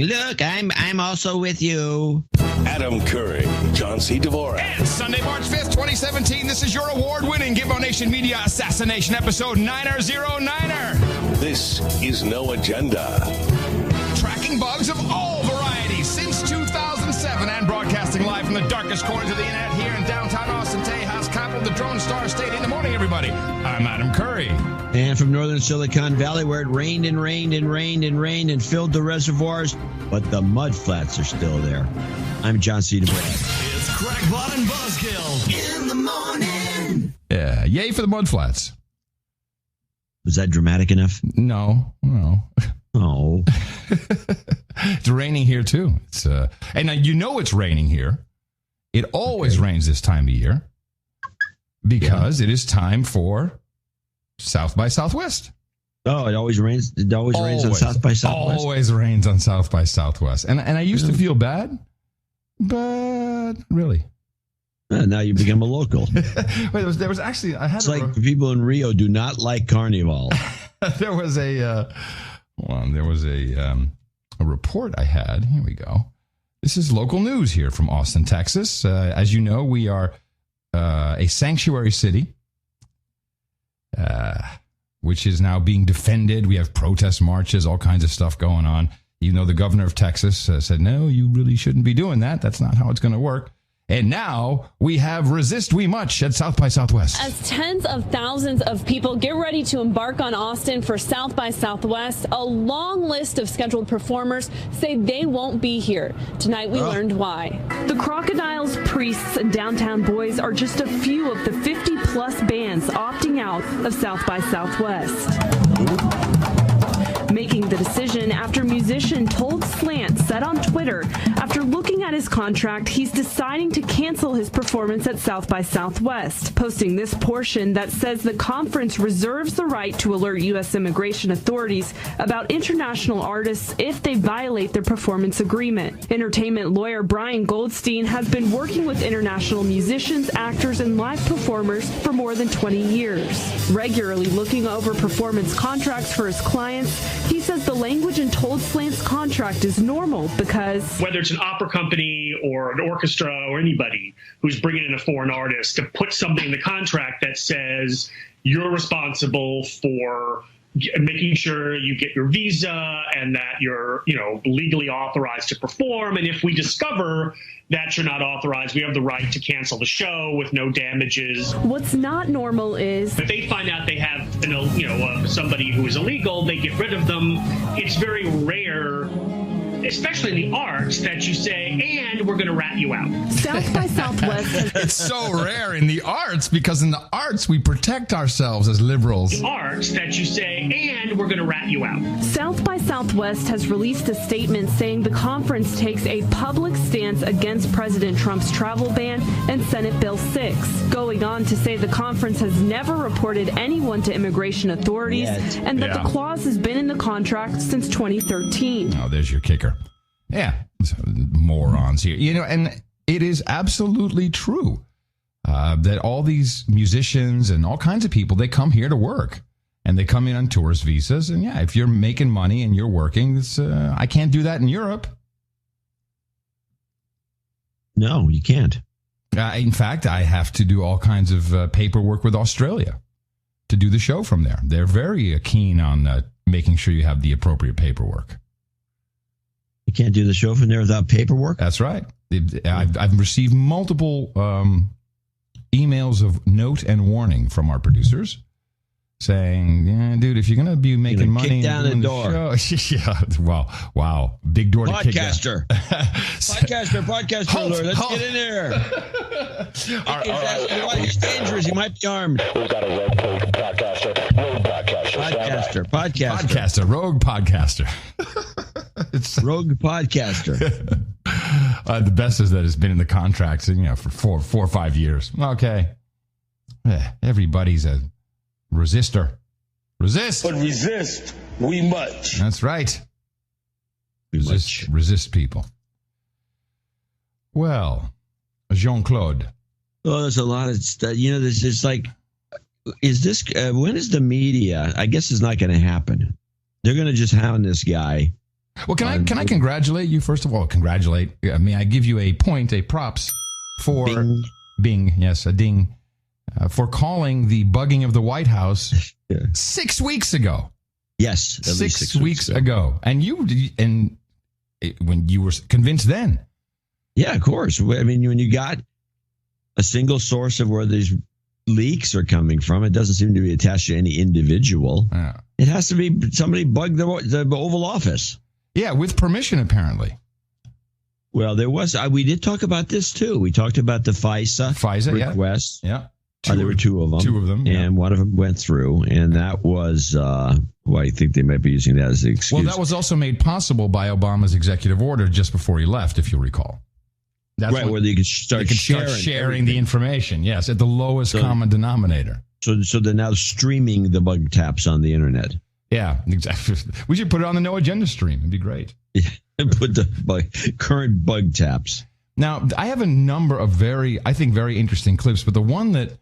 Look, I'm also with you. Adam Curry, John C. Dvorak. And Sunday, March 5th, 2017, this is your award-winning Gimbo Nation Media Assassination episode 909er. This is No Agenda. Tracking bugs of all varieties since 2007 and broadcasting live from the darkest corners of the internet here in downtown Austin, Tejas, capital of the Drone Star State. In the morning, everybody. I'm Adam Curry. And from northern Silicon Valley, where it rained and rained and rained and rained and filled the reservoirs, but the mud flats are still there. I'm John C. Dvorak. It's Crackpot and Buzzkill in the morning. Yeah, yay for the mud flats. Was that dramatic enough? No. Oh. It's raining here, too. And now you know it's raining here. It always rains this time of year because it is time for South by Southwest. Oh, it always rains. It always rains on South by Southwest. Always rains on South by Southwest. And I used to feel bad, but really. Now you become a local. Wait, there was actually, I had it's like the people in Rio do not like Carnival. There was a report I had. Here we go. This is local news here from Austin, Texas. As you know, we are a sanctuary city, which is now being defended. We have protest marches, all kinds of stuff going on. Even though the governor of Texas said, no, you really shouldn't be doing that. That's not how it's going to work. And now we have Resist We Much at South by Southwest. As tens of thousands of people get ready to embark on Austin for South by Southwest, a long list of scheduled performers say they won't be here. Tonight we learned why. The Crocodiles, Priests, and Downtown Boys are just a few of the 50-plus bands opting out of South by Southwest. Making the decision after musician Told Slant said on Twitter, after looking at his contract, he's deciding to cancel his performance at South by Southwest, posting this portion that says the conference reserves the right to alert U.S. immigration authorities about international artists if they violate their performance agreement. Entertainment lawyer Brian Goldstein has been working with international musicians, actors, and live performers for more than 20 years, regularly looking over performance contracts for his clients. He says the language in Told Slant's contract is normal because whether it's an opera company or an orchestra or anybody who's bringing in a foreign artist, to put something in the contract that says you're responsible for making sure you get your visa and that you're, legally authorized to perform. And if we discover that you're not authorized, we have the right to cancel the show with no damages. What's not normal is if they find out they have, somebody who is illegal, they get rid of them. It's very rare, especially in the arts, that you say, and we're going to rat you out. South by Southwest. It's so rare in the arts because in the arts we protect ourselves as liberals. The arts that you say, and we're going to rat you out. South by Southwest has released a statement saying the conference takes a public stance against President Trump's travel ban and Senate Bill 6, going on to say the conference has never reported anyone to immigration authorities and that the clause has been in the contract since 2013. Oh, there's your kicker. Yeah, morons here. And it is absolutely true that all these musicians and all kinds of people, they come here to work. And they come in on tourist visas. And if you're making money and you're working, I can't do that in Europe. No, you can't. In fact, I have to do all kinds of paperwork with Australia to do the show from there. They're very keen on making sure you have the appropriate paperwork. You can't do the show from there without paperwork? That's right. I've received multiple emails of note and warning from our producers saying, dude, if you're going to be making money... Kick down the door. Wow. Big door to kick down. Podcaster alert. Let's get in there. He's dangerous. He might be armed. We've got a rogue podcaster. Rogue podcaster. It's rogue podcaster. The best is that it's been in the contracts, for 4 or 5 years. Okay. Everybody's a resistor. Resist. But resist we much. That's right. Resist people. Well, Jean-Claude. Oh, there's a lot of stuff. There's just like, when is the media? I guess it's not going to happen. They're going to just hound this guy Well, can I congratulate you first of all? May I give you a props for Bing? Yes, a ding for calling the bugging of the White House 6 weeks ago. Yes, at least 6 weeks ago, and when you were convinced then. Yeah, of course. I mean, when you got a single source of where these leaks are coming from, it doesn't seem to be attached to any individual. Yeah. It has to be somebody bugged the Oval Office. Yeah, with permission, apparently. Well, there was. We did talk about this, too. We talked about the FISA request. Yeah. There were two of them. Two of them. Yeah. And one of them went through. And that was, I think they might be using that as an excuse. Well, that was also made possible by Obama's executive order just before he left, if you'll recall. That's right, where they could start sharing the information. Yes, at the lowest common denominator. So they're now streaming the bug taps on the internet. Yeah, exactly. We should put it on the No Agenda stream. It'd be great. Yeah, and put the current bug taps. Now, I have a number of very interesting clips, but the one that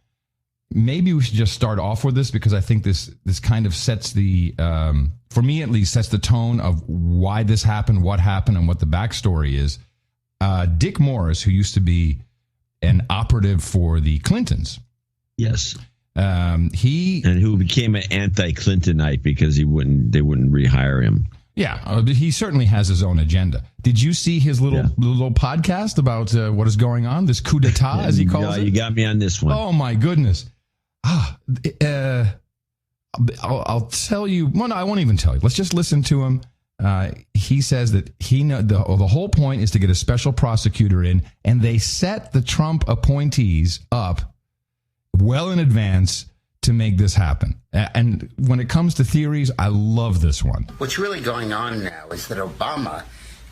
maybe we should just start off with this, because I think this kind of sets the, for me at least, sets the tone of why this happened, what happened, and what the backstory is. Dick Morris, who used to be an operative for the Clintons. Yes. Who became an anti-Clintonite because they wouldn't rehire him. Yeah, he certainly has his own agenda. Did you see his little podcast about what is going on? This coup d'etat, as he calls it? You got me on this one. Oh, my goodness. I'll tell you. Well, no, I won't even tell you. Let's just listen to him. He says that the whole point is to get a special prosecutor in, and they set the Trump appointees up well in advance to make this happen. And when it comes to theories, I love this one. What's really going on now is that Obama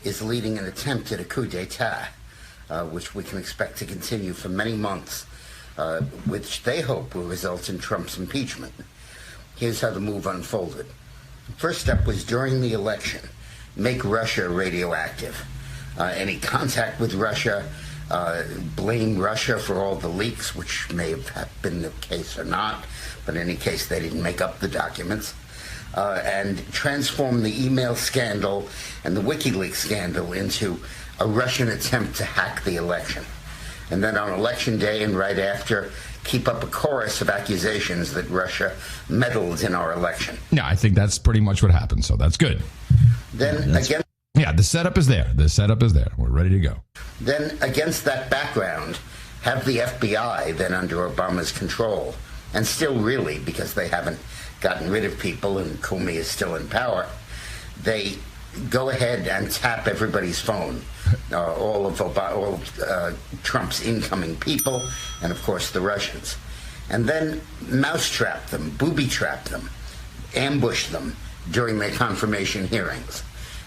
is leading an attempt at a coup d'etat, which we can expect to continue for many months, which they hope will result in Trump's impeachment. Here's how the move unfolded. First step was during the election, make Russia radioactive. Any contact with Russia, blame Russia for all the leaks, which may have been the case or not, but in any case, they didn't make up the documents, and transform the email scandal and the WikiLeaks scandal into a Russian attempt to hack the election. And then on election day and right after, keep up a chorus of accusations that Russia meddled in our election. Yeah, I think that's pretty much what happened, so that's good. Then again... Yeah, the setup is there. We're ready to go. Then, against that background, have the FBI then under Obama's control, and still really, because they haven't gotten rid of people and Comey is still in power, they go ahead and tap everybody's phone, all of Trump's incoming people, and of course the Russians. And then mousetrap them, booby-trap them, ambush them during their confirmation hearings,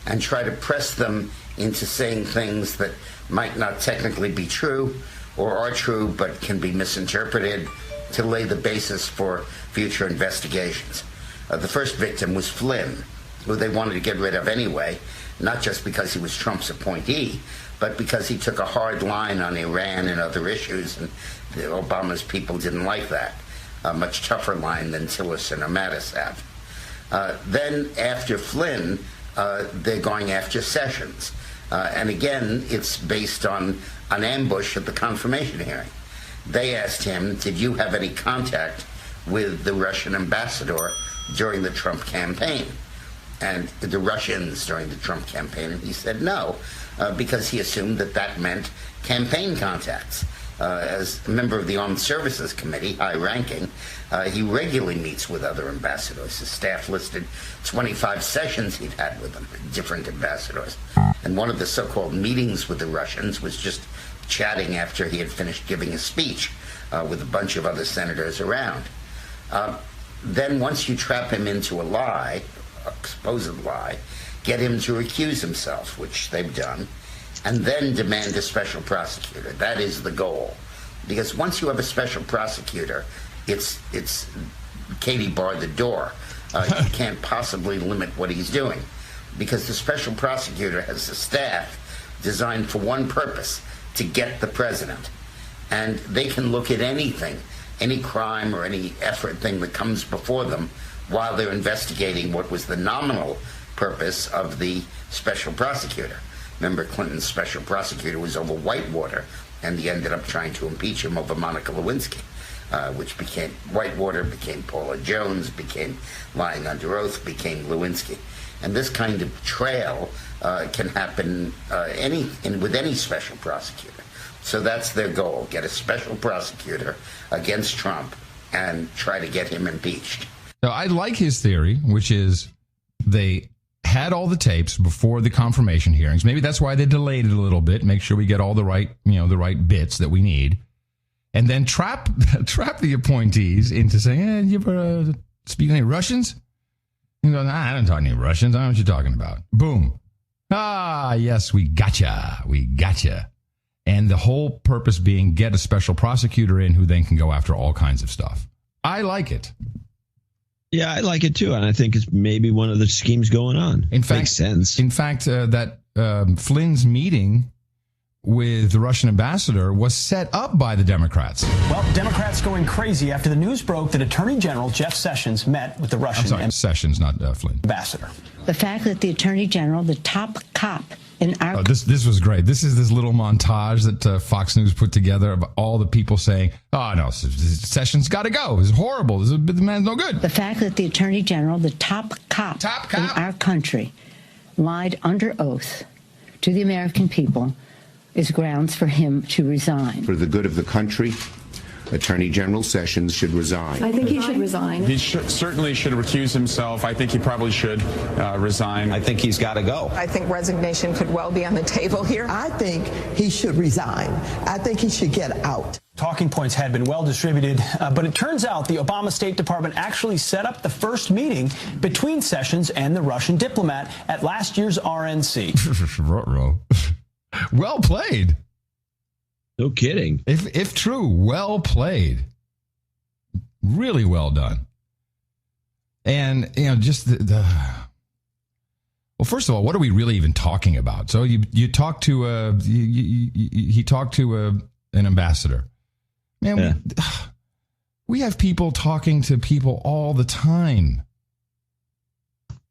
and try to press them into saying things that might not technically be true or are true but can be misinterpreted to lay the basis for future investigations. The first victim was Flynn, who they wanted to get rid of anyway, not just because he was Trump's appointee, but because he took a hard line on Iran and other issues, and Obama's people didn't like that. A much tougher line than Tillerson or Mattis have. Then after Flynn, they're going after Sessions. And again, it's based on an ambush at the confirmation hearing. They asked him, did you have any contact with the Russian ambassador during the Trump campaign? And the Russians during the Trump campaign, and he said no, because he assumed that meant campaign contacts. As a member of the Armed Services Committee, high-ranking, he regularly meets with other ambassadors. His staff listed 25 sessions he'd had with them, different ambassadors. And one of the so-called meetings with the Russians was just chatting after he had finished giving a speech with a bunch of other senators around. Then once you trap him into a lie, a supposed lie, get him to recuse himself, which they've done, and then demand a special prosecutor. That is the goal. Because once you have a special prosecutor, it's Katie barred the door. You can't possibly limit what he's doing. Because the special prosecutor has a staff designed for one purpose, to get the president. And they can look at anything, any crime or any effort thing that comes before them while they're investigating what was the nominal purpose of the special prosecutor. Remember, Clinton's special prosecutor was over Whitewater, and he ended up trying to impeach him over Monica Lewinsky, which became Whitewater, became Paula Jones, became lying under oath, became Lewinsky. And this kind of trail can happen with any special prosecutor. So that's their goal, get a special prosecutor against Trump and try to get him impeached. Now, I like his theory, which is they had all the tapes before the confirmation hearings. Maybe that's why they delayed it a little bit, make sure we get all the right bits that we need, and then trap the appointees into saying, you ever speak any Russians? You go, I don't talk any Russians. I don't know what you're talking about. Boom. Ah, yes, we gotcha. We gotcha. And the whole purpose being get a special prosecutor in who then can go after all kinds of stuff. I like it. Yeah, I like it too, and I think it's maybe one of the schemes going on. In fact, makes sense. In fact, that Flynn's meeting with the Russian ambassador was set up by the Democrats. Well, Democrats going crazy after the news broke that Attorney General Jeff Sessions met with the Russian Sessions, not Flynn. ambassador. The fact that the Attorney General, the top cop in our this was great. This is this little montage that Fox News put together of all the people saying, "Oh no, Sessions got to go. This is horrible. The man's no good." The fact that the Attorney General, the top cop in our country, lied under oath to the American people is grounds for him to resign. For the good of the country, Attorney General Sessions should resign. I think he should resign. He certainly should recuse himself. I think he probably should resign. I think he's got to go. I think resignation could well be on the table here. I think he should resign. I think he should get out. Talking points had been well distributed, but it turns out the Obama State Department actually set up the first meeting between Sessions and the Russian diplomat at last year's RNC. Well played. No kidding. If true, well played. Really well done. And, just well, first of all, what are we really even talking about? So you talk to, he talked to an ambassador. Man, we have people talking to people all the time.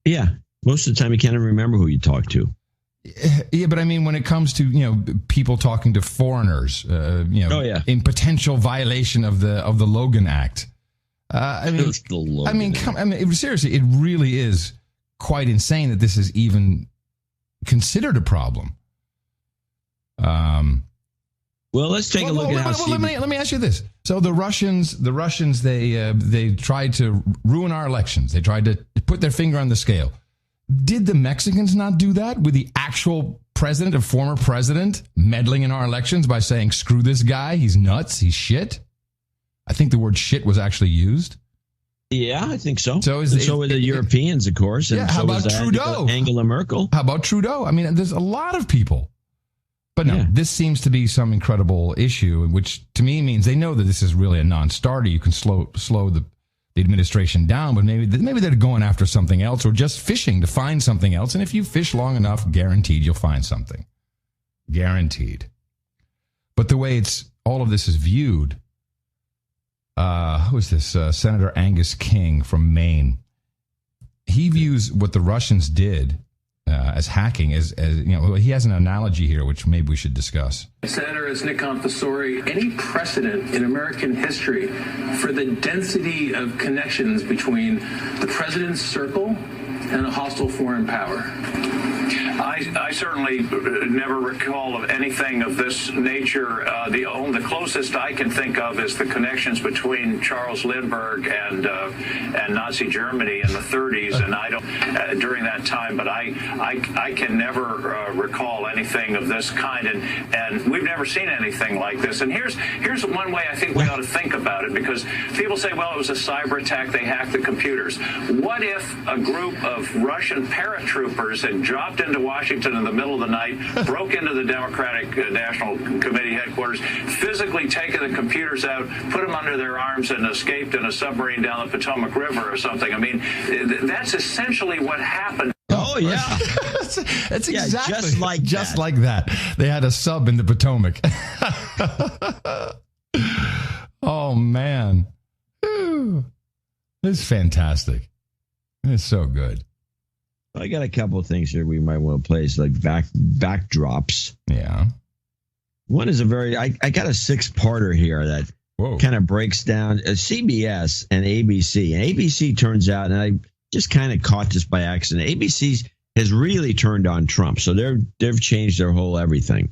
Yeah. Most of the time you can't even remember who you talk to. Yeah, but I mean, when it comes to people talking to foreigners, in potential violation of the Logan Act, seriously, it really is quite insane that this is even considered a problem. Well, let's take a look at how. Let me ask you this: so the Russians, they tried to ruin our elections. They tried to put their finger on the scale. Did the Mexicans not do that with the actual president, a former president, meddling in our elections by saying, screw this guy, he's nuts, he's shit? I think the word shit was actually used. Yeah, I think so. So were the Europeans, of course. And how about Trudeau? Angela Merkel. How about Trudeau? I mean, there's a lot of people. But no, this seems to be some incredible issue, which to me means they know that this is really a non-starter. You can slow the administration down, but maybe they're going after something else or just fishing to find something else. And if you fish long enough, guaranteed you'll find something. Guaranteed. But the way all of this is viewed, who is this? Senator Angus King from Maine. He views what the Russians did as hacking, as he has an analogy here, which maybe we should discuss. Senator, as Nick Confessori, any precedent in American history for the density of connections between the president's circle and a hostile foreign power? I certainly never recall of anything of this nature. The closest I can think of is the connections between Charles Lindbergh and Nazi Germany in the 30s, and I don't during that time. But I can never recall anything of this kind, and we've never seen anything like this. And here's one way I think we ought to think about it, because people say, well, it was a cyber attack, they hacked the computers. What if a group of Russian paratroopers had dropped into Washington in the middle of the night, broke into the Democratic National Committee headquarters, physically taken the computers out, put them under their arms, and escaped in a submarine down the Potomac River or something? I mean, that's essentially what happened. Oh, yeah. That's exactly just like that. They had a sub in the Potomac. Oh, man. This is fantastic. It's so good. I got a couple of things here we might want to play. It's like backdrops. Yeah. One is I got a 6-parter here that kind of breaks down CBS and ABC. And ABC turns out, and I just kind of caught this by accident, ABC has really turned on Trump. So they've changed their whole everything.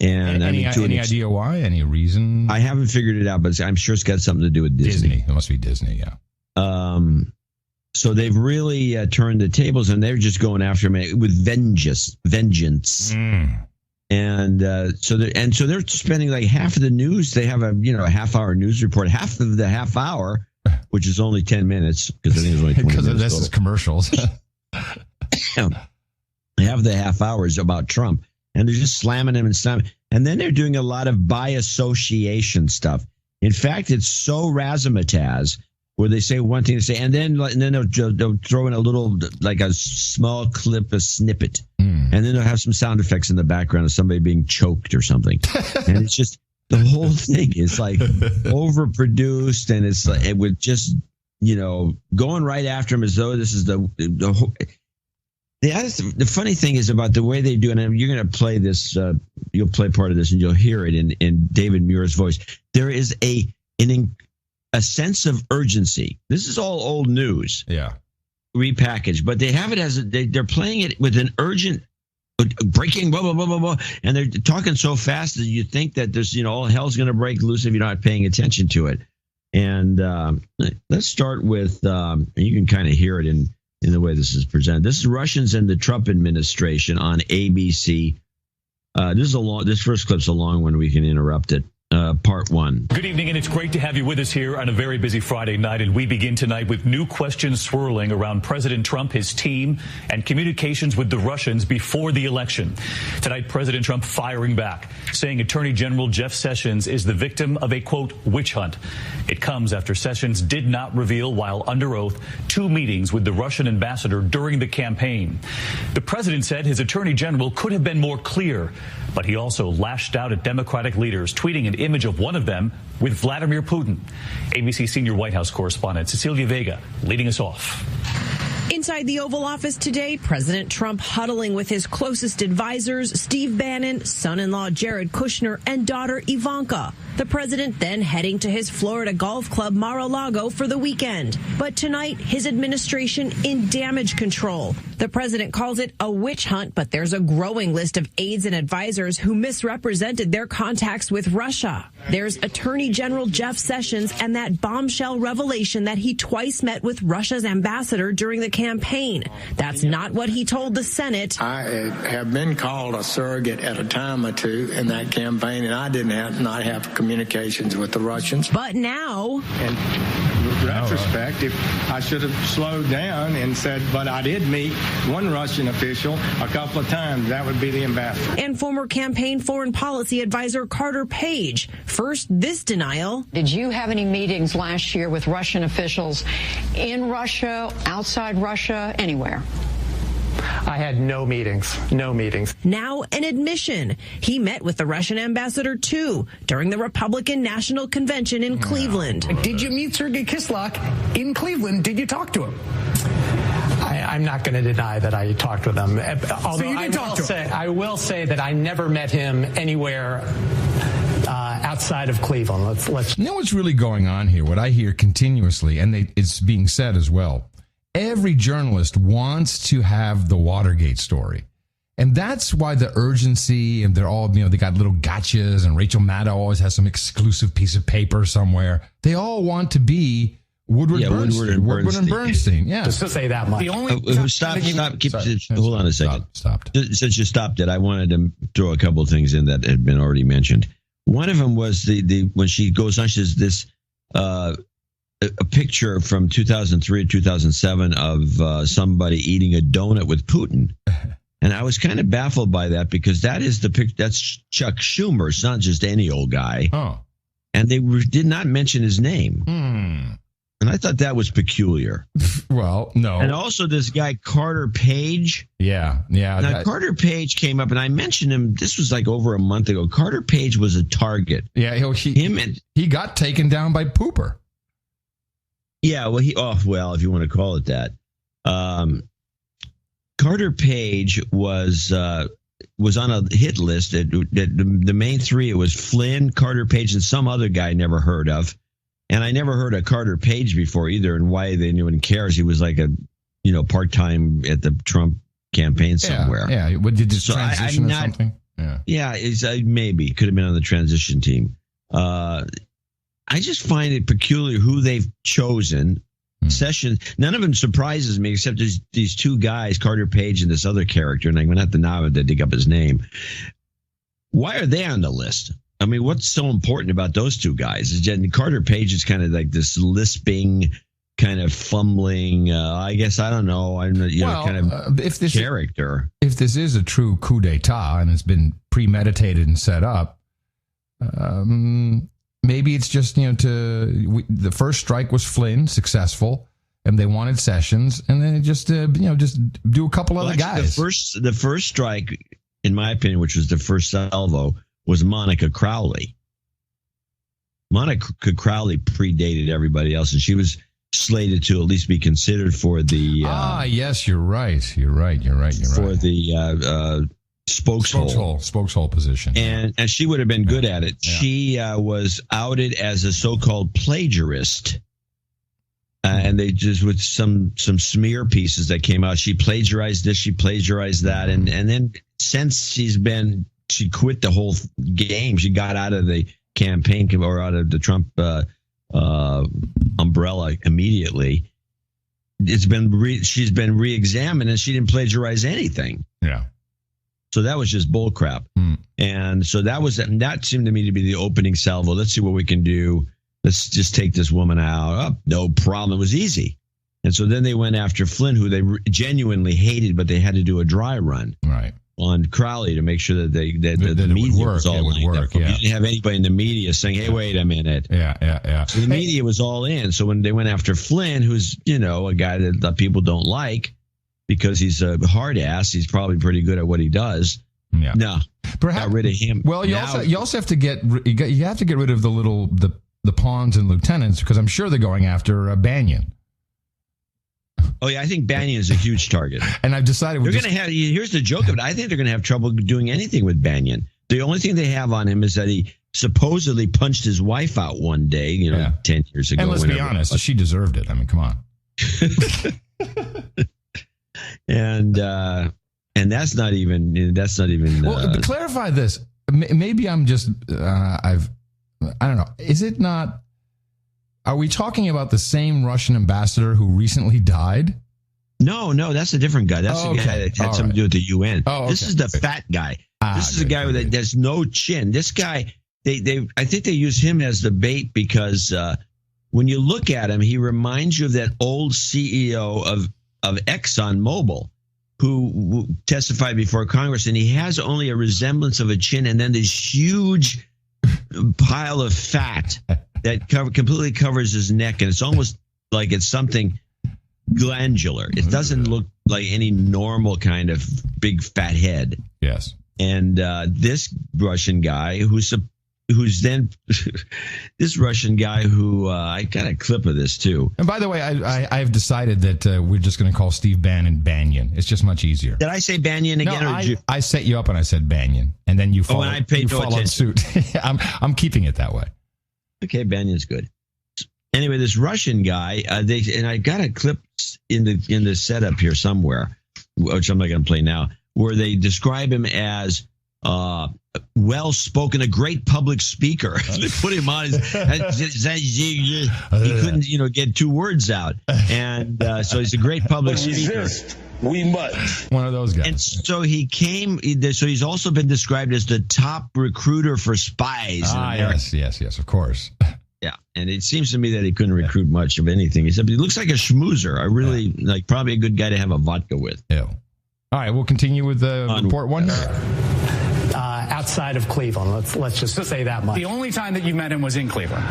And any idea why? Any reason? I haven't figured it out, but I'm sure it's got something to do with Disney. It must be Disney, yeah. So they've really turned the tables, and they're just going after him with vengeance. And so they're spending like half of the news. They have a half-hour news report. Half of the half hour, which is only 10 minutes, because I think it's only 20 minutes. Because this is commercials. Half the half hours about Trump, and they're just slamming him and slamming. And then they're doing a lot of by association stuff. In fact, it's so razzmatazz where they say one thing to say, and then they'll throw in a little, like a small clip, a snippet, and then they'll have some sound effects in the background of somebody being choked or something. And it's just, the whole thing is like overproduced, and it's like, it would just, going right after him as though this is the whole. The funny thing is about the way they do it, and you're going to play this, you'll play part of this, and you'll hear it in David Muir's voice. There is a sense of urgency. This is all old news. Yeah. Repackaged, but they have it as they're playing it with an urgent breaking, blah, blah, blah, blah, blah. And they're talking so fast that you think that there's, all hell's going to break loose if you're not paying attention to it. And let's start with, you can kind of hear it in the way this is presented. This is Russians and the Trump administration on ABC. This first clip's a long one. We can interrupt it. Part 1. Good evening, and it's great to have you with us here on a very busy Friday night. And we begin tonight with new questions swirling around President Trump, his team, and communications with the Russians before the election. Tonight, President Trump firing back, saying Attorney General Jeff Sessions is the victim of a, quote, witch hunt. It comes after Sessions did not reveal, while under oath, 2 meetings with the Russian ambassador during the campaign. The president said his attorney general could have been more clear, but he also lashed out at Democratic leaders, tweeting an image of one of them with Vladimir Putin. ABC senior White House correspondent Cecilia Vega leading us off. Inside the Oval Office today, President Trump huddling with his closest advisors, Steve Bannon, son-in-law Jared Kushner, and daughter Ivanka. The president then heading to his Florida golf club Mar-a-Lago for the weekend. But tonight, his administration in damage control. The president calls it a witch hunt, but there's a growing list of aides and advisors who misrepresented their contacts with Russia. There's Attorney General Jeff Sessions and that bombshell revelation that he twice met with Russia's ambassador during the campaign. That's not what he told the Senate. I have been called a surrogate at a time or two in that campaign, and I did not have communications with the Russians. But now, in retrospect, if I should have slowed down and said, but I did meet one Russian official a couple of times. That would be the ambassador. And former campaign foreign policy advisor Carter Page. First, this denial. Did you have any meetings last year with Russian officials in Russia, outside Russia, anywhere? I had no meetings. Now an admission. He met with the Russian ambassador, too, during the Republican National Convention in Cleveland. Did you meet Sergei Kislyak in Cleveland? Did you talk to him? I'm not going to deny that I talked with him. Although I will say that I never met him anywhere outside of Cleveland. Let's. You know what's really going on here? What I hear continuously, and it's being said as well. Every journalist wants to have the Watergate story. And that's why the urgency, and they're all, they got little gotchas, and Rachel Maddow always has some exclusive piece of paper somewhere. They all want to be Woodward and Bernstein. Yeah. Just to say that much. Stop. Hold on a second. Stopped. Since you stopped it, I wanted to throw a couple of things in that had been already mentioned. One of them was the when she goes on, she says this, a picture from 2003 or 2007 of somebody eating a donut with Putin. And I was kind of baffled by that, because that is the picture. That's Chuck Schumer. It's not just any old guy. Oh. And they did not mention his name. And I thought that was peculiar. Well, no. And also this guy, Carter Page. Yeah. Now, Carter Page came up, and I mentioned him. This was like over a month ago. Carter Page was a target. Yeah, he got taken down by Pooper. Yeah, well, if you want to call it that. Carter Page was on a hit list. The main three, it was Flynn, Carter Page, and some other guy I never heard of. And I never heard of Carter Page before either, and why anyone cares. He was like a, part-time at the Trump campaign somewhere. Yeah. What did this transition or something? Yeah, maybe could have been on the transition team. I just find it peculiar who they've chosen. Sessions, none of them surprises me except these two guys, Carter Page and this other character, and I'm going to have to now to dig up his name. Why are they on the list? I mean, what's so important about those two guys? Carter Page is kind of like this lisping, kind of fumbling. I guess I don't know. I'm kind of if this character. If this is a true coup d'état and it's been premeditated and set up, maybe it's just the first strike was Flynn, successful, and they wanted Sessions, and then just do a couple other guys. The first strike, in my opinion, which was the first salvo, was Monica Crowley. Monica Crowley predated everybody else, and she was slated to at least be considered for the. Yes, you're right. You're right. For the spokeshole position, and she would have been good at it. Yeah. She was outed as a so-called plagiarist, and they just with some smear pieces that came out. She plagiarized this, she plagiarized that, and then since she quit the whole game. She got out of the campaign or out of the Trump umbrella immediately. She's been re-examined, and she didn't plagiarize anything. Yeah. So that was just bull crap. And so that seemed to me to be the opening salvo. Let's see what we can do. Let's just take this woman out. No problem. It was easy. And so then they went after Flynn, who they genuinely hated, but they had to do a dry run on Crowley to make sure that the media was all lined up. You didn't have anybody in the media saying, hey, wait a minute. Yeah. So the media was all in. So when they went after Flynn, who's, a guy that people don't like, because he's a hard ass. He's probably pretty good at what he does. Yeah. No, perhaps got rid of him. Well, you also have to get rid of the pawns and lieutenants, because I'm sure they're going after Banyan. Oh yeah, I think Banyan is a huge target. And I've decided they're going to have. Here's the joke of it. I think they're going to have trouble doing anything with Banyan. The only thing they have on him is that he supposedly punched his wife out one day. 10 years ago. And let's be honest, she deserved it. I mean, come on. And that's not even. Well, clarify this. Maybe I'm just. I don't know. Is it not? Are we talking about the same Russian ambassador who recently died? No, that's a different guy. That's the guy that had something to do with the UN. This is the fat guy. This is a guy that has no chin. This guy, I think they use him as the bait because when you look at him, he reminds you of that old CEO of ExxonMobil who testified before Congress, and he has only a resemblance of a chin and then this huge pile of fat that completely covers his neck, and it's almost like it's something glandular. It doesn't look like any normal kind of big fat head. Yes. And this Russian guy who's then this Russian guy who I got a clip of this too. And by the way, I've decided that we're just going to call Steve Bannon Banyan. It's just much easier. Did I say Banyan again? No, I set you up and I said Banyan, and then you followed suit. I'm keeping it that way. Okay, Banyan's good. Anyway, this Russian guy, and I got a clip in the setup here somewhere, which I'm not going to play now, where they describe him as well-spoken, a great public speaker. They put him on he couldn't, get two words out, and so he's a great public speaker. We must. One of those guys. And so he's also been described as the top recruiter for spies. Yes, of course. Yeah, and it seems to me that he couldn't recruit much of anything, except he looks like a schmoozer. I really probably a good guy to have a vodka with. Yeah. All right, we'll continue with report one. outside of Cleveland. Let's just say that much. The only time that you met him was in Cleveland.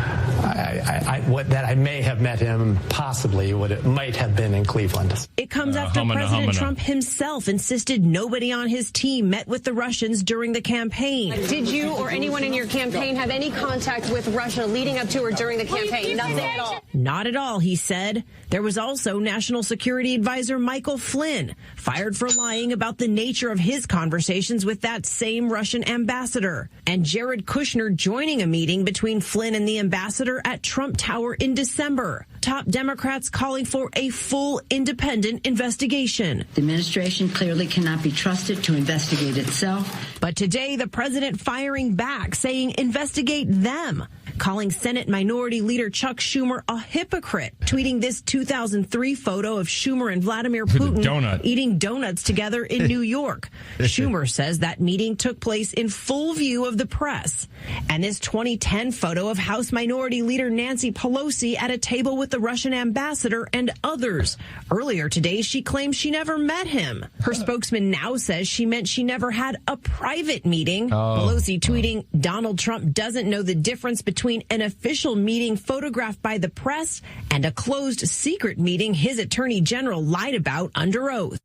That I may have met him, possibly it might have been in Cleveland. It comes after President Trump himself insisted nobody on his team met with the Russians during the campaign. Did you or anyone in your campaign have any contact with Russia leading up to or during the campaign? Nothing at all. Not at all, he said. There was also National Security Advisor Michael Flynn, fired for lying about the nature of his conversations with that same Russian ambassador. And Jared Kushner joining a meeting between Flynn and the ambassador at Trump Tower in December. Top Democrats calling for a full independent investigation. The administration clearly cannot be trusted to investigate itself. But today, the president firing back, saying investigate them, calling Senate Minority Leader Chuck Schumer a hypocrite, tweeting this 2003 photo of Schumer and Vladimir Putin eating donuts together in New York. Schumer says that meeting took place in full view of the press. And this 2010 photo of House Minority Leader Nancy Pelosi at a table with the Russian ambassador and others. Earlier today, she claimed she never met him. Her spokesman now says she meant she never had a private meeting. Pelosi tweeting, Donald Trump doesn't know the difference between an official meeting photographed by the press and a closed secret meeting his attorney general lied about under oath.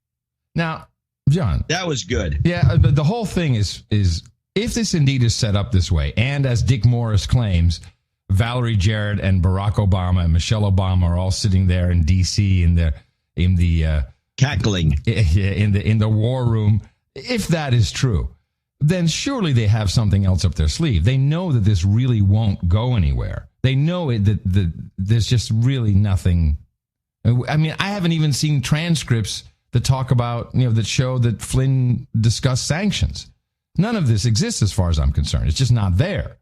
Now, John. That was good. Yeah, but the whole thing is if this indeed is set up this way, and as Dick Morris claims, Valerie Jarrett and Barack Obama and Michelle Obama are all sitting there in D.C. in the cackling in the war room. If that is true, then surely they have something else up their sleeve. They know that this really won't go anywhere. They know that there's just really nothing. I mean, I haven't even seen transcripts that talk about, that show that Flynn discussed sanctions. None of this exists as far as I'm concerned. It's just not there.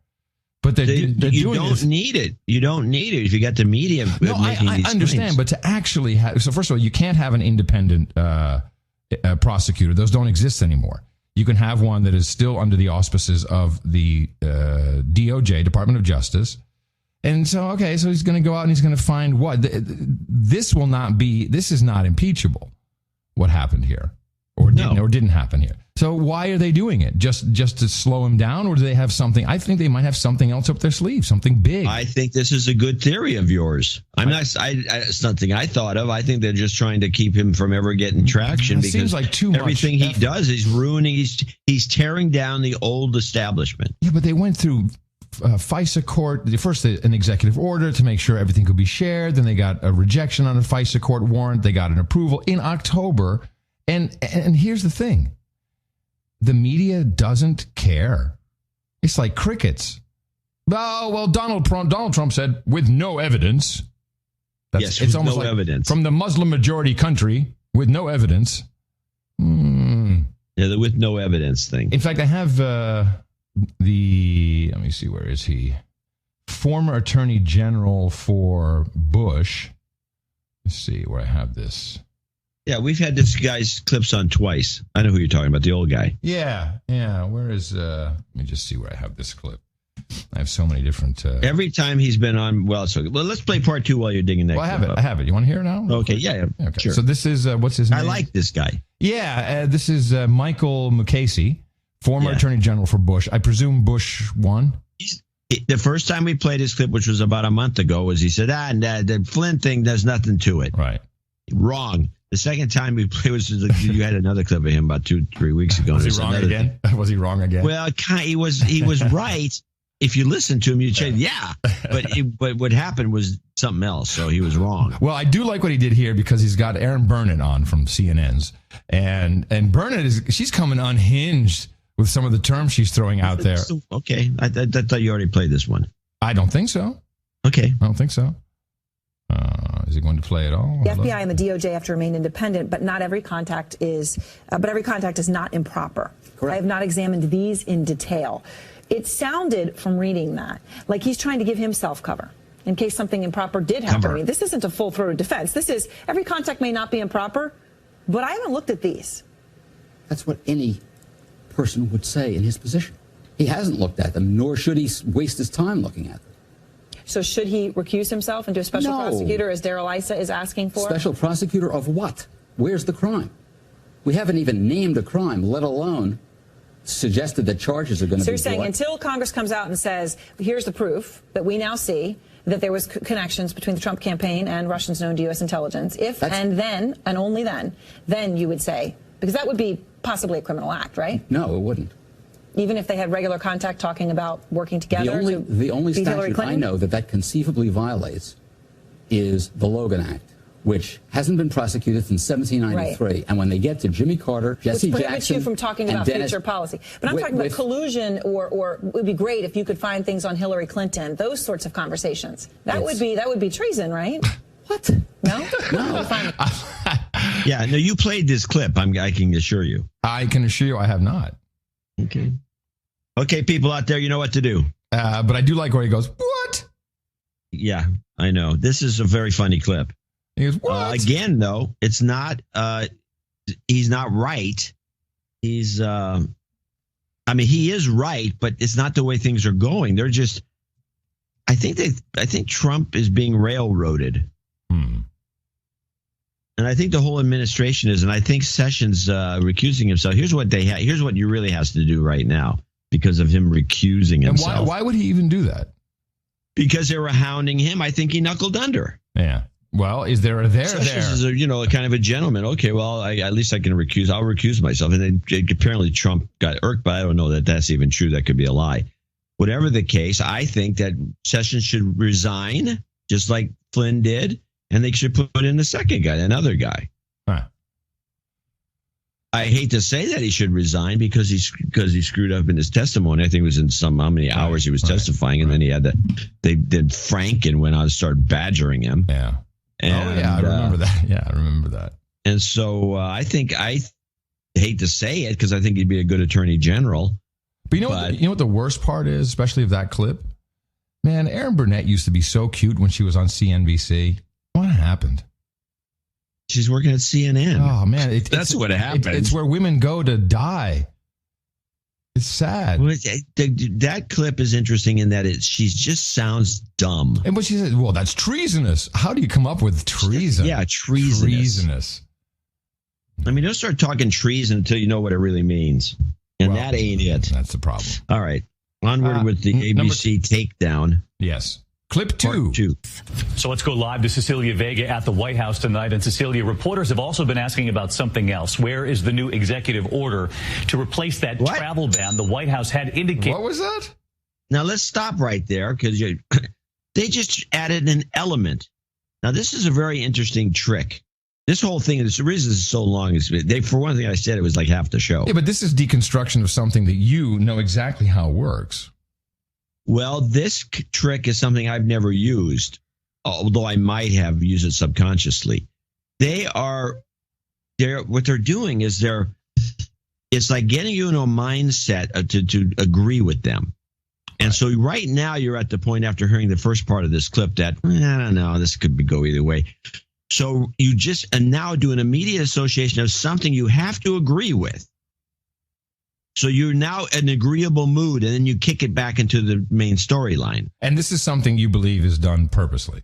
But you don't need it. You don't need it if you got the media. No, I understand, claims. But to actually have, so first of all, you can't have an independent prosecutor. Those don't exist anymore. You can have one that is still under the auspices of the DOJ, Department of Justice. And so, so he's going to go out and he's going to find what? This is not impeachable, what happened here or didn't happen here. So why are they doing it? Just to slow him down, or do they have something? I think they might have something else up their sleeve, something big. I think this is a good theory of yours. It's nothing I thought of. I think they're just trying to keep him from ever getting traction because seems like too much everything he does is ruining. He's tearing down the old establishment. Yeah, but they went through FISA court, first an executive order to make sure everything could be shared. Then they got a rejection on a FISA court warrant. They got an approval in October. And here's the thing. The media doesn't care. It's like crickets. Oh, well, Donald Trump said with no evidence. It's almost like evidence. From the Muslim majority country with no evidence. Yeah, the with no evidence thing. In fact, I have let me see, where is he? Former Attorney General for Bush. Let's see where I have this. Yeah, we've had this guy's clips on twice. I know who you're talking about, the old guy. Yeah. Where is, let me just see where I have this clip. I have so many different. Every time he's been on, let's play part 2 while you're digging that. Well, I have it. You want to hear it now? Okay, yeah, okay. Sure. So this is, what's his name? I like this guy. Yeah, this is Michael Mukasey, former Attorney General for Bush. I presume Bush won. The first time we played his clip, which was about a month ago, was he said, the Flynn thing, there's nothing to it. Right. Wrong. The second time we played was you had another clip of him about 2-3 weeks ago. Was he wrong again? Was he wrong again? Well, he was right. If you listen to him, you'd say, but what happened was something else. So he was wrong. Well, I do like what he did here because he's got Erin Burnett on from CNN's. And Burnett she's coming unhinged with some of the terms she's throwing out there. Okay. I thought you already played this one. I don't think so. Okay. I don't think so. Is he going to play at all? The FBI and the DOJ have to remain independent, but every contact is not improper. Correct. I have not examined these in detail. It sounded from reading that like he's trying to give himself cover in case something improper did happen. I mean, this isn't a full-throated defense. This is every contact may not be improper, but I haven't looked at these. That's what any person would say in his position. He hasn't looked at them, nor should he waste his time looking at them. So should he recuse himself and do a special prosecutor, as Darrell Issa is asking for? Special prosecutor of what? Where's the crime? We haven't even named a crime, let alone suggested that charges are going to be So you're saying brought. until Congress comes out and says, here's the proof that we now see that there was connections between the Trump campaign and Russians known to U.S. intelligence, and only then you would say, because that would be possibly a criminal act, right? No, it wouldn't. Even if they had regular contact talking about working together? The only beat Hillary statute Clinton? I know that conceivably violates is the Logan Act, which hasn't been prosecuted since 1793. Right. And when they get to Jimmy Carter, Jesse Which Jackson, prohibits you from talking about future policy. But I'm talking about collusion, or it would be great if you could find things on Hillary Clinton, those sorts of conversations. That would be treason, right? What? No? No. Yeah, no, you played this clip, I can assure you. I can assure you I have not. Okay. Okay, people out there, you know what to do. But I do like where he goes, what? Yeah, I know. This is a very funny clip. He goes, what? Again, though, it's not, he's not right. He's, he is right, but it's not the way things are going. They're just, I think Trump is being railroaded. And I think the whole administration is, and I think Sessions recusing himself. Here's what you really has to do right now because of him recusing himself. And why would he even do that? Because they were hounding him. I think he knuckled under. Yeah. Well, is there a there Sessions there? is kind of a gentleman. Okay, well, at least I can recuse. I'll recuse myself. And then apparently Trump got irked, but I don't know that that's even true. That could be a lie. Whatever the case, I think that Sessions should resign, just like Flynn did. And they should put in the second guy, another guy. Huh. I hate to say that he should resign because he screwed up in his testimony. I think it was in how many hours he was testifying, and then he had then Franken went on and started badgering him. Yeah. And, I remember that. Yeah, I remember that. And so I hate to say it because I think he'd be a good attorney general. But you know what the worst part is, especially of that clip? Man, Erin Burnett used to be so cute when she was on CNBC. What happened? She's working at CNN. Oh, man. That's what happened. It's where women go to die. It's sad. Well, that clip is interesting in that she just sounds dumb. And what she said, well, that's treasonous. How do you come up with treason? Yeah, treasonous. Don't start talking treason until you know what it really means. And that ain't it. That's the problem. All right. Onward with the ABC takedown. Yes. Clip 2. So let's go live to Cecilia Vega at the White House tonight. And Cecilia, reporters have also been asking about something else. Where is the new executive order to replace that travel ban the White House had indicated? What was that? Now let's stop right there because they just added an element. Now this is a very interesting trick. This whole thing, the reason it's so long is for one thing I said it was like half the show. Yeah, but this is deconstruction of something that you know exactly how it works. Well, this trick is something I've never used, although I might have used it subconsciously. What they're doing is it's like getting you in a mindset to agree with them. And so right now you're at the point after hearing the first part of this clip that, I don't know, this could go either way. So you just now do an immediate association of something you have to agree with. So you're now in an agreeable mood, and then you kick it back into the main storyline. And this is something you believe is done purposely?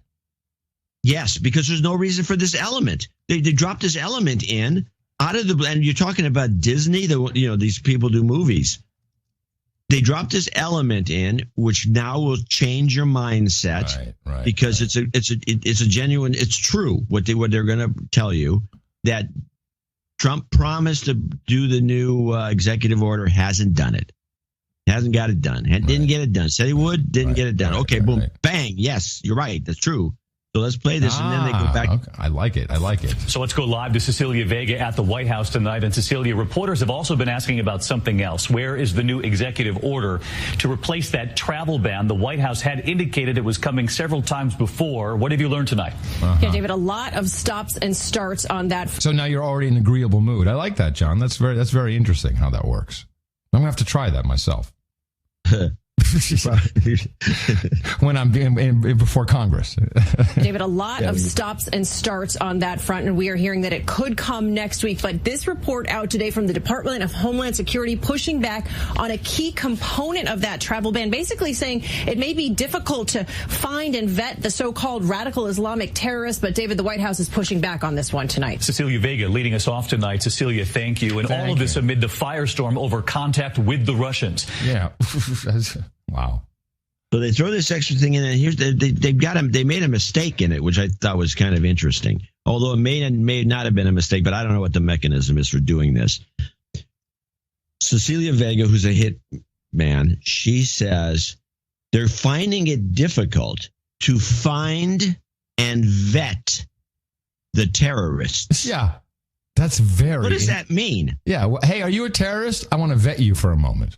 Yes, because there's no reason for this element. They dropped this element in out of the, and you're talking about Disney, these people do movies. They dropped this element in, which now will change your mindset, because it's a genuine, it's true what they're going to tell you, that Trump promised to do the new executive order, hasn't done it. Hasn't got it done. Didn't get it done. Said he would, didn't get it done. Okay, boom, bang. Yes, you're right. That's true. So let's play this, and then they go back. Okay. I like it. So let's go live to Cecilia Vega at the White House tonight. And Cecilia, reporters have also been asking about something else. Where is the new executive order to replace that travel ban the White House had indicated it was coming several times before? What have you learned tonight? Yeah, David, a lot of stops and starts on that. So now you're already in an agreeable mood. I like that, John. That's very interesting how that works. I'm going to have to try that myself. when I'm before Congress. David, a lot of stops and starts on that front, and we are hearing that it could come next week. But this report out today from the Department of Homeland Security pushing back on a key component of that travel ban, basically saying it may be difficult to find and vet the so-called radical Islamic terrorists. But David, the White House is pushing back on this one tonight. Cecilia Vega leading us off tonight. Cecilia, thank you. And all of this amid the firestorm over contact with the Russians. Yeah. Wow. So they throw this extra thing in, and here's they made a mistake in it, which I thought was kind of interesting. Although it may not have been a mistake, but I don't know what the mechanism is for doing this. Cecilia Vega, who's a hit man, she says they're finding it difficult to find and vet the terrorists. Yeah. That's very... What does that mean? Yeah. Well, hey, are you a terrorist? I want to vet you for a moment.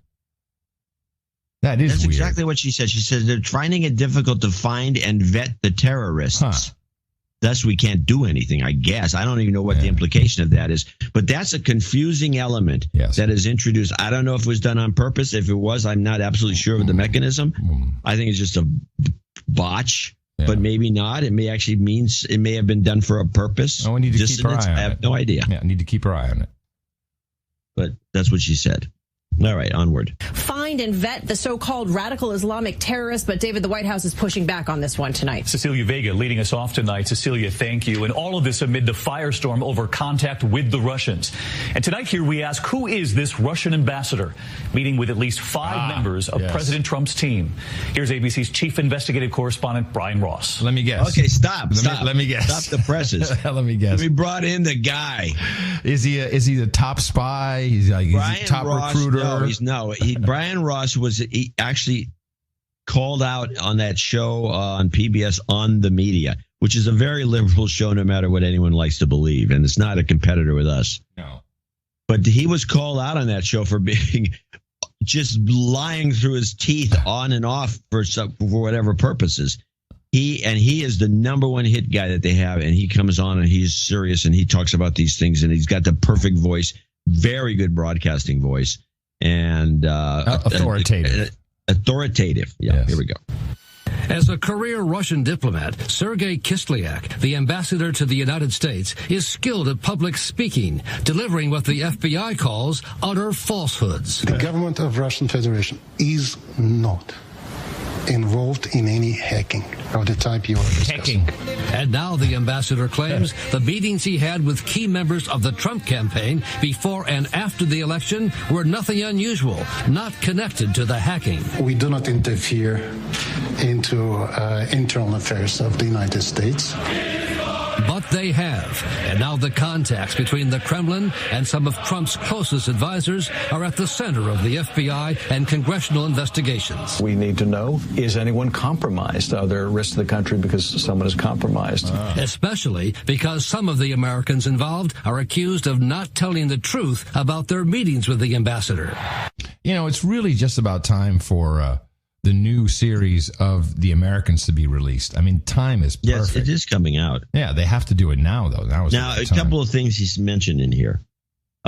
That's weird. Exactly what she said. She says they're finding it difficult to find and vet the terrorists. Huh. Thus, we can't do anything, I guess. I don't even know what the implication of that is. But that's a confusing element that is introduced. I don't know if it was done on purpose. If it was, I'm not absolutely sure of the mechanism. I think it's just a botch. Yeah. But maybe not. It may actually means it may have been done for a purpose. Oh, we need to keep our eye on it. I have no idea. Yeah, I need to keep our eye on it. But that's what she said. All right, onward. Find and vet the so-called radical Islamic terrorists, but David, the White House is pushing back on this one tonight. Cecilia Vega leading us off tonight. Cecilia, thank you. And all of this amid the firestorm over contact with the Russians. And tonight here we ask, who is this Russian ambassador? Meeting with at least 5 members of President Trump's team. Here's ABC's chief investigative correspondent, Brian Ross. Let me guess. Okay, stop. Let me guess. Stop the presses. Let me guess. We brought in the guy. Is he the top spy? He's like a top recruiter? No, Brian Ross he actually called out on that show on PBS On the Media, which is a very liberal show no matter what anyone likes to believe, and it's not a competitor with us. No. But he was called out on that show for being just lying through his teeth on and off for whatever purposes. He is the number one hit guy that they have, and he comes on and he's serious and he talks about these things, and he's got the perfect voice, very good broadcasting voice. And authoritative. Authoritative. Yeah, yes. Here we go. As a career Russian diplomat, Sergei Kislyak, the ambassador to the United States, is skilled at public speaking, delivering what the FBI calls utter falsehoods. The government of Russian Federation is not involved in any hacking of the type you are discussing. And now the ambassador claims the meetings he had with key members of the Trump campaign before and after the election were nothing unusual, not connected to the hacking. We do not interfere into internal affairs of the United States. But they have. And now the contacts between the Kremlin and some of Trump's closest advisors are at the center of the FBI and congressional investigations. We need to know, is anyone compromised? Are there risks to the country because someone is compromised? Especially because some of the Americans involved are accused of not telling the truth about their meetings with the ambassador. You know, it's really just about time for the new series of The Americans to be released. I mean, time is perfect. Yes, it is coming out. Yeah, they have to do it now, though. Now a couple of things he's mentioned in here,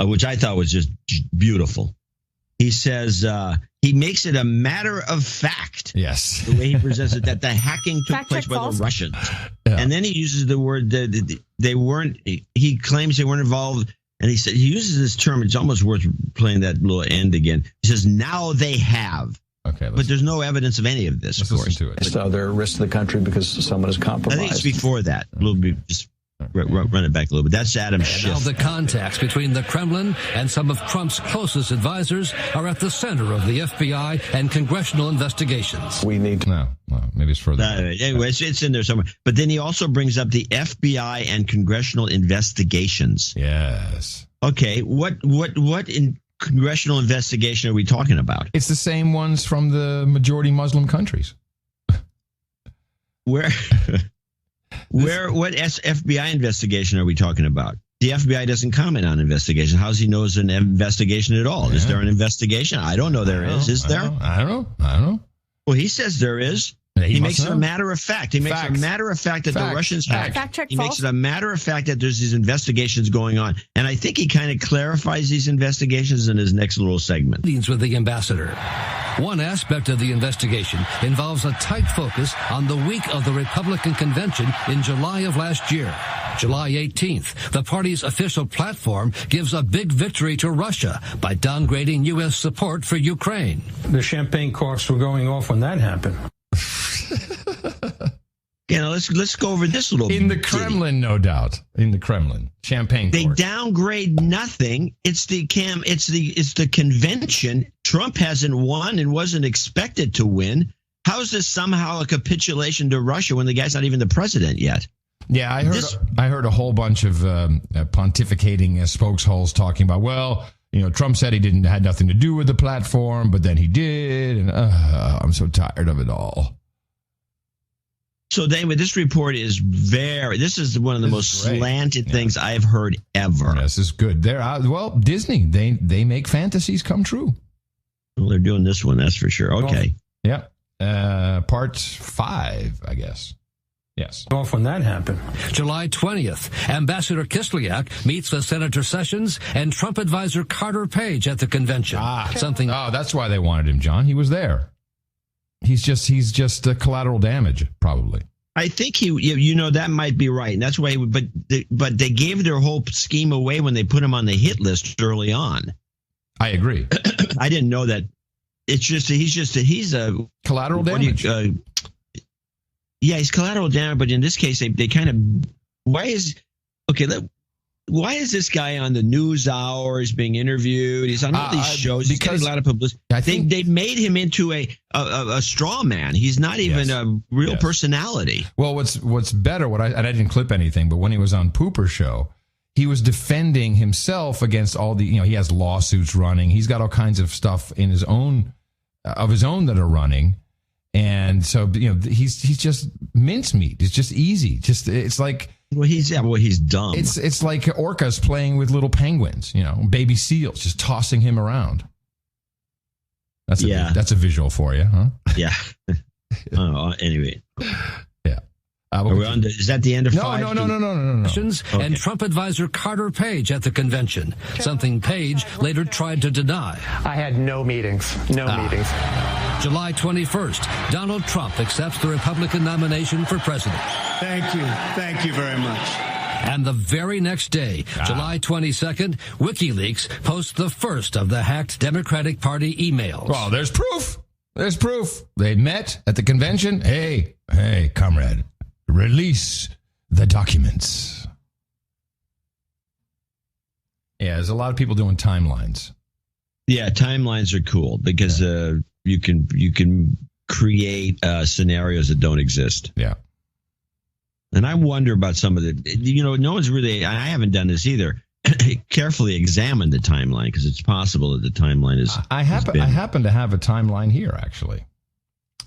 which I thought was just beautiful. He says he makes it a matter of fact. Yes. The way he presents it, that the hacking took place by the Russians. Yeah. And then he uses the word that they weren't, he claims they weren't involved. And he uses this term, it's almost worth playing that little end again. He says, now they have. Okay, but there's no evidence of any of this, of course. Listen to it. So there are risks to the country because someone is compromised. I think it's before that. A little bit, just run it back a little bit. That's Adam Schiff. Now the contacts between the Kremlin and some of Trump's closest advisors are at the center of the FBI and congressional investigations. We need to know. Well, maybe it's further. Anyway, it's in there somewhere. But then he also brings up the FBI and congressional investigations. Yes. Okay. What in congressional investigation are we talking about? It's the same ones from the majority Muslim countries. What FBI investigation are we talking about? The FBI doesn't comment on investigation. How does he know it's an investigation at all? Yeah. Is there an investigation? I don't know there is. Is there? I don't know. Well, he says there is. He makes it a matter of fact. He makes it a matter of fact that the Russians hacked. He makes it a matter of fact that there's these investigations going on. And I think he kind of clarifies these investigations in his next little segment. Meetings with the ambassador. One aspect of the investigation involves a tight focus on the week of the Republican convention in July of last year. July 18th, the party's official platform gives a big victory to Russia by downgrading U.S. support for Ukraine. The champagne corks were going off when that happened. Let's go over this little in the Kremlin, no doubt. In the Kremlin, champagne. They downgrade nothing. It's the convention. Trump hasn't won and wasn't expected to win. How is this somehow a capitulation to Russia when the guy's not even the president yet? Yeah, I heard a whole bunch of pontificating spokesholes talking about, well, Trump said he had nothing to do with the platform, but then he did, and I'm so tired of it all. So anyway, this report is this is one of the most slanted things I've heard ever. This is good. Disney, they make fantasies come true. Well, they're doing this one, that's for sure. Okay. Yeah. Part 5, I guess. Yes. Off when that happened. July 20th, Ambassador Kislyak meets with Senator Sessions and Trump advisor Carter Page at the convention. That's why they wanted him, John. He was there. He's just collateral damage, probably. I think that might be right. And that's why, but they gave their whole scheme away when they put him on the hit list early on. I agree. I didn't know that. It's just he's a collateral damage. He's collateral damage, but in this case, they kind of why is this guy on the news hours being interviewed? He's on all these shows. He's getting a lot of publicity. I think they made him into a straw man. He's not even a real personality. Well, what's better? I didn't clip anything, but when he was on Pooper Show, he was defending himself against all the. He has lawsuits running. He's got all kinds of stuff in his own that are running. And so, he's just mincemeat. It's just easy. It's like. He's dumb. It's like orcas playing with little penguins, baby seals, just tossing him around. That's a visual for you, huh? Yeah. Anyway. Yeah. Is that the end of 5? No. And Trump advisor Carter Page at the convention, something Page later tried to deny. I had no meetings. Meetings. July 21st, Donald Trump accepts the Republican nomination for president. Thank you. Thank you very much. And the very next day, July 22nd, WikiLeaks posts the first of the hacked Democratic Party emails. Well, there's proof. There's proof. They met at the convention. Hey, comrade, release the documents. Yeah, there's a lot of people doing timelines. Yeah, timelines are cool because you can create scenarios that don't exist. Yeah. And I wonder about some of no one's really, I haven't done this either, carefully examined the timeline because it's possible that the timeline is. I happen to have a timeline here, actually.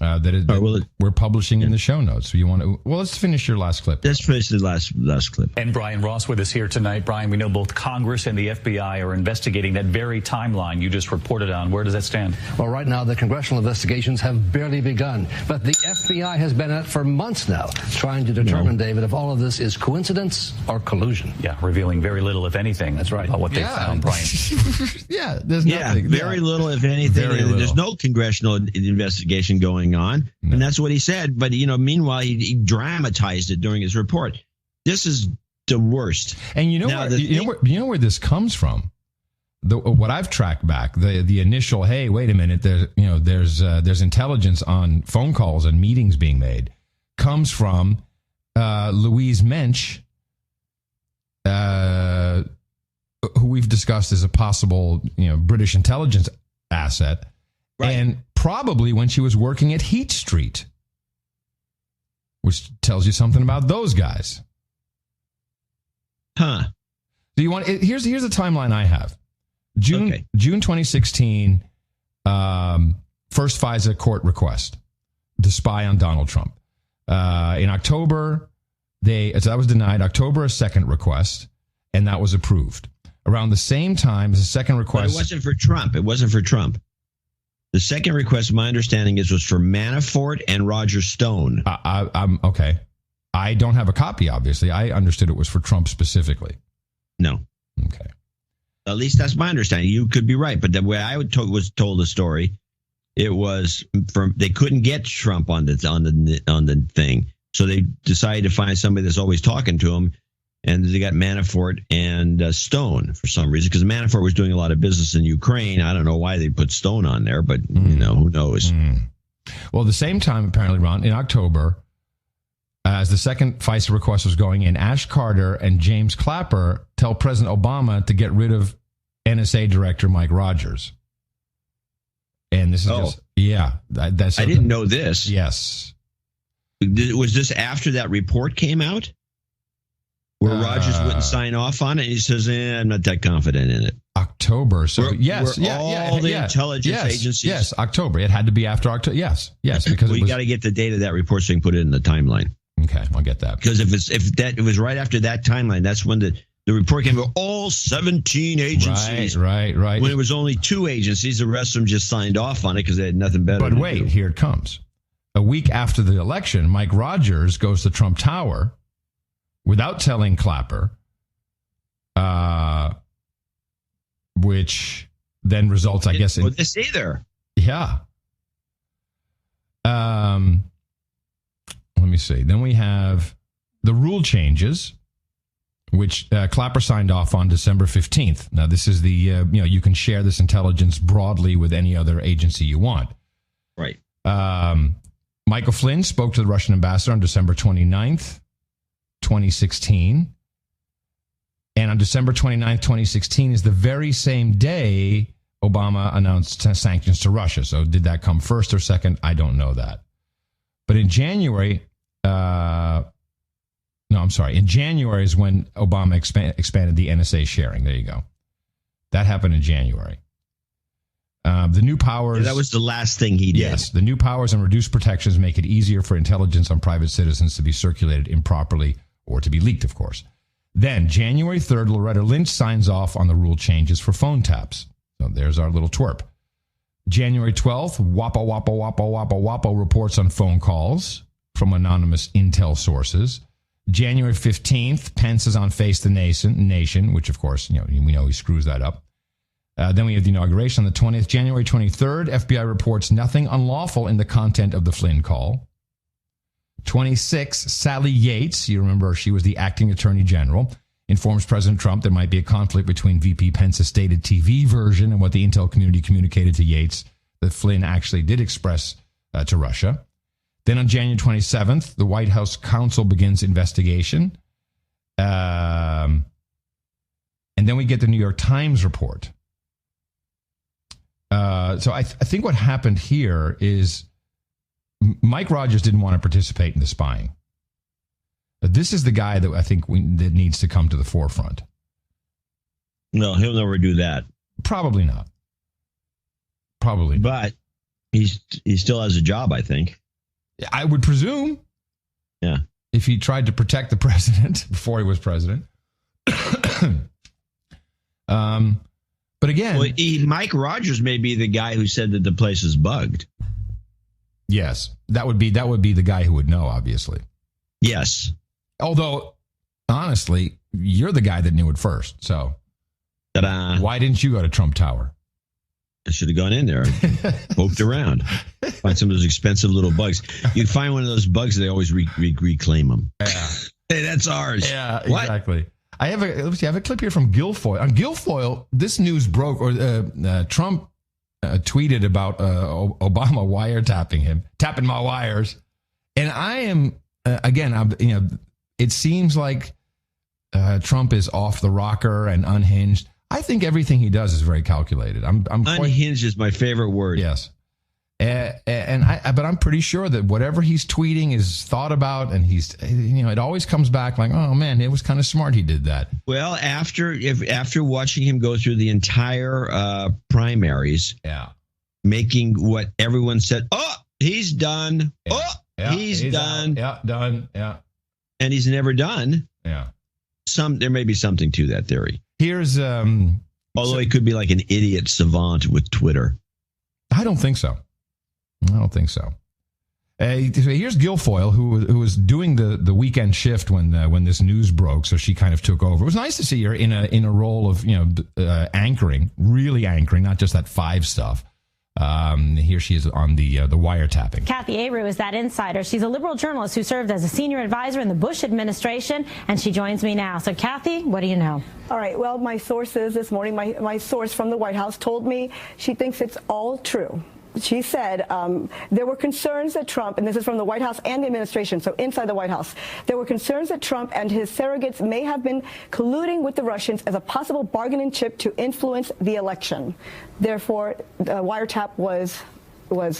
We're publishing in the show notes. So you want to? Well, let's finish your last clip. Let's finish the last clip. And Brian Ross with us here tonight. Brian, we know both Congress and the FBI are investigating that very timeline you just reported on. Where does that stand? Well, right now the congressional investigations have barely begun, but the FBI has been at it for months now, trying to determine, David, if all of this is coincidence or collusion. Yeah, revealing very little, if anything. That's right. About what they found, Brian. There's nothing. Very little, if anything. There's no congressional investigation going on. No. And that's what he said. But, meanwhile, he dramatized it during his report. This is the worst. And you know where this comes from? What I've tracked back, the initial, hey, wait a minute, there's intelligence on phone calls and meetings being made, comes from Louise Mensch, who we've discussed as a possible, British intelligence asset. Right. And probably when she was working at Heat Street, which tells you something about those guys. Huh. Do you want? Here's the timeline I have. June 2016, first FISA court request to spy on Donald Trump. In October, that was denied. October, a second request, and that was approved. Around the same time as the second request. But it wasn't for Trump. The second request, my understanding is, was for Manafort and Roger Stone. I'm okay. I don't have a copy, obviously. I understood it was for Trump specifically. No. Okay. At least that's my understanding. You could be right, but the way I was told the story, it was from they couldn't get Trump on the thing, so they decided to find somebody that's always talking to him, and they got Manafort and Stone for some reason, because Manafort was doing a lot of business in Ukraine. I don't know why they put Stone on there, but who knows? Well, at the same time, apparently, Ron, in October, as the second FISA request was going in, Ash Carter and James Clapper tell President Obama to get rid of NSA Director Mike Rogers. And this is that's. I didn't know this. Yes. Was this after that report came out? Where Rogers wouldn't sign off on it? He says, I'm not that confident in it. October. So, the intelligence agencies. Yes, October. It had to be after October. Yes, because we got to get the date of that report so you can put it in the timeline. Okay, I'll get that. Because if it was right after that timeline, that's when the report came out. All 17 agencies. Right. When it was only 2 agencies, the rest of them just signed off on it because they had nothing better to do. But wait, here it comes. A week after the election, Mike Rogers goes to Trump Tower without telling Clapper, which then results, I guess, in this either. Yeah. Let me see. Then we have the rule changes, which Clapper signed off on December 15th. Now, this is the, you can share this intelligence broadly with any other agency you want. Right. Michael Flynn spoke to the Russian ambassador on December 29th, 2016. And on December 29th, 2016 is the very same day Obama announced sanctions to Russia. So did that come first or second? I don't know that. But in January, in January is when Obama expanded the NSA sharing. There you go. That happened in January. The new powers... Yeah, that was the last thing he did. Yes, the new powers and reduced protections make it easier for intelligence on private citizens to be circulated improperly or to be leaked, of course. Then, January 3rd, Loretta Lynch signs off on the rule changes for phone taps. So there's our little twerp. January 12th, WAPO reports on phone calls from anonymous intel sources. January 15th, Pence is on Face the Nation, which, of course, we know he screws that up. Then we have the inauguration on the 20th. January 23rd, FBI reports nothing unlawful in the content of the Flynn call. 26, Sally Yates, you remember she was the acting attorney general, informs President Trump there might be a conflict between VP Pence's stated TV version and what the intel community communicated to Yates that Flynn actually did express to Russia. Then on January 27th, the White House counsel begins investigation. And then we get the New York Times report. So I think what happened here is Mike Rogers didn't want to participate in the spying. This is the guy that I think that needs to come to the forefront. No, he'll never do that. Probably not. But he still has a job, I think. I would presume. Yeah. If he tried to protect the president before he was president. But again, Mike Rogers may be the guy who said that the place is bugged. Yes, that would be the guy who would know, obviously. Yes. Although, honestly, you're the guy that knew it first. So, why didn't you go to Trump Tower? I should have gone in there, poked around, find some of those expensive little bugs. You find one of those bugs, they always reclaim them. Yeah. Hey, that's ours. Yeah, what? Exactly. I have a clip here from Guilfoyle. On Guilfoyle, this news broke, or Trump tweeted about Obama wiretapping him, tapping my wires, and I am it seems like Trump is off the rocker and unhinged. I think everything he does is very calculated. I'm unhinged is my favorite word. Yes. But I'm pretty sure that whatever he's tweeting is thought about, and it always comes back like, oh man, it was kind of smart he did that. Well, after watching him go through the entire primaries, making what everyone said, oh, he's done. Yeah. Oh, he's done. Yeah, done. Yeah, and he's never done. Yeah, there may be something to that theory. Here's although he could be like an idiot savant with Twitter. I don't think so. Here's Guilfoyle, who was doing the weekend shift when this news broke, so she kind of took over. It was nice to see her in a role of anchoring, really anchoring, not just that 5 stuff. Here she is on the wiretapping. Kathy Abreu is that insider. She's a liberal journalist who served as a senior advisor in the Bush administration, and she joins me now. So, Kathy, what do you know? All right. Well, my sources this morning, my source from the White House told me she thinks it's all true. She said there were concerns that Trump, and this is from the White House and the administration, so inside the White House, there were concerns that Trump and his surrogates may have been colluding with the Russians as a possible bargaining chip to influence the election. Therefore, the wiretap was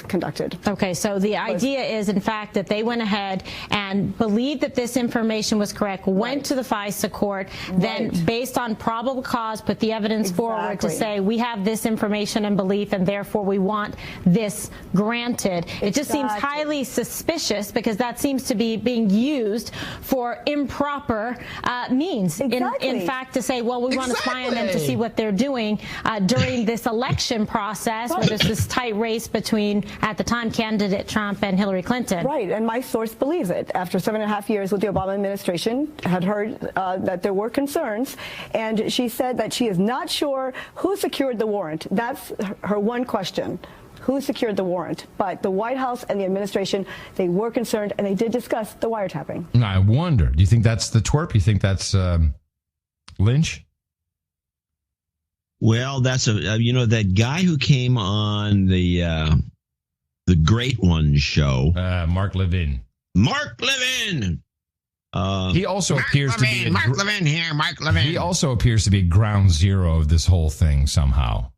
conducted. Okay, so the idea is, in fact, that they went ahead and believed that this information was correct, went to the FISA court, then, based on probable cause, put the evidence forward to say, we have this information and belief, and therefore we want this granted. It just seems highly suspicious, because that seems to be being used for improper means. In fact, to say, well, we want to spy on them to see what they're doing during this election process, where there's this tight race between, at the time, candidate Trump and Hillary Clinton. Right, and my source believes it. After 7.5 years with the Obama administration, had heard that there were concerns, and she said that she is not sure who secured the warrant. That's her one question. Who secured the warrant? But the White House and the administration, they were concerned, and they did discuss the wiretapping. I wonder, do you think that's the twerp? You think that's Lynch? Well, that's that guy who came on the Great One show, Mark Levin. He also appears to be Mark Levin here. Mark Levin. He also appears to be ground zero of this whole thing somehow.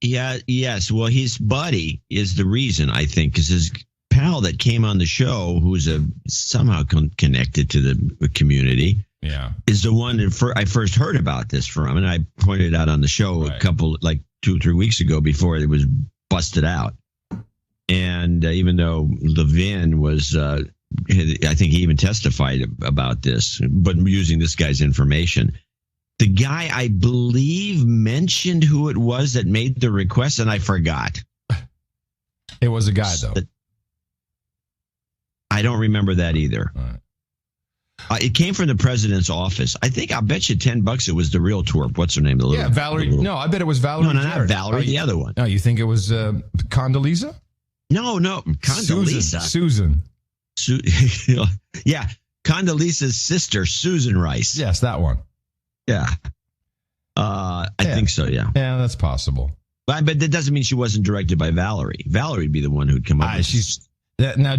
Yeah. Yes. Well, his buddy is the reason, I think, because his pal that came on the show, who's somehow connected to the community. Yeah, is the one that I first heard about this from, and I pointed out on the show a couple, like 2 or 3 weeks ago, before it was busted out. And even though Levin was, I think he even testified about this, but using this guy's information. The guy, I believe, mentioned who it was that made the request, and I forgot. It was a guy, though. I don't remember that either. All right. It came from the president's office. I'll bet you $10 it was the real twerp. What's her name? Valerie. No, I bet it was Valerie. No, not Valerie. The other one. No, you think it was Condoleezza? No, Condoleezza. Susan. Yeah, Condoleezza's sister, Susan Rice. Yes, that one. Yeah. I think so, yeah. Yeah, that's possible. But that doesn't mean she wasn't directed by Valerie. Valerie would be the one who'd come up with Now,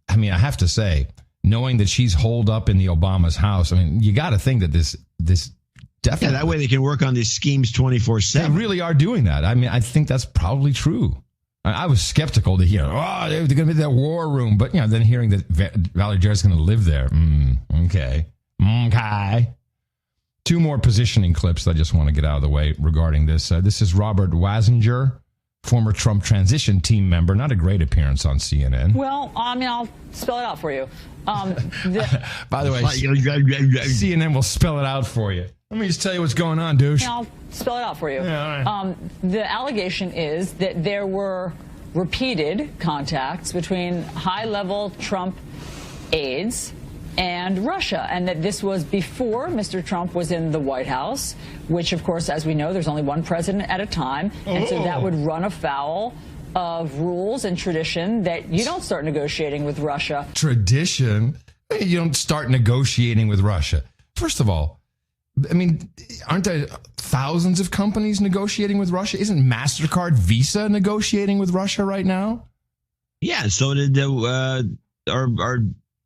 I have to say, knowing that she's holed up in the Obama's house, I mean, you got to think that this definitely... Yeah, that way they can work on these schemes 24/7. They really are doing that. I mean, I think that's probably true. I was skeptical to hear, they're going to be that war room. But, then hearing that Valerie Jarrett's going to live there, okay. 2 more positioning clips that I just want to get out of the way regarding this. This is Robert Wassinger, former Trump transition team member. Not a great appearance on CNN. Well, I'll spell it out for you. By the way, CNN will spell it out for you. Let me just tell you what's going on, douche. I'll spell it out for you. Yeah, all right. The allegation is that there were repeated contacts between high-level Trump aides and Russia, and that this was before Mr. Trump was in the White House, which, of course, as we know, there's only one president at a time, and so that would run afoul of rules and tradition that you don't start negotiating with Russia. Tradition? You don't start negotiating with Russia. First of all, I mean, aren't there thousands of companies negotiating with Russia? Isn't MasterCard, Visa negotiating with Russia right now? Yeah, so did our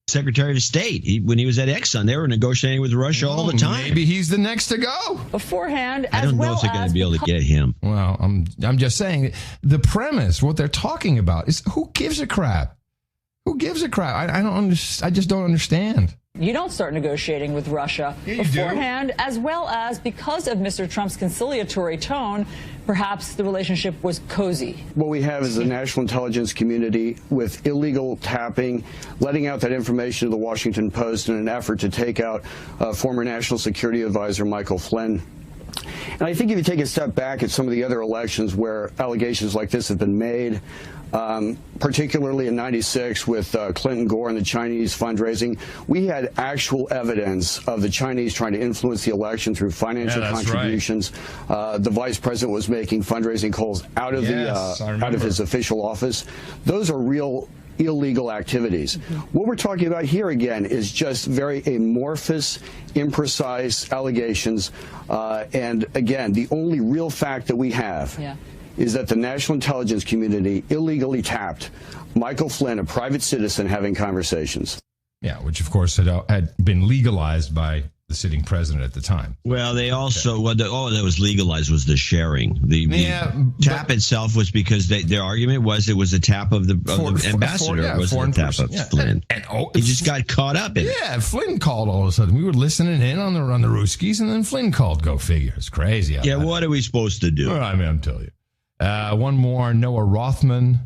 Secretary of State. When he was at Exxon, they were negotiating with Russia all the time. Maybe he's the next to go. Beforehand, I don't know if they're going to be able to get him. Well, I'm just saying, the premise, what they're talking about is, who gives a crap? Who gives a crap? I just don't understand. You don't start negotiating with Russia beforehand, as well as, because of Mr. Trump's conciliatory tone, perhaps the relationship was cozy. What we have is a national intelligence community with illegal tapping, letting out that information to the Washington Post in an effort to take out former National Security Advisor Michael Flynn. And I think if you take a step back at some of the other elections where allegations like this have been made, particularly in '96 with Clinton, Gore, and the Chinese fundraising, we had actual evidence of the Chinese trying to influence the election through financial contributions. Right. The vice president was making fundraising calls out of out of his official office. Those are real illegal activities. What we're talking about here again is just very amorphous, imprecise allegations. And again, the only real fact that we have is that the national intelligence community illegally tapped Michael Flynn, a private citizen, having conversations. Yeah, which of course had been legalized by the sitting president at the time. Well, they also that was legalized was the sharing. The tap itself was because their argument was it was a tap of the ambassador. It was a tap of Flynn. And he just got caught up in it. Yeah, Flynn called all of a sudden. We were listening in on the Ruskies, and then Flynn called. Go figure. It's crazy. Yeah, what are we supposed to do? Well, I mean, I'm telling you. One more, Noah Rothman.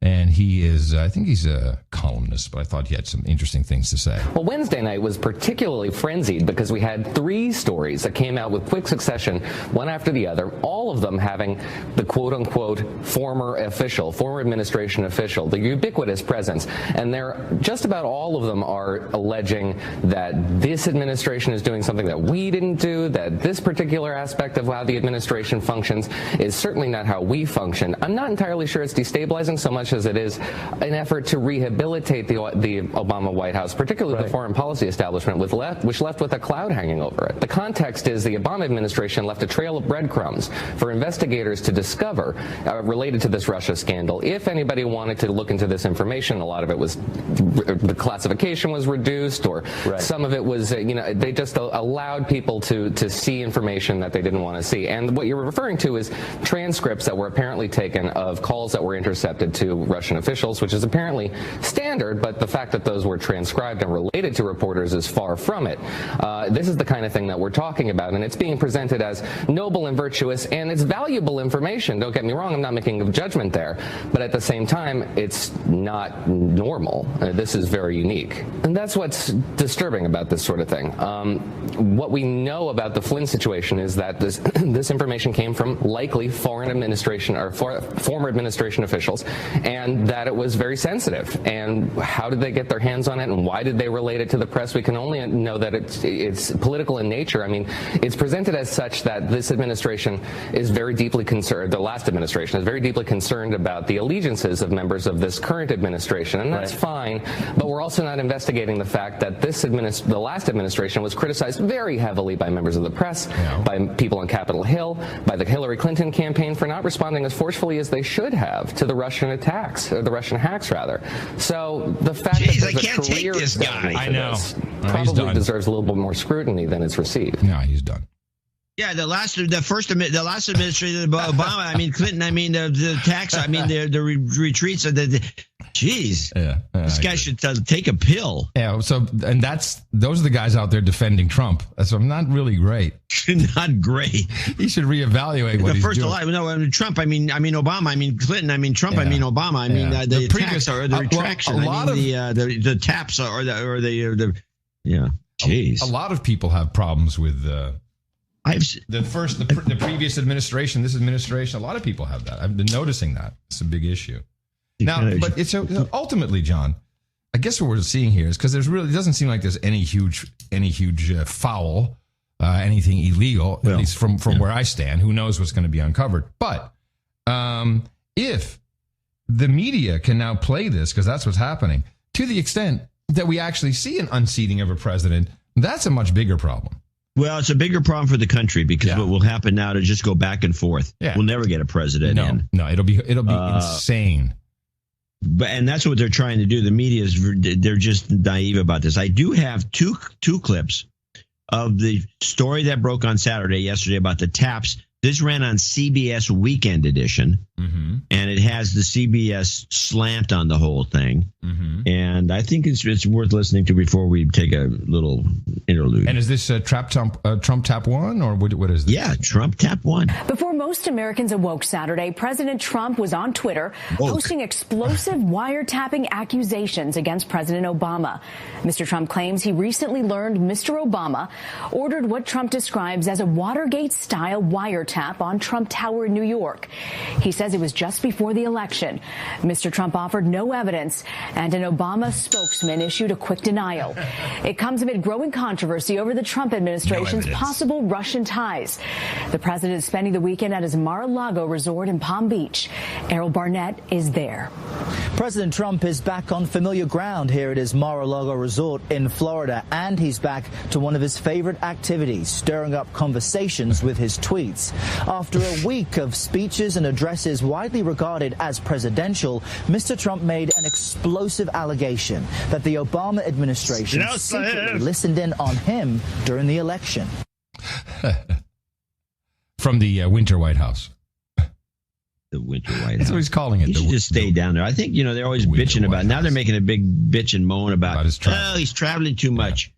And he is, I think he's a columnist, but I thought he had some interesting things to say. Well, Wednesday night was particularly frenzied because we had 3 stories that came out with quick succession, one after the other, all of them having the quote-unquote former administration official, the ubiquitous presence. And they're just about all of them are alleging that this administration is doing something that we didn't do, that this particular aspect of how the administration functions is certainly not how we function. I'm not entirely sure it's destabilizing so much as it is an effort to rehabilitate the Obama White House, particularly the foreign policy establishment, which left with a cloud hanging over it. The context is the Obama administration left a trail of breadcrumbs for investigators to discover related to this Russia scandal. If anybody wanted to look into this information, a lot of it was the classification was reduced, or some of it was, they just allowed people to see information that they didn't want to see. And what you're referring to is transcripts that were apparently taken of calls that were intercepted to Russian officials, which is apparently standard, but the fact that those were transcribed and related to reporters is far from it. This is the kind of thing that we're talking about, and it's being presented as noble and virtuous, and it's valuable information. Don't get me wrong, I'm not making a judgment there, but at the same time, it's not normal. This is very unique. And that's what's disturbing about this sort of thing. What we know about the Flynn situation is that this information came from likely foreign administration or former administration officials, and that it was very sensitive. And how did they get their hands on it, and why did they relate it to the press? We can only know that it's political in nature. I mean, it's presented as such that this administration is very deeply concerned, the last administration is very deeply concerned about the allegiances of members of this current administration, and that's fine, but we're also not investigating the fact that the last administration was criticized very heavily by members of the press, by people on Capitol Hill, by the Hillary Clinton campaign for not responding as forcefully as they should have to the Russian attacks, or the Russian hacks rather. So the fact that there's a career probably deserves a little bit more scrutiny than it's received. No, he's done. Yeah, the last administration of Obama, I mean Clinton, I mean the tax, I mean the retreats, jeez, this guy should take a pill. Yeah, and those are the guys out there defending Trump. So not really great. Not great. He should reevaluate what he's doing. No, Trump. I mean Obama. I mean Clinton. I mean Trump. I mean Obama. I mean the tax or the retraction. The taps or the Jeez. A lot of people have problems with the previous administration, this administration. A lot of people have that. I've been noticing that. It's a big issue. Now, but it's ultimately, John, I guess what we're seeing here is because it doesn't seem like there's any huge foul, anything illegal, at least from where I stand. Who knows what's going to be uncovered? But if the media can now play this, because that's what's happening, to the extent that we actually see an unseating of a president, that's a much bigger problem. Well, it's a bigger problem for the country because what will happen now to just go back and forth. We'll never get a president in. No, it'll be insane. And that's what they're trying to do. The media they're just naive about this. I do have two clips of the story that broke on yesterday about the taps This ran on CBS Weekend Edition, and it has the CBS slant on the whole thing. And I think it's worth listening to before we take a little interlude. And is this Trump Tap 1, or what is this? Yeah, Trump Tap 1. Before most Americans awoke Saturday, President Trump was on Twitter posting explosive wiretapping accusations against President Obama. Mr. Trump claims he recently learned Mr. Obama ordered what Trump describes as a Watergate-style wiretap on Trump Tower in New York. He says it was just before the election. Mr. Trump offered no evidence, and an Obama spokesman issued a quick denial. It comes amid growing controversy over the Trump administration's possible Russian ties. The president is spending the weekend at his Mar-a-Lago resort in Palm Beach. Errol Barnett is there. President Trump is back on familiar ground here at his Mar-a-Lago resort in Florida, and he's back to one of his favorite activities, stirring up conversations with his tweets. After a week of speeches and addresses widely regarded as presidential, Mr. Trump made an explosive allegation that the Obama administration secretly listened in on him during the election. From the Winter White House. The Winter White House. That's what he's calling it. He should just stay down there. I think, they're always bitching about, now they're making a big bitch and moan about he's traveling too much.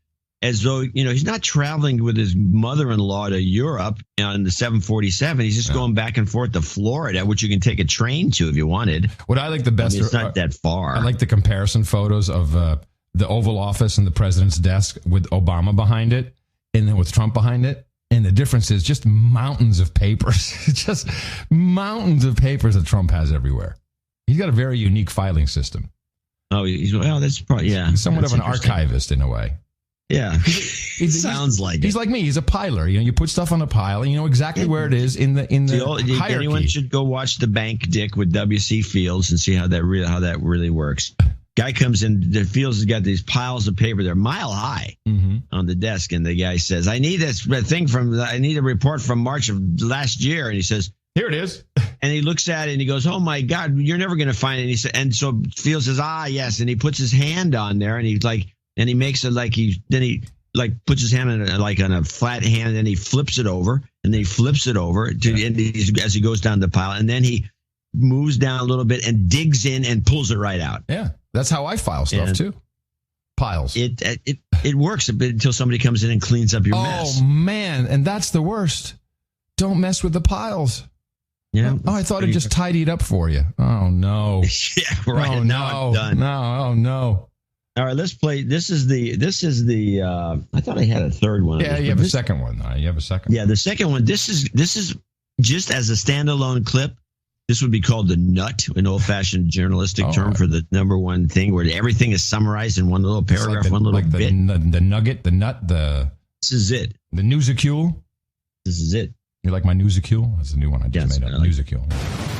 As though, he's not traveling with his mother-in-law to Europe on the 747. He's just going back and forth to Florida, which you can take a train to if you wanted. What I like the best, it's not that far. I like the comparison photos of the Oval Office and the president's desk with Obama behind it, and then with Trump behind it. And the difference is just mountains of papers, just mountains of papers that Trump has everywhere. He's got a very unique filing system. Oh, that's probably, yeah. He's somewhat of an archivist in a way. Yeah, sounds like he's like me. He's a piler. You put stuff on a pile, and you know exactly where it is in the hierarchy. Anyone should go watch The Bank Dick with W.C. Fields and see how that really works. Guy comes in, the Fields has got these piles of paper. They're mile high on the desk, and the guy says, "I need I need a report from March of last year." And he says, "Here it is." And he looks at it and he goes, "Oh my God, you're never going to find it." And so Fields says, "Ah, yes." And he puts his hand on there, and he's like. And he makes it like he puts his hand on a flat hand, and he flips it over, and then he flips it over as he goes down the pile, and then he moves down a little bit and digs in and pulls it right out. Yeah, that's how I file stuff too. Piles. It works a bit until somebody comes in and cleans up your mess. Oh man, and that's the worst. Don't mess with the piles. Yeah. Oh, I thought it just tidied up for you. Oh no. Yeah, right. Oh, now I'm done. No. Oh no. All right, let's play. This is the. I thought I had a third one. Yeah, you have a second one. You have a second. Yeah, the second one. This is just as a standalone clip. This would be called the nut, an old-fashioned journalistic term for the number one thing where everything is summarized in one little paragraph, like one little bit. The nugget, the nut, This is it. The newsicule. This is it. You like my newsicule? That's the new one I just made up. Newsicule.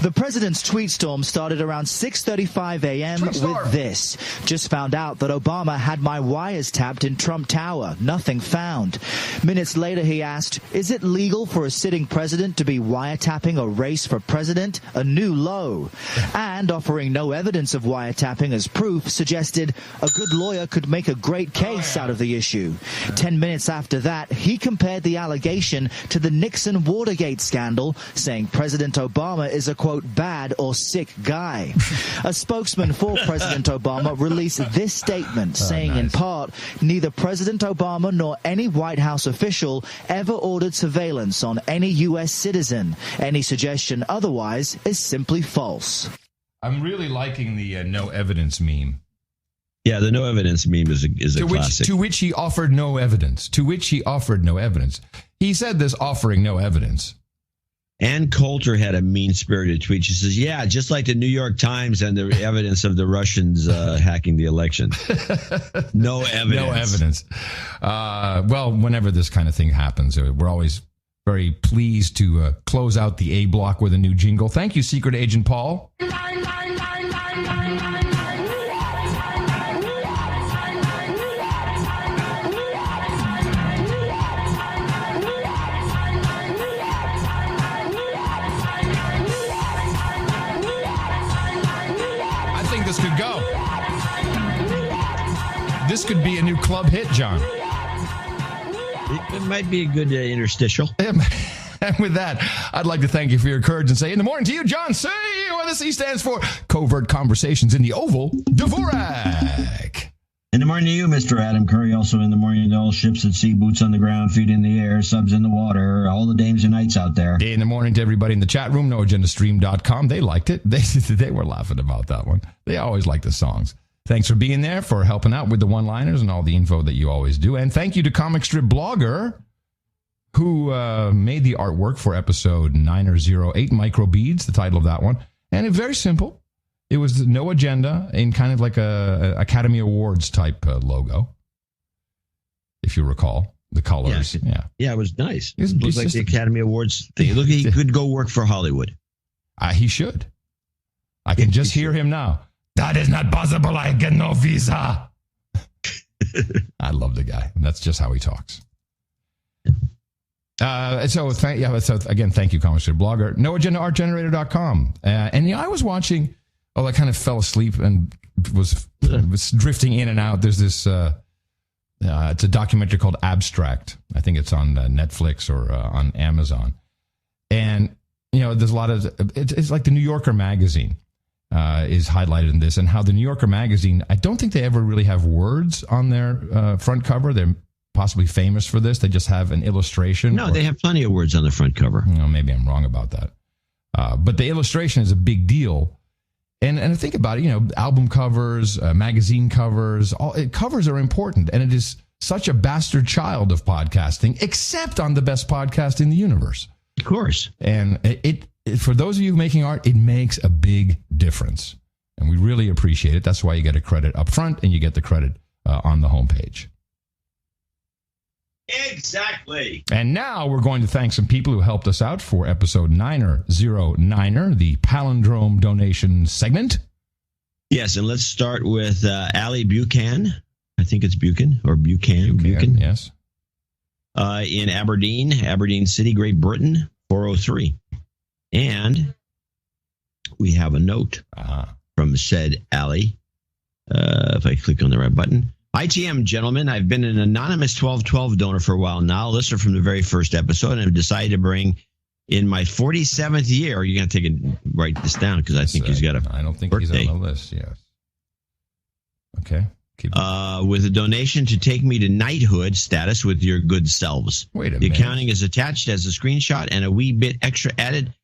The president's tweet storm started around 6:35 a.m. with this. Just found out that Obama had my wires tapped in Trump Tower. Nothing found. Minutes later, he asked, is it legal for a sitting president to be wiretapping a race for president? A new low. And offering no evidence of wiretapping as proof, suggested a good lawyer could make a great case out of the issue. 10 minutes after that, he compared the allegation to the Nixon Watergate scandal, saying President Obama is a, quote, bad or sick guy. A spokesman for President Obama released this statement, saying in part, neither President Obama nor any White House official ever ordered surveillance on any U.S. citizen. Any suggestion otherwise is simply false. I'm really liking the no evidence meme. Yeah, the no evidence meme is a classic. To which he offered no evidence. He said this offering no evidence. Ann Coulter had a mean-spirited tweet. She says, yeah, just like the New York Times and the evidence of the Russians hacking the election. No evidence. No evidence. Well, whenever this kind of thing happens, we're always very pleased to close out the A block with a new jingle. Thank you, Secret Agent Paul. This could go. This could be a new club hit, John. It might be a good interstitial. And with that, I'd like to thank you for your courage and say in the morning to you, John C., what the C stands for Covert Conversations in the Oval, Dvorak. In the morning to you, Mr. Adam Curry. Also in the morning to all ships at sea, boots on the ground, feet in the air, subs in the water, all the dames and knights out there. In the morning to everybody in the chat room, noagendastream.com. They liked it. They were laughing about that one. They always like the songs. Thanks for being there, for helping out with the one-liners and all the info that you always do. And thank you to Comic Strip Blogger, who made the artwork for episode 908, Microbeads, the title of that one. And it's very simple. It was no agenda in kind of like a Academy Awards type logo, if you recall. The colors. Yeah, it was nice. It looks like the Academy Awards thing. Look, he could go work for Hollywood. He should. I can just hear him now. That is not possible. I get no visa. I love the guy. And that's just how he talks. So again, thank you, Comic Strip Blogger. NoAgendaArtGenerator.com. And I was watching. Oh, I kind of fell asleep and was drifting in and out. There's this. It's a documentary called Abstract. I think it's on Netflix or on Amazon. And there's a lot of. It's like the New Yorker magazine is highlighted in this, and how the New Yorker magazine. I don't think they ever really have words on their front cover. They're possibly famous for this. They just have an illustration. No, they have plenty of words on the front cover. Maybe I'm wrong about that. But the illustration is a big deal. And think about it, album covers, magazine covers, covers are important. And it is such a bastard child of podcasting, except on the best podcast in the universe. Of course. And it for those of you making art, it makes a big difference. And we really appreciate it. That's why you get a credit up front and you get the credit on the homepage. Exactly. And now we're going to thank some people who helped us out for episode 909, the palindrome donation segment. Yes, and let's start with Allie Buchan. I think it's Buchan or Buchan. Yes. In Aberdeen City, Great Britain, 403. And we have a note from said Allie. If I click on the right button. ITM, gentlemen, I've been an anonymous 1212 donor for a while now, a listener from the very first episode, and I've decided to bring in my 47th year. You're going to write this down because I think he's got a I don't think birthday. He's on the list, yes. Okay. With a donation to take me to knighthood status with your good selves. Wait a minute. The accounting is attached as a screenshot and a wee bit extra added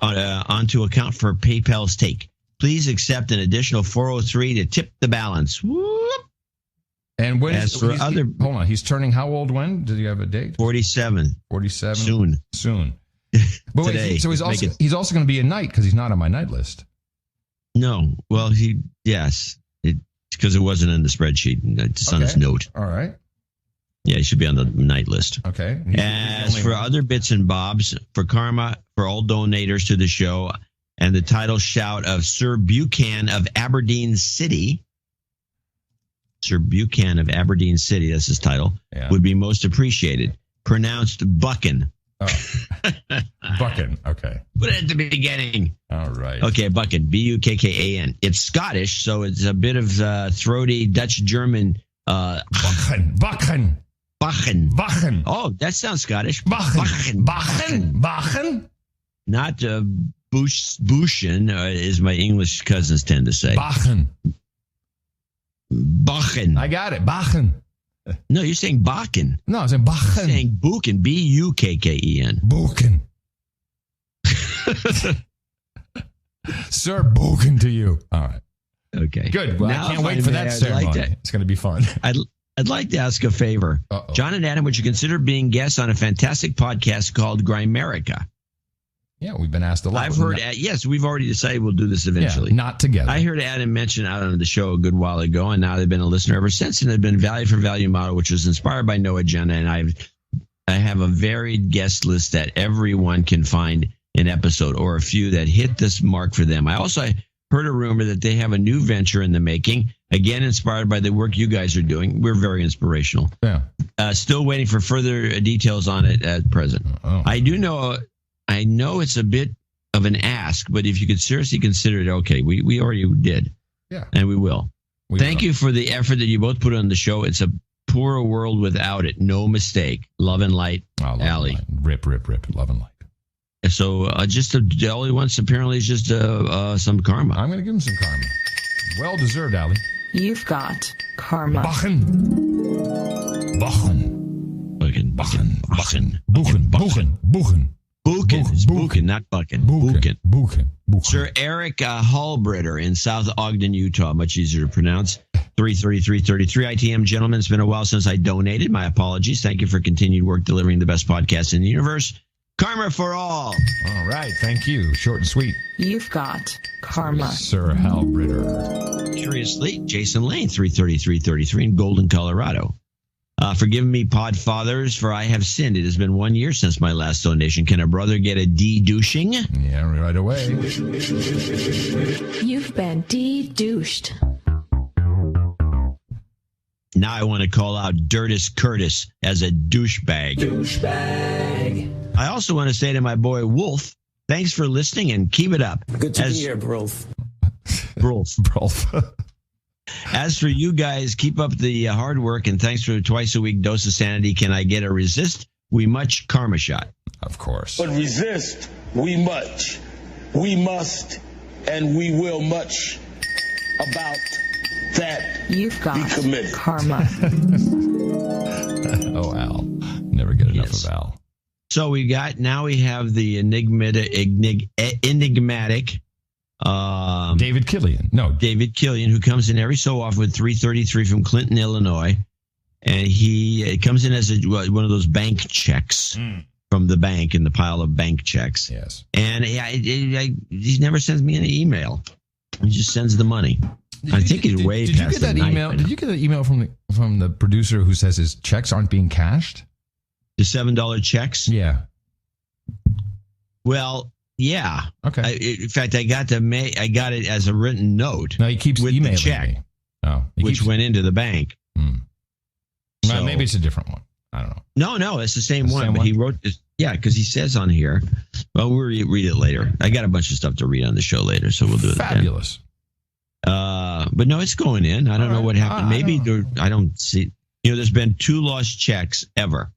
onto account for PayPal's take. Please accept an additional 403 to tip the balance. Whoop. And when hold on, he's turning how old when? Did you have a date? 47. 47? Soon. But wait, so he's also going to be a knight because he's not on my knight list. No. Well, it's because it wasn't in the spreadsheet. It's on his note. All right. Yeah, he should be on the knight list. Okay. As for other bits and bobs, for karma, for all donators to the show, and the title shout of Sir Buchan of Aberdeen City, Sir Buchan of Aberdeen City, that's his title, would be most appreciated. Pronounced Buchan. Oh. Buchan, okay. Put it at the beginning. All right. Okay, Buchan, Buckan. It's Scottish, so it's a bit of throaty Dutch-German. Buchan. Oh, that sounds Scottish. Buchan. Not Bushin, as my English cousins tend to say. Bachen. I got it. Bachen. No, you're saying Bachen. No, I'm saying Bachen. You're saying Buchan. Bukken. Buchan. Sir Buchan to you. All right. Okay. Good. Well, I can't wait for that ceremony. It's going to be fun. I'd like to ask a favor. Uh-oh. John and Adam, would you consider being guests on a fantastic podcast called Grimerica? Yeah, we've been asked a lot. I've heard, yes, we've already decided we'll do this eventually. Yeah, not together. I heard Adam mention out on the show a good while ago, and now they've been a listener ever since, and they've been value for value model, which was inspired by No Agenda, and I have a varied guest list that everyone can find an episode or a few that hit this mark for them. I also heard a rumor that they have a new venture in the making, again inspired by the work you guys are doing. We're very inspirational. Yeah. Still waiting for further details on it at present. Oh. I know it's a bit of an ask, but if you could seriously consider it, okay, we already did. Yeah. And we will. Thank you for the effort that you both put on the show. It's a poorer world without it. No mistake. Love and light, Allie. Rip. Love and light. So all he wants apparently is just some karma. I'm going to give him some karma. Well deserved, Ali. You've got karma. Buchen. It's Buchen, not Buchan. Buchen. Sir Eric Hallbritter in South Ogden, Utah. Much easier to pronounce. 33333 ITM. Gentlemen, it's been a while since I donated. My apologies. Thank you for continued work delivering the best podcast in the universe. Karma for all. All right. Thank you. Short and sweet. You've got karma. Sir Hallbritter. Curiously, Jason Lane, 33333 in Golden, Colorado. Forgive me, Podfathers, for I have sinned. It has been 1 year since my last donation. Can a brother get a de-douching? Yeah, right away. You've been de-douched. Now I want to call out Dirtus Curtis as a douchebag. I also want to say to my boy Wolf, thanks for listening and keep it up. Good to be here, Brolf. As for you guys, keep up the hard work, and thanks for the twice-a-week dose of sanity. Can I get a resist? We much karma shot. Of course. But resist, we much. We must, and we will much about that. You've got be committed. Karma. Oh, Al. Never get enough of Al. So we have the enigmatic David Killian. David Killian, who comes in every so often with 333 from Clinton, Illinois. And he comes in as one of those bank checks from the bank in the pile of bank checks. Yes. And he never sends me any email. He just sends the money. I think he's way past Did you get that email? Did you get that email from the producer who says his checks aren't being cashed? The $7 checks? Yeah. Well, yeah. Okay. In fact, I got it as a written note. No, he keeps with emailing the check, me. Oh, which went into the bank. Well, maybe it's a different one. I don't know. No, it's the same one. But he wrote this. Yeah, because he says on here. Well, we'll read it later. I got a bunch of stuff to read on the show later, so we'll do it. Fabulous. But no, it's going in. I don't know what happened. Maybe I don't see. There's been 2 lost checks ever.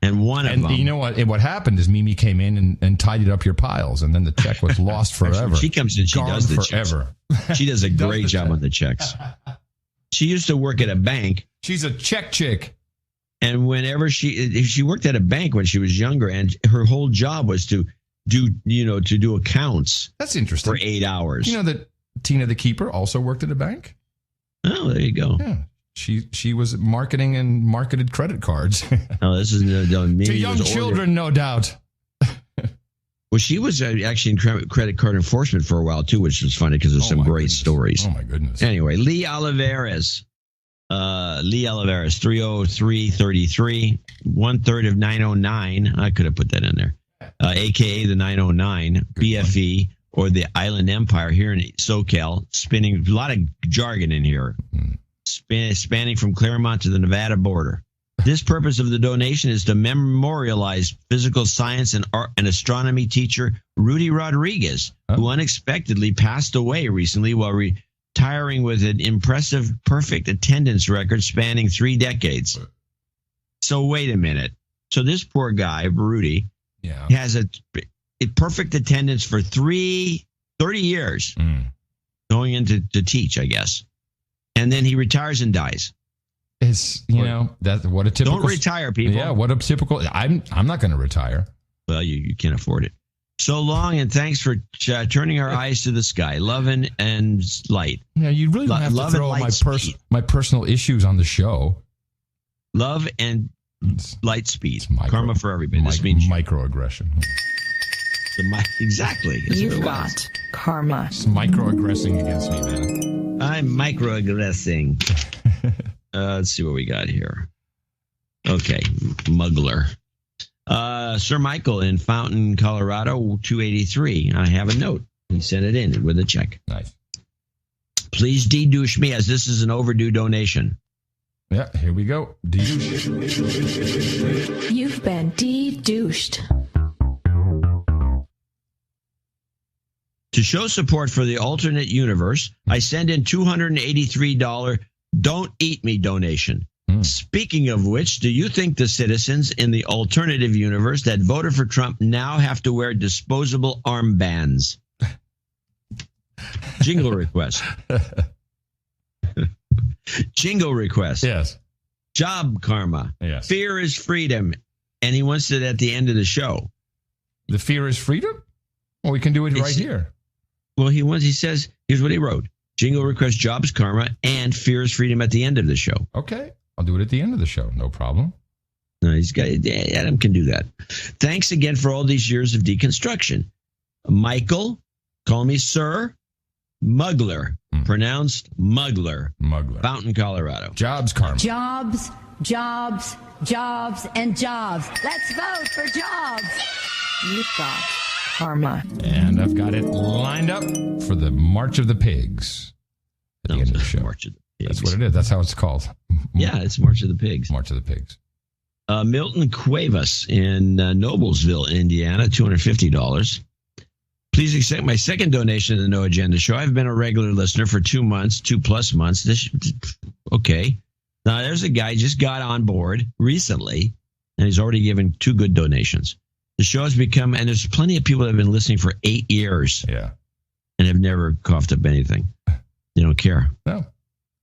And one of them. You know what? What happened is Mimi came in and tidied up your piles, and then the check was lost forever. She comes in, she does the forever. Checks. She does a great job on the checks. She used to work at a bank. She's a check chick. And whenever she worked at a bank when she was younger, and her whole job was to do accounts. That's interesting. For 8 hours. You know that Tina the Keeper also worked at a bank? Oh, there you go. Yeah. She was marketing and marketed credit cards. Oh, this is to young children, no doubt. Well, she was actually in credit card enforcement for a while too, which was funny because there's some great stories. Oh my goodness! Anyway, Lee Olivares, 30333, 1/3 of 909. I could have put that in there. AKA the 909 BFE or the Island Empire here in SoCal, spinning a lot of jargon in here. Spanning from Claremont to the Nevada border. This purpose of the donation is to memorialize physical science and art and astronomy teacher Rudy Rodriguez, who unexpectedly passed away recently while retiring with an impressive, perfect attendance record spanning 3 decades. So wait a minute. So this poor guy, Rudy, has a perfect attendance for 30 years, going into to teach, I guess. And then he retires and dies. It's that's what a typical. Don't retire, people. Yeah, what a typical. I'm not going to retire. Well, you can't afford it. So long, and thanks for turning our eyes to the sky. Love and light. Yeah, you really don't have to throw my personal issues on the show. Love and light speed. Karma for everybody. This means microaggression. Exactly. You've got karma. It's microaggressing against me, man. I'm microaggressing. Let's see what we got here. Okay, Muggler. Sir Michael in Fountain, Colorado, 283. I have a note. He sent it in with a check. Nice. Please de-douche me as this is an overdue donation. Yeah, here we go. De-douche. You've been de-douched. To show support for the alternate universe, I send in $283 Don't Eat Me donation. Speaking of which, do you think the citizens in the alternative universe that voted for Trump now have to wear disposable armbands? Jingle request. Jingle request. Yes. Job karma. Yes. Fear is freedom. And he wants it at the end of the show. The fear is freedom? Well, we can do it right here. Well, he says, here's what he wrote. Jingle request, jobs karma, and fear is freedom at the end of the show. Okay. I'll do it at the end of the show. No problem. No, Adam can do that. Thanks again for all these years of deconstruction. Michael, call me Sir. Muggler, pronounced Muggler. Muggler. Fountain, Colorado. Jobs karma. Jobs, jobs, jobs, and jobs. Let's vote for jobs. You've got karma. And I've got it lined up for the March of the Pigs at the end of the show. March of the Pigs. That's what it is. That's how it's called. Yeah, it's March of the Pigs. March of the Pigs. Milton Cuevas in Noblesville, Indiana, $250. Please accept my second donation to the No Agenda Show. I've been a regular listener for 2 months, 2+ months. Okay. Now, there's a guy just got on board recently, and he's already given 2 good donations. The show has become, and there's plenty of people that have been listening for 8 years. Yeah. And have never coughed up anything. They don't care. No.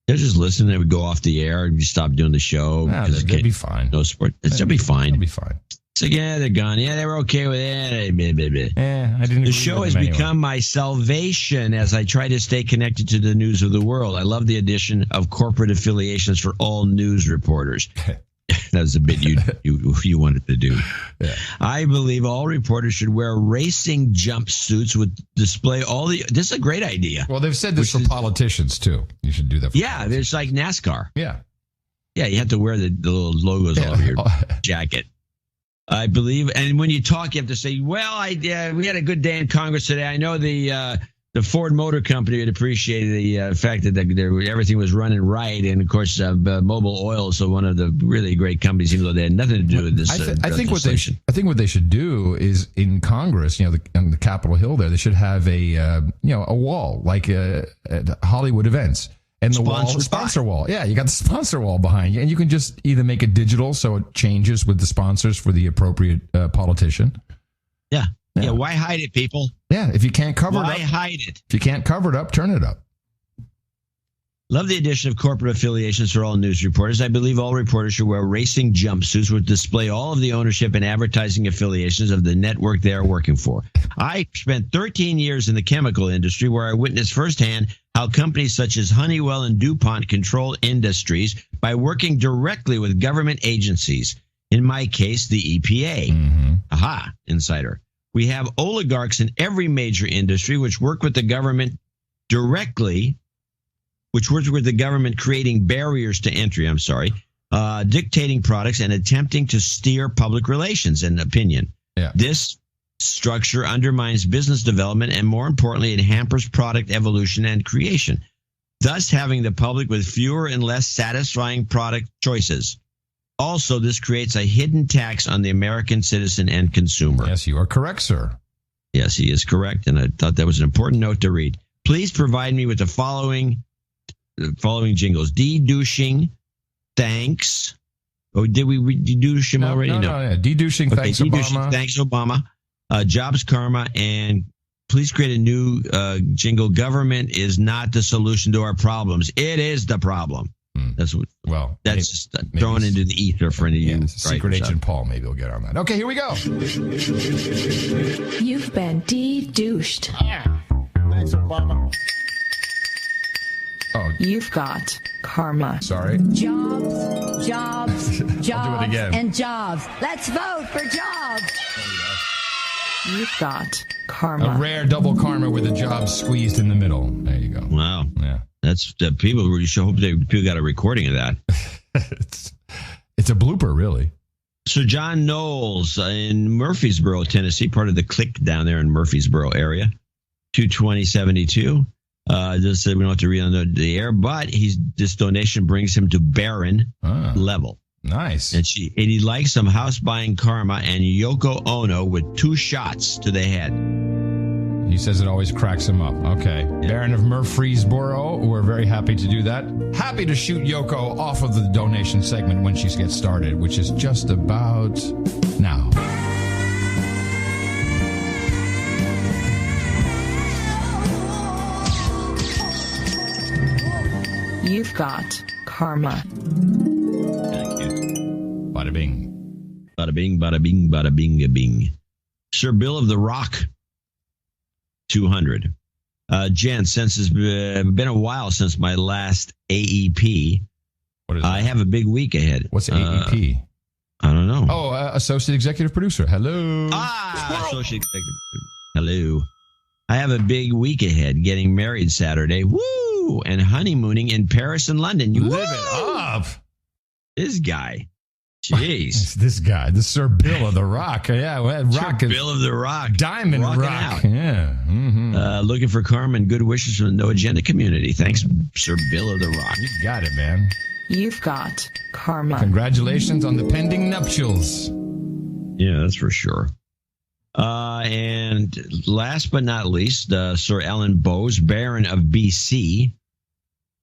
They're just listening. They would go off the air and stop doing the show. No, they'll be fine. No sport. They'll be fine. They'll be fine. It's like, yeah, they're gone. Yeah, they were okay with it. I didn't. The show has become my salvation as I try to stay connected to the news of the world. I love the addition of corporate affiliations for all news reporters. That was a bit you wanted to do. Yeah. I believe all reporters should wear racing jumpsuits with display all the. This is a great idea. Well, they've said this for politicians too. You should do that. Yeah, there's like NASCAR. Yeah. Yeah, you have to wear the little logos all over your jacket. I believe, and when you talk, you have to say, "Well, we had a good day in Congress today. I know the Ford Motor Company would appreciate the fact that everything was running right, and of course, Mobil Oil is one of the really great companies, even though they had nothing to do with this. I think what they should do is in Congress, on the Capitol Hill there, they should have a wall like at Hollywood events. And the sponsor wall. Yeah, you got the sponsor wall behind you. And you can just either make it digital so it changes with the sponsors for the appropriate politician. Yeah. Why hide it, people? Yeah, if you can't cover it up. Why hide it? If you can't cover it up, turn it up. Love the addition of corporate affiliations for all news reporters. I believe all reporters should wear racing jumpsuits which display all of the ownership and advertising affiliations of the network they are working for. I spent 13 years in the chemical industry where I witnessed firsthand how companies such as Honeywell and DuPont control industries by working directly with government agencies. In my case, the EPA. Mm-hmm. Aha, insider. We have oligarchs in every major industry which work with the government directly, which works with the government creating barriers to entry, dictating products and attempting to steer public relations and opinion. Yeah. This structure undermines business development and, more importantly, it hampers product evolution and creation, thus having the public with fewer and less satisfying product choices. Also, this creates a hidden tax on the American citizen and consumer. Yes, you are correct, sir. Yes, he is correct, and I thought that was an important note to read. Please provide me with the following jingles. De-douching, thanks. Oh, did we de-douche him already? No. Yeah. De-douching, okay, thanks, Obama. Thanks, Obama. Jobs karma, and please create a new jingle. Government is not the solution to our problems. It is the problem. That's just thrown into the ether for any of you. Secret Agent Paul maybe will get on that. Okay, here we go. You've been de-douched. Thanks, Obama. Oh, you've got karma. Sorry. Jobs, jobs, jobs, and jobs. Let's vote for jobs. You've got karma. A rare double karma with a job squeezed in the middle. There you go. Wow. Yeah. That's people really should hope people got a recording of that. It's a blooper, really. So John Knowles in Murfreesboro, Tennessee, part of the clique down there in Murfreesboro area, 22072. Just said we don't have to read on the air, but this donation brings him to Baron level. Nice. And he likes some house buying karma and Yoko Ono with 2 shots to the head. He says it always cracks him up. Okay. Yeah. Baron of Murfreesboro, we're very happy to do that. Happy to shoot Yoko off of the donation segment when she gets started, which is just about now. You've got karma. Thank you. Bada bing. Bada bing, bada bing, bada bing, a bing. Sir Bill of the Rock, 200. Jen, since it's been a while since my last AEP, what is that? I have a big week ahead. What's AEP? I don't know. Oh, Associate Executive Producer. Hello. Associate Executive Producer. Hello. I have a big week ahead, getting married Saturday. Woo! And honeymooning in Paris and London. You live it up. This guy. Jeez. This guy, the Sir Bill of the Rock. Yeah, Rock. Sir Bill of the Rock. Diamond Rocking Rock. Out. Yeah. Mm-hmm. Looking for karma and good wishes from the No Agenda community. Thanks, Sir Bill of the Rock. You got it, man. You've got karma. Congratulations on the pending nuptials. Yeah, that's for sure. And last but not least, Sir Alan Bowes, Baron of BC.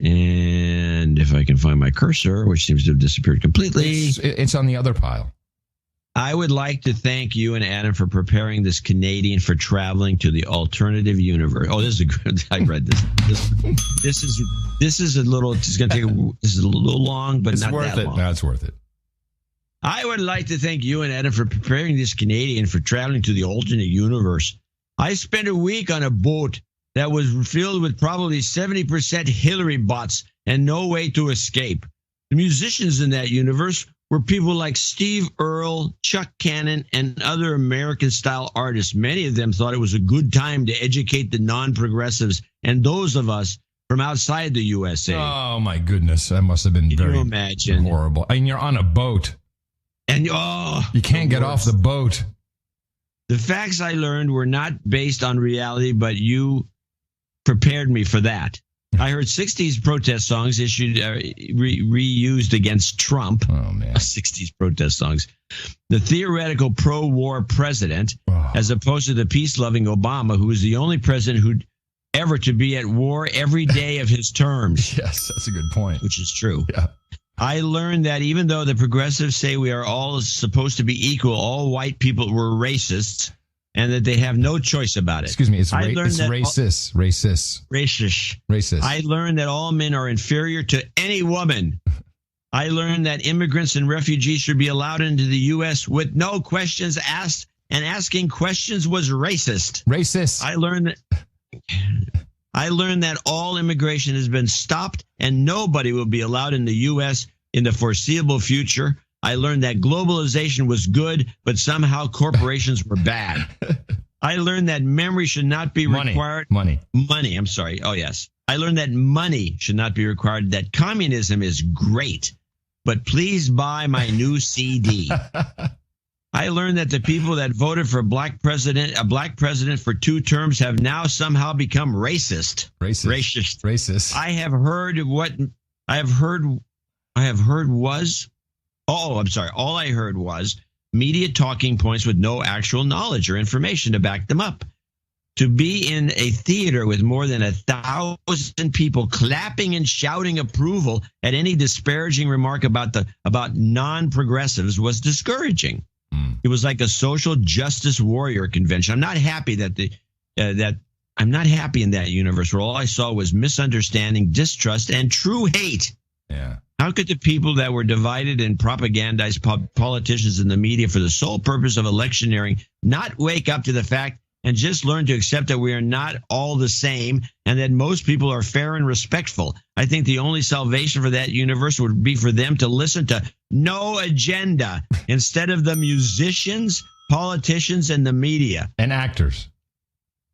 And if I can find my cursor, which seems to have disappeared completely. It's on the other pile. I would like to thank you and Adam for preparing this Canadian for traveling to the alternative universe. Oh, this is a good. I read this. This is a little. It's going to take. This is a little long, but it's not worth that it. long. No, it's worth it. I would like to thank you and Adam for preparing this Canadian for traveling to the alternate universe. I spent a week on a boat that was filled with probably 70% Hillary bots and no way to escape. The musicians in that universe were people like Steve Earle, Chuck Cannon, and other American-style artists. Many of them thought it was a good time to educate the non-progressives and those of us from outside the USA. Oh, my goodness. That must have been very horrible. I mean, you're on a boat. And you can't get off the boat. The facts I learned were not based on reality, but you prepared me for that. I heard 60s protest songs issued reused against Trump. Oh, man. 60s protest songs. The theoretical pro-war president, as opposed to the peace-loving Obama, who was the only president who'd ever to be at war every day of his terms. Yes, that's a good point. Which is true. Yeah. I learned that even though the progressives say we are all supposed to be equal, all white people were racists, and that they have no choice about it. Excuse me, it's racist. Racist. I learned that all men are inferior to any woman. I learned that immigrants and refugees should be allowed into the U.S. with no questions asked, and asking questions was racist. I learned that all immigration has been stopped and nobody will be allowed in the U.S. in the foreseeable future. I learned that globalization was good, but somehow corporations were bad. I learned that memory should not be required. Money, I'm sorry. Oh, yes. I learned that money should not be required, that communism is great, but please buy my new CD. I learned that the people that voted for a black president for 2 terms have now somehow become racist. Racist. I have heard was, all I heard was media talking points with no actual knowledge or information to back them up. To be in a theater with more than 1,000 people clapping and shouting approval at any disparaging remark about non-progressives was discouraging. It was like a social justice warrior convention. I'm not happy I'm not happy in that universe where all I saw was misunderstanding, distrust, and true hate. Yeah. How could the people that were divided and propagandized politicians in the media for the sole purpose of electioneering not wake up to the fact and just learn to accept that we are not all the same and that most people are fair and respectful? I think the only salvation for that universe would be for them to listen to No Agenda instead of the musicians, politicians, and the media. And actors.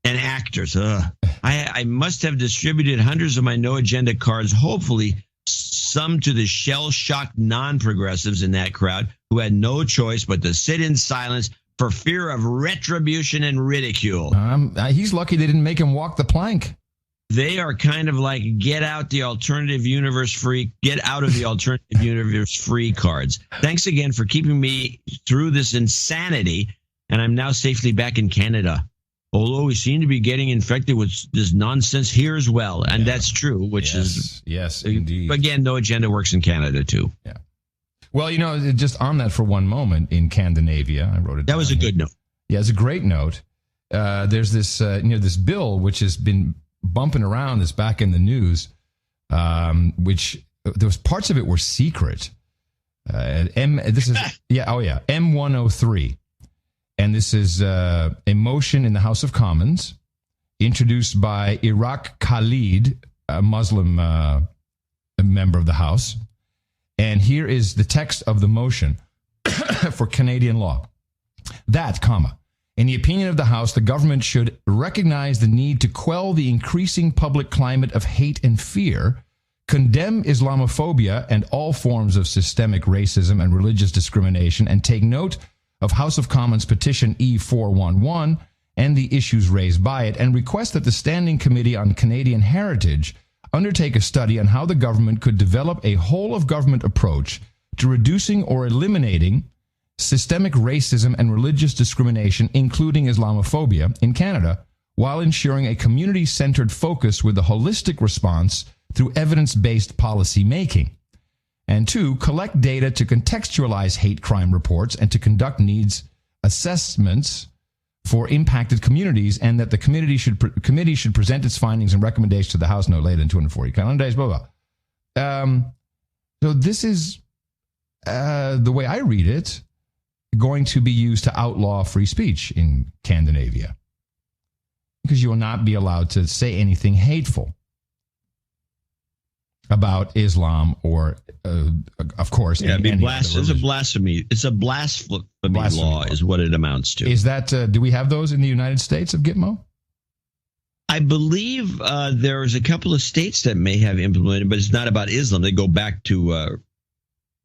I must have distributed hundreds of my No Agenda cards, hopefully some to the shell-shocked non-progressives in that crowd who had no choice but to sit in silence for fear of retribution and ridicule. He's lucky they didn't make him walk the plank. They are kind of like get out of the alternative universe free cards. Thanks again for keeping me through this insanity, and I'm now safely back in Canada. although we seem to be getting infected with this nonsense here as well. And that's true, which is... Yes, indeed. Again, no agenda works in Canada, too. Yeah. Well, just on that for one moment, in Scandinavia, I wrote it down. That was a good note. Yeah, it's a great note. There's this, this bill which has been bumping around, that's back in the news, which there was parts of it were secret. M103. And this is a motion in the House of Commons introduced by Iraq Khalid, a Muslim member of the House. And here is the text of the motion for Canadian law. That, in the opinion of the House, the government should recognize the need to quell the increasing public climate of hate and fear, condemn Islamophobia and all forms of systemic racism and religious discrimination, and take note of House of Commons Petition E411 and the issues raised by it, and request that the Standing Committee on Canadian Heritage undertake a study on how the government could develop a whole-of-government approach to reducing or eliminating systemic racism and religious discrimination, including Islamophobia, in Canada, while ensuring a community-centered focus with a holistic response through evidence-based policy making. And 2, collect data to contextualize hate crime reports and to conduct needs assessments for impacted communities, and that the committee should present its findings and recommendations to the House no later than 240 calendar days, blah, blah. So this is, the way I read it, going to be used to outlaw free speech in Scandinavia, because you will not be allowed to say anything hateful about Islam or, of course, it's a blasphemy. It's a blasphemy law is what it amounts to. Is that, do we have those in the United States of Gitmo? I believe there's a couple of states that may have implemented, but it's not about Islam. They go back to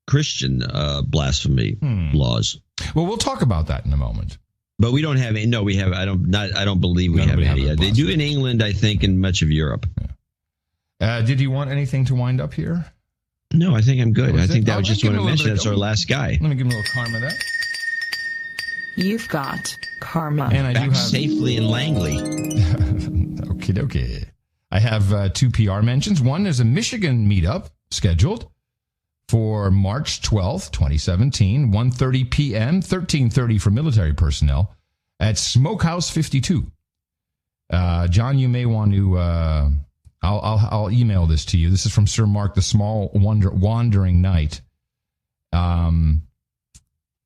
Christian blasphemy laws. Well, we'll talk about that in a moment. But we don't have any. No, we have. I don't believe we have any. They do in England, I think, and much of Europe. Yeah. Did you want anything to wind up here? No, I think I'm good. I think that was just what I mentioned. That's our last guy. Let me give him a little karma there. You've got karma. And I do have safely in Langley. Okie dokie. I have 2 PR mentions. One, there's a Michigan meetup scheduled for March 12th, 2017, 1:30 p.m., 13:30 for military personnel at Smokehouse 52. John, you may want to... I'll email this to you. This is from Sir Mark, the Small Wandering Knight.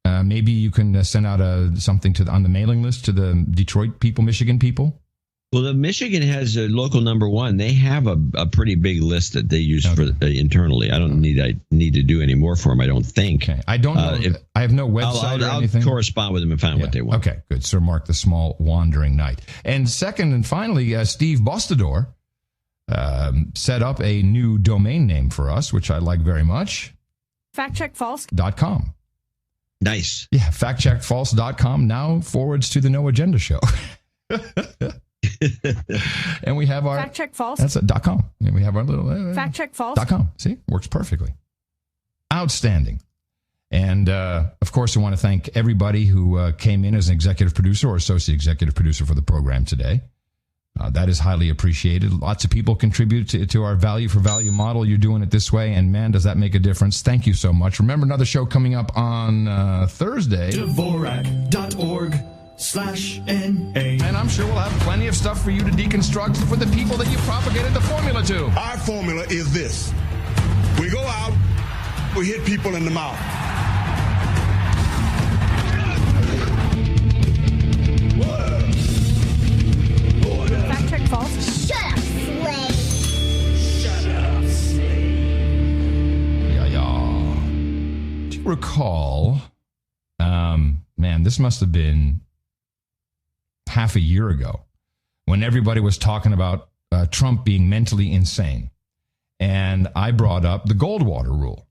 Maybe you can send out something on the mailing list to the Detroit people, Michigan people. Well, the Michigan has a local number 1. They have a pretty big list that they use for internally. I don't need to do any more for them, I don't think. Okay. I don't know. I have no website or anything. I'll correspond with them and find what they want. Okay, good. Sir Mark, the Small Wandering Knight. And second and finally, Steve Bostador set up a new domain name for us, which I like very much. FactCheckFalse.com. Nice. Yeah, FactCheckFalse.com now forwards to the No Agenda Show. And we have our FactCheckFalse. That's a .com. And we have our little FactCheckFalse.com. See, works perfectly. Outstanding. And of course, I want to thank everybody who came in as an executive producer or associate executive producer for the program today. That is highly appreciated. Lots of people contribute to our value for value model. You're doing it this way, and man, does that make a difference. Thank you so much. Remember, another show coming up on Thursday. Dvorak.org/NA. And I'm sure we'll have plenty of stuff for you to deconstruct for the people that you propagated the formula to. Our formula is this. We go out, we hit people in the mouth. Fact check false. Shut up, slave. Shut up, slave. Yeah. Do you recall, man, this must have been half a year ago when everybody was talking about Trump being mentally insane. And I brought up the Goldwater rule.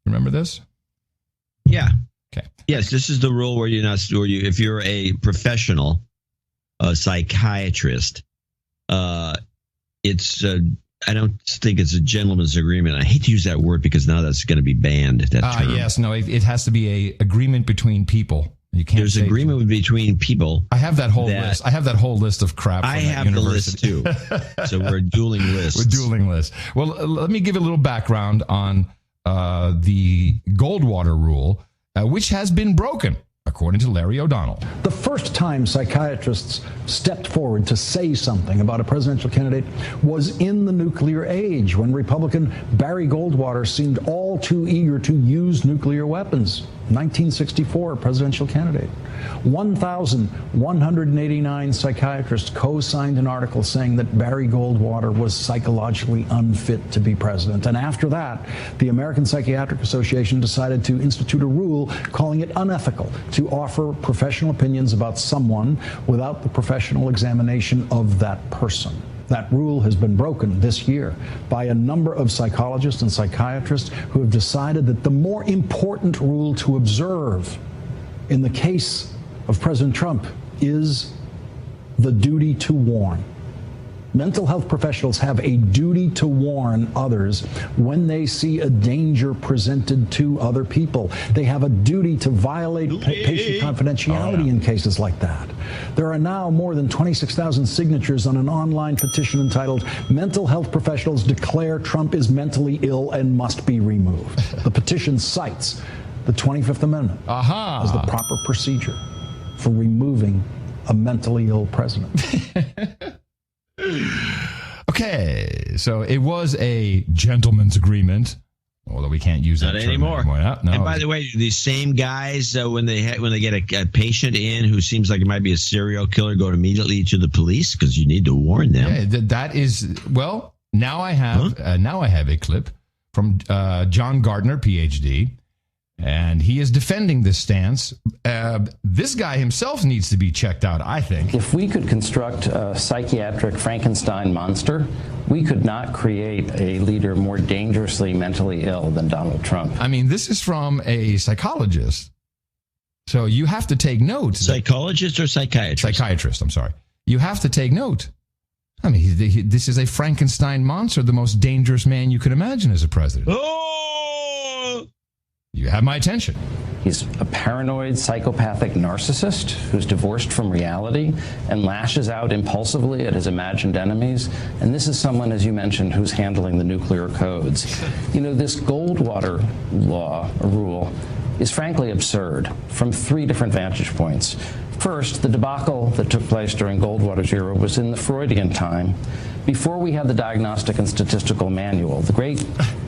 Remember this? Yeah. Okay. Yes, this is the rule where you're not, if you're a professional, psychiatrist, it's, I don't think it's a gentleman's agreement. I hate to use that word because now that's going to be banned. That term. Yes, no, it has to be a agreement between people You can't. There's agreement between people. I have that whole list. I have that whole list of crap. From I have the list too. So we're dueling lists. We're dueling lists. Well, let me give a little background on the Goldwater rule, which has been broken, according to Larry O'Donnell. The first time psychiatrists stepped forward to say something about a presidential candidate was in the nuclear age, when Republican Barry Goldwater seemed all too eager to use nuclear weapons. 1964 presidential candidate. 1,189 psychiatrists co-signed an article saying that Barry Goldwater was psychologically unfit to be president. And after that, the American Psychiatric Association decided to institute a rule calling it unethical to offer professional opinions about someone without the professional examination of that person. That rule has been broken this year by a number of psychologists and psychiatrists who have decided that the more important rule to observe in the case of President Trump is the duty to warn. Mental health professionals have a duty to warn others when they see a danger presented to other people. They have a duty to violate patient confidentiality in cases like that. There are now more than 26,000 signatures on an online petition entitled "Mental Health Professionals Declare Trump is Mentally Ill and Must Be Removed." The petition cites the 25th Amendment as the proper procedure for removing a mentally ill president. Okay, so it was a gentleman's agreement, although we can't use that Not term anymore. No. And by the way, these same guys, when they get a patient in who seems like it might be a serial killer, go immediately to the police because you need to warn them. Yeah, that is, well, now I have a clip from John Gardner, PhD, and he is defending this stance. This guy himself needs to be checked out, I think. If we could construct a psychiatric Frankenstein monster, we could not create a leader more dangerously mentally ill than Donald Trump. I mean, this is from a psychologist. So you have to take note. Psychologist or psychiatrist? Psychiatrist, I'm sorry. You have to take note. I mean, this is a Frankenstein monster, the most dangerous man you could imagine as a president. Oh! You have my attention. He's a paranoid, psychopathic narcissist who's divorced from reality and lashes out impulsively at his imagined enemies. And this is someone, as you mentioned, who's handling the nuclear codes. You know, this Goldwater rule is frankly absurd from three different vantage points. First, the debacle that took place during Goldwater's era was in the Freudian time, before we had the Diagnostic and Statistical Manual. The great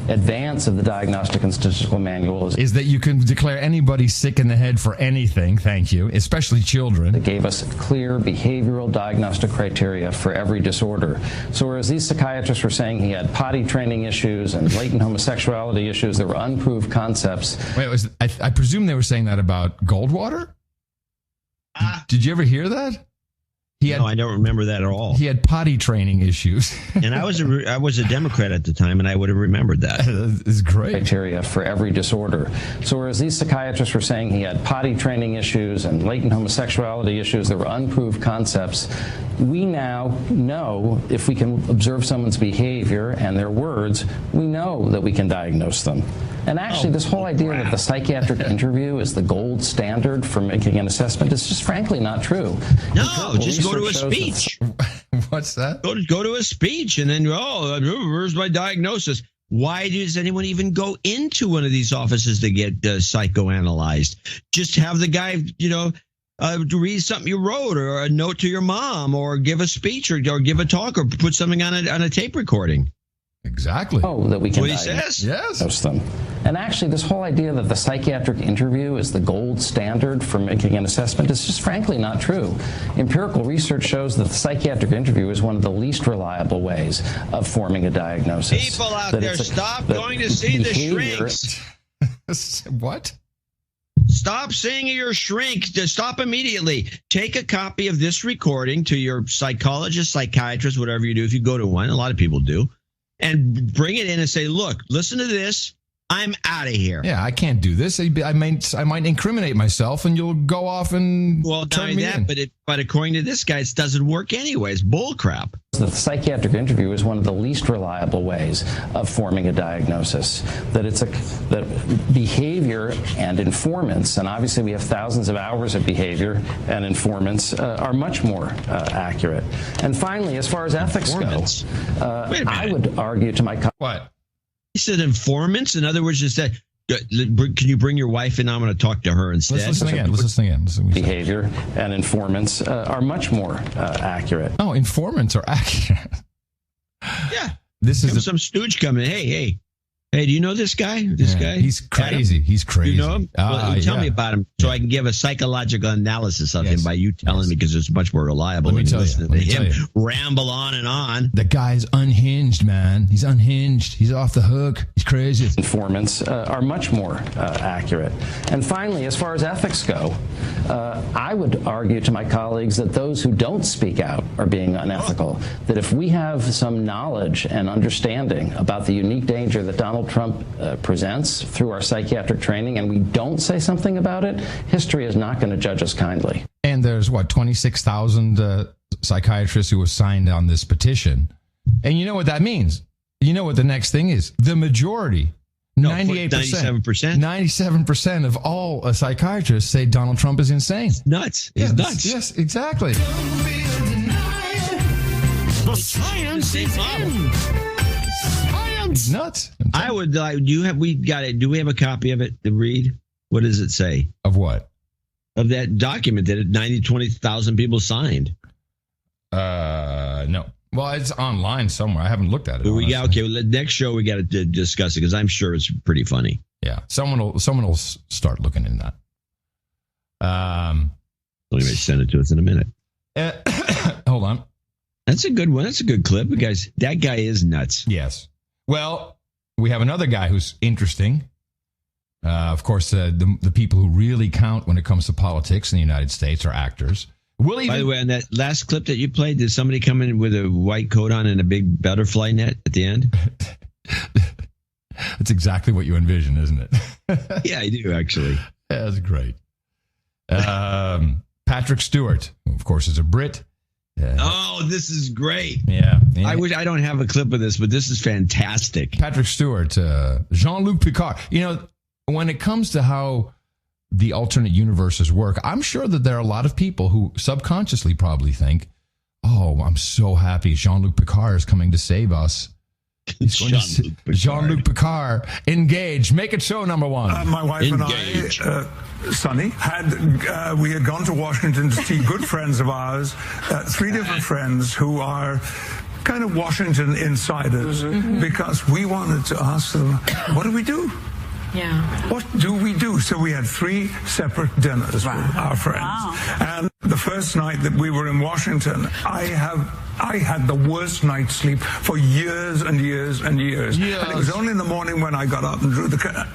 advance of the Diagnostic and Statistical Manual is that you can declare anybody sick in the head for anything, thank you, especially children. It gave us clear behavioral diagnostic criteria for every disorder. So whereas these psychiatrists were saying he had potty training issues and latent homosexuality issues, there were unproved concepts. Wait, I presume they were saying that about Goldwater? Did you ever hear that? No, I don't remember that at all. He had potty training issues. And I was a Democrat at the time, and I would have remembered that. It's great. Criteria for every disorder. So whereas these psychiatrists were saying he had potty training issues and latent homosexuality issues, there were unproved concepts. We now know if we can observe someone's behavior and their words, we know that we can diagnose them. And actually, this whole idea that the psychiatric interview is the gold standard for making an assessment is just frankly not true. No, just go to a speech. What's that? Go to a speech and then, where's my diagnosis? Why does anyone even go into one of these offices to get psychoanalyzed? Just have the guy, read something you wrote or a note to your mom or give a speech or give a talk or put something on a tape recording. Exactly. Oh, that we can diagnose them. And actually, this whole idea that the psychiatric interview is the gold standard for making an assessment is just frankly not true. Empirical research shows that the psychiatric interview is one of the least reliable ways of forming a diagnosis. People out there, stop going to see the shrinks. What? Stop seeing your shrink. Stop immediately. Take a copy of this recording to your psychologist, psychiatrist, whatever you do. If you go to one, a lot of people do. And bring it in and say, look, listen to this. I'm out of here. Yeah, I can't do this. I might incriminate myself, and you'll go off and turn me in. But according to this guy, it doesn't work anyway. It's bull crap. The psychiatric interview is one of the least reliable ways of forming a diagnosis. That behavior and informants, and obviously we have thousands of hours of behavior and informants, are much more accurate. And finally, as far as ethics go, I would argue to my what? He said informants. In other words, just said, can you bring your wife in? I'm going to talk to her instead. Let's listen again. Behavior and informants are much more accurate. Oh, informants are accurate. Yeah. This is some stooge coming. Hey, do you know this guy? This guy? He's crazy. Adam? He's crazy. You know him? Tell me about him so I can give a psychological analysis of him by you telling me, because it's much more reliable than listening to him ramble on and on. The guy's unhinged, man. He's unhinged. He's off the hook. He's crazy. Informants are much more accurate. And finally, as far as ethics go, I would argue to my colleagues that those who don't speak out are being unethical. That if we have some knowledge and understanding about the unique danger that Donald Trump presents through our psychiatric training, and we don't say something about it, history is not going to judge us kindly. And there's 26,000 psychiatrists who have signed on this petition. And you know what that means? You know what the next thing is? The majority, 98%, 97% of all psychiatrists say Donald Trump is insane. It's nuts. He's nuts. Yes, exactly. The science is in. It's nuts. I would like. Do we have a copy of it to read? What does it say? Of what? Of that document that 20,000 people signed. No. Well, it's online somewhere. I haven't looked at it. But next show we got to discuss it, because I'm sure it's pretty funny. Yeah, someone will start looking into that. Let me send it to us in a minute. Hold on. That's a good one. That's a good clip, guys. That guy is nuts. Yes. Well, we have another guy who's interesting. Of course, the people who really count when it comes to politics in the United States are actors. By the way, on that last clip that you played, did somebody come in with a white coat on and a big butterfly net at the end? That's exactly what you envision, isn't it? Yeah, I do, actually. Yeah, that's great. Patrick Stewart, who of course, is a Brit. Oh, this is great. Yeah. I don't have a clip of this, but this is fantastic. Patrick Stewart, Jean-Luc Picard. You know, when it comes to how the alternate universes work, I'm sure that there are a lot of people who subconsciously probably think, oh, I'm so happy Jean-Luc Picard is coming to save us. Jean-Luc Picard, engage. Make it so, number one. My wife Engage. and I, Sonny, we had gone to Washington to see good friends of ours, 3 different friends who are kind of Washington insiders, because we wanted to ask them, what do we do? Yeah. What do we do? So we had 3 separate dinners with our friends. And the first night that we were in Washington, I had the worst night's sleep for years and years and years. Yes. And it was only in the morning when I got up and drew the curtain,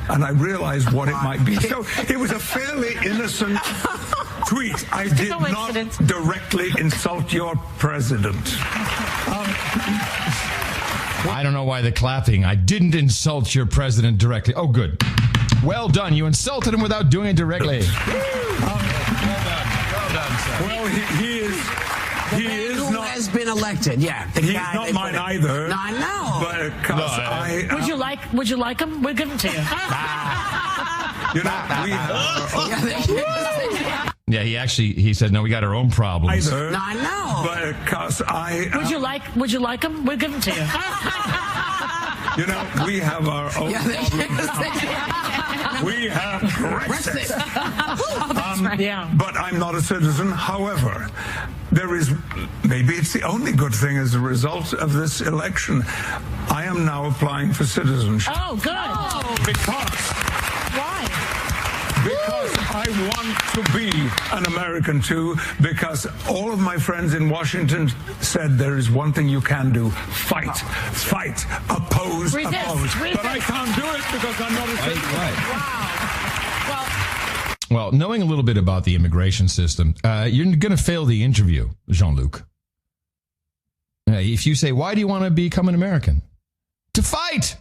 and I realized what it might be. So it was a fairly innocent tweet. I did not directly insult your president. I don't know why they're clapping. I didn't insult your president directly. Oh, good. Well done. You insulted him without doing it directly. Well done, sir. Well, he is not. Has been elected. Yeah, He's not mine either. No, I know. But Would you like him? We'll give him to you. You know, we have. Yeah, he said, no, we got our own problems. Either. No, I know. Because Would you like him? We'll give him to you. You know, we have our own problems. We have Brexit. But I'm not a citizen. However, maybe it's the only good thing as a result of this election. I am now applying for citizenship. Oh, good. Why? Because I want to be an American too, because all of my friends in Washington said there is one thing you can do: fight, oppose, resist. But I can't do it because I'm not a citizen. Wow. Well, knowing a little bit about the immigration system, you're going to fail the interview, Jean-Luc. If you say, why do you want to become an American? To fight!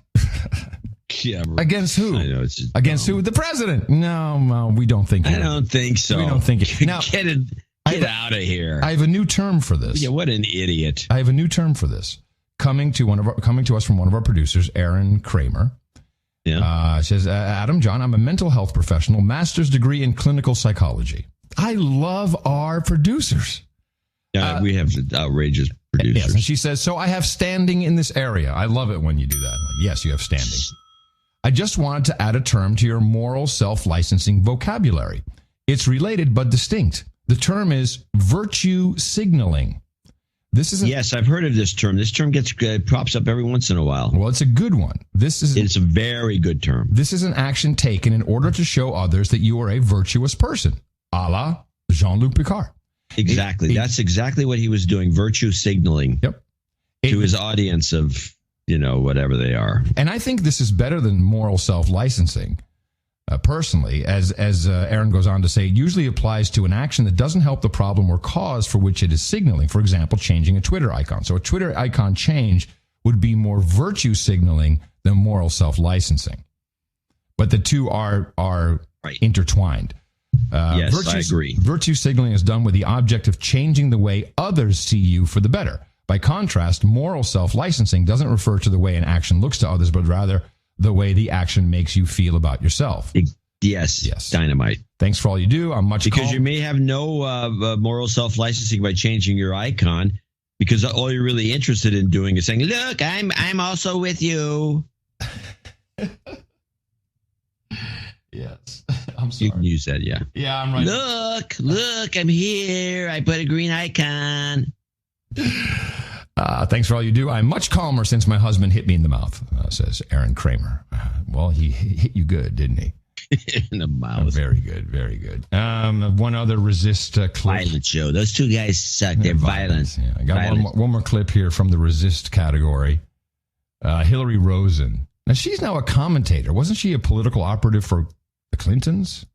Yeah, against who? I know, against who? The president. No, we don't think. I don't think so. We don't think it. Now, get out of here. I have a new term for this. Yeah, what an idiot. I have a new term for this. Coming to us from one of our producers, Aaron Kramer. Yeah. Says, Adam, John, I'm a mental health professional, master's degree in clinical psychology. I love our producers. We have outrageous producers. Yes, and she says, so I have standing in this area. I love it when you do that. Like, yes, you have standing. I just wanted to add a term to your moral self-licensing vocabulary. It's related but distinct. The term is virtue signaling. Yes, I've heard of this term. This term pops up every once in a while. Well, it's a good one. It's a very good term. This is an action taken in order to show others that you are a virtuous person, a la Jean-Luc Picard. Exactly. That's exactly what he was doing, virtue signaling to his audience of, whatever they are. And I think this is better than moral self-licensing. Personally, as Aaron goes on to say, it usually applies to an action that doesn't help the problem or cause for which it is signaling. For example, changing a Twitter icon. So a Twitter icon change would be more virtue signaling than moral self-licensing. But the two are intertwined. Yes, I agree. Virtue signaling is done with the object of changing the way others see you for the better. By contrast, moral self-licensing doesn't refer to the way an action looks to others, but rather the way the action makes you feel about yourself. Yes. Dynamite. Thanks for all you do. Because you may have no moral self-licensing by changing your icon, because all you're really interested in doing is saying, "Look, I'm also with you." Yes, I'm sorry. You can use that, yeah. Yeah, I'm right. Look, I'm here. I put a green icon. Thanks for all you do. I'm much calmer since my husband hit me in the mouth, says Aaron Kramer. Well, he hit you good, didn't he? In the mouth. Very good, very good. One other resist clip. Violent show. Those two guys suck. They're violent. Yeah, I got one more clip here from the resist category. Hillary Rosen. Now, she's now a commentator. Wasn't she a political operative for the Clintons?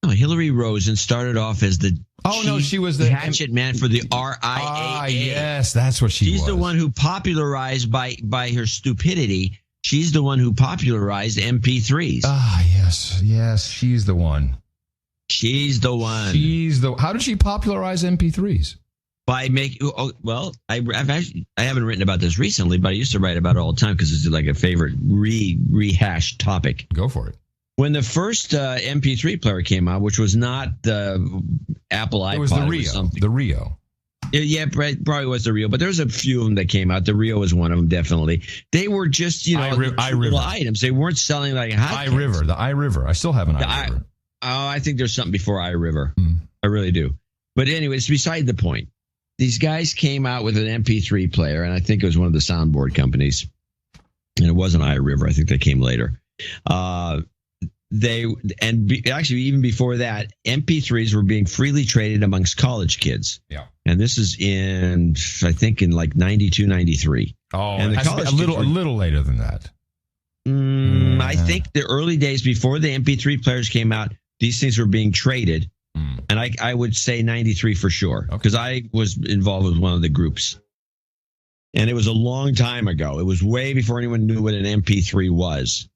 No, Hillary Rosen started off as she was the hatchet man for the RIAA. Yes, that's what She's the one who popularized by her stupidity. She's the one who popularized MP3s. Yes, she's the one. How did she popularize MP3s? By making, I haven't written about this recently, but I used to write about it all the time because it's like a favorite rehashed topic. Go for it. When the first MP3 player came out, which was not the Apple iPod, it was the Rio. The Rio. Yeah, probably was the Rio, but there's a few of them that came out. The Rio was one of them, definitely. They were just, little items. They weren't selling like hot iRiver, the iRiver. I still have an iRiver. I think there's something before iRiver. I really do. But anyway, it's beside the point. These guys came out with an MP3 player, and I think it was one of the soundboard companies. And it wasn't iRiver. I think they came later. Actually, even before that, MP3s were being freely traded amongst college kids. Yeah. And this is in like 92, 93. Oh, and a little later than that. I think the early days before the MP3 players came out, these things were being traded. And I would say 93 for sure, because I was involved with one of the groups. And it was a long time ago. It was way before anyone knew what an MP3 was.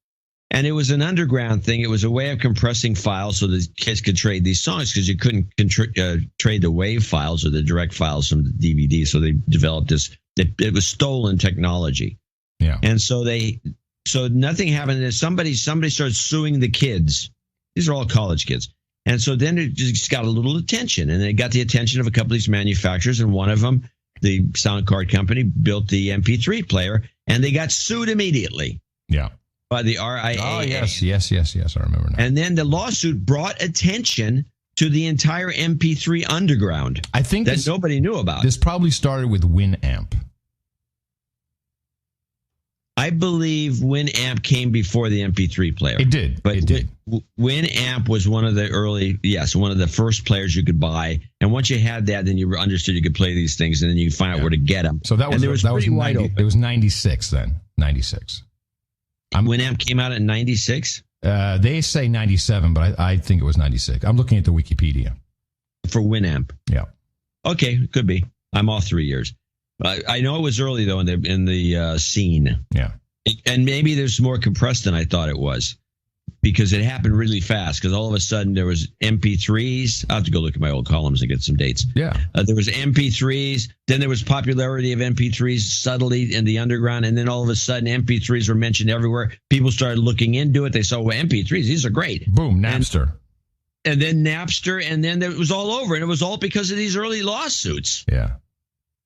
And it was an underground thing. It was a way of compressing files so the kids could trade these songs, because you couldn't trade the WAV files or the direct files from the DVD. So they developed this. It was stolen technology. Yeah. And so nothing happened. And somebody started suing the kids. These are all college kids. And so then it just got a little attention, and it got the attention of a couple of these manufacturers. And one of them, the sound card company, built the MP3 player, and they got sued immediately. Yeah. By the RIAA. Oh, yes. I remember now. And then the lawsuit brought attention to the entire MP3 underground. I think that nobody knew about. This probably started with Winamp. I believe Winamp came before the MP3 player. It did. But it did. Winamp was one of the first players you could buy. And once you had that, then you understood you could play these things, and then you could find out where to get them. So that was wide open. It was 96 then. 96. Winamp came out in 96? They say 97, but I think it was 96. I'm looking at the Wikipedia. For Winamp? Yeah. Okay, could be. I'm off 3 years. I know it was early, though, in the scene. Yeah. And maybe there's more compressed than I thought it was, because it happened really fast. Because all of a sudden there was MP3s. I'll have to go look at my old columns and get some dates. Yeah. There was MP3s. Then there was popularity of MP3s subtly in the underground. And then all of a sudden MP3s were mentioned everywhere. People started looking into it. They saw, well, MP3s, these are great. Boom, Napster. And then Napster. And then it was all over. And it was all because of these early lawsuits. Yeah.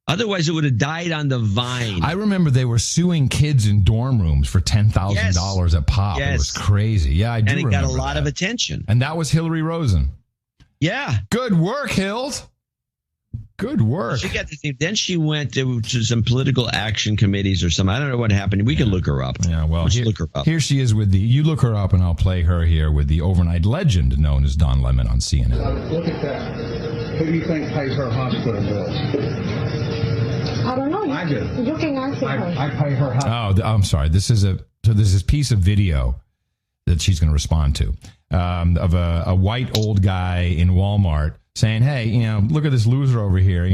Otherwise, it would have died on the vine. I remember they were suing kids in dorm rooms for $10,000 a pop. Yes. It was crazy. Yeah, I do And it remember got a lot that. of attention. And that was Hillary Rosen. Yeah. Good work, Hills. Good work. She got the thing. Then she went to some political action committees or something. I don't know what happened. We can look her up. Yeah, well, Let's look her up. Here she is with you look her up and I'll play her here with the overnight legend known as Don Lemon on CNN. Look at that. Who do you think pays her hospital bills? I don't know. I do. You can answer her. I pay her hospital. Oh, I'm sorry. This is this piece of video that she's going to respond to of a white old guy in Walmart saying, hey, look at this loser over here.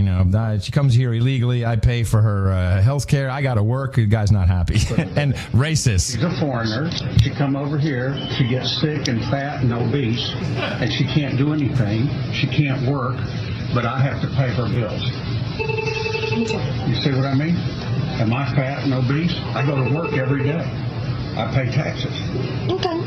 She comes here illegally. I pay for her health care. I got to work. The guy's not happy. And racist. She's a foreigner. She come over here. She gets sick and fat and obese, and she can't do anything. She can't work, but I have to pay her bills. You see what I mean? Am I fat and obese? I go to work every day. I pay taxes. Okay.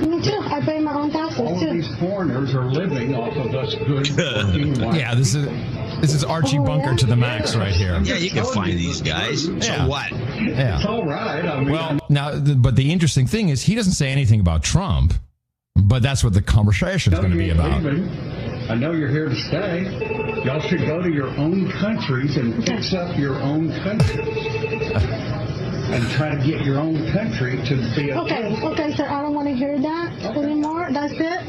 Me too. I pay my own taxes All too. these foreigners are living off of us good working white. Yeah, this is Archie Bunker to the max right here. Yeah, you can find these guys. Yeah. So what? Yeah. It's all right. I mean, Well, now, but the interesting thing is he doesn't say anything about Trump, but that's what the conversation is going to be about. I know you're here to stay. Y'all should go to your own countries and fix up your own countries. And try to get your own country to be Okay, sir. I don't want to hear that anymore. That's it.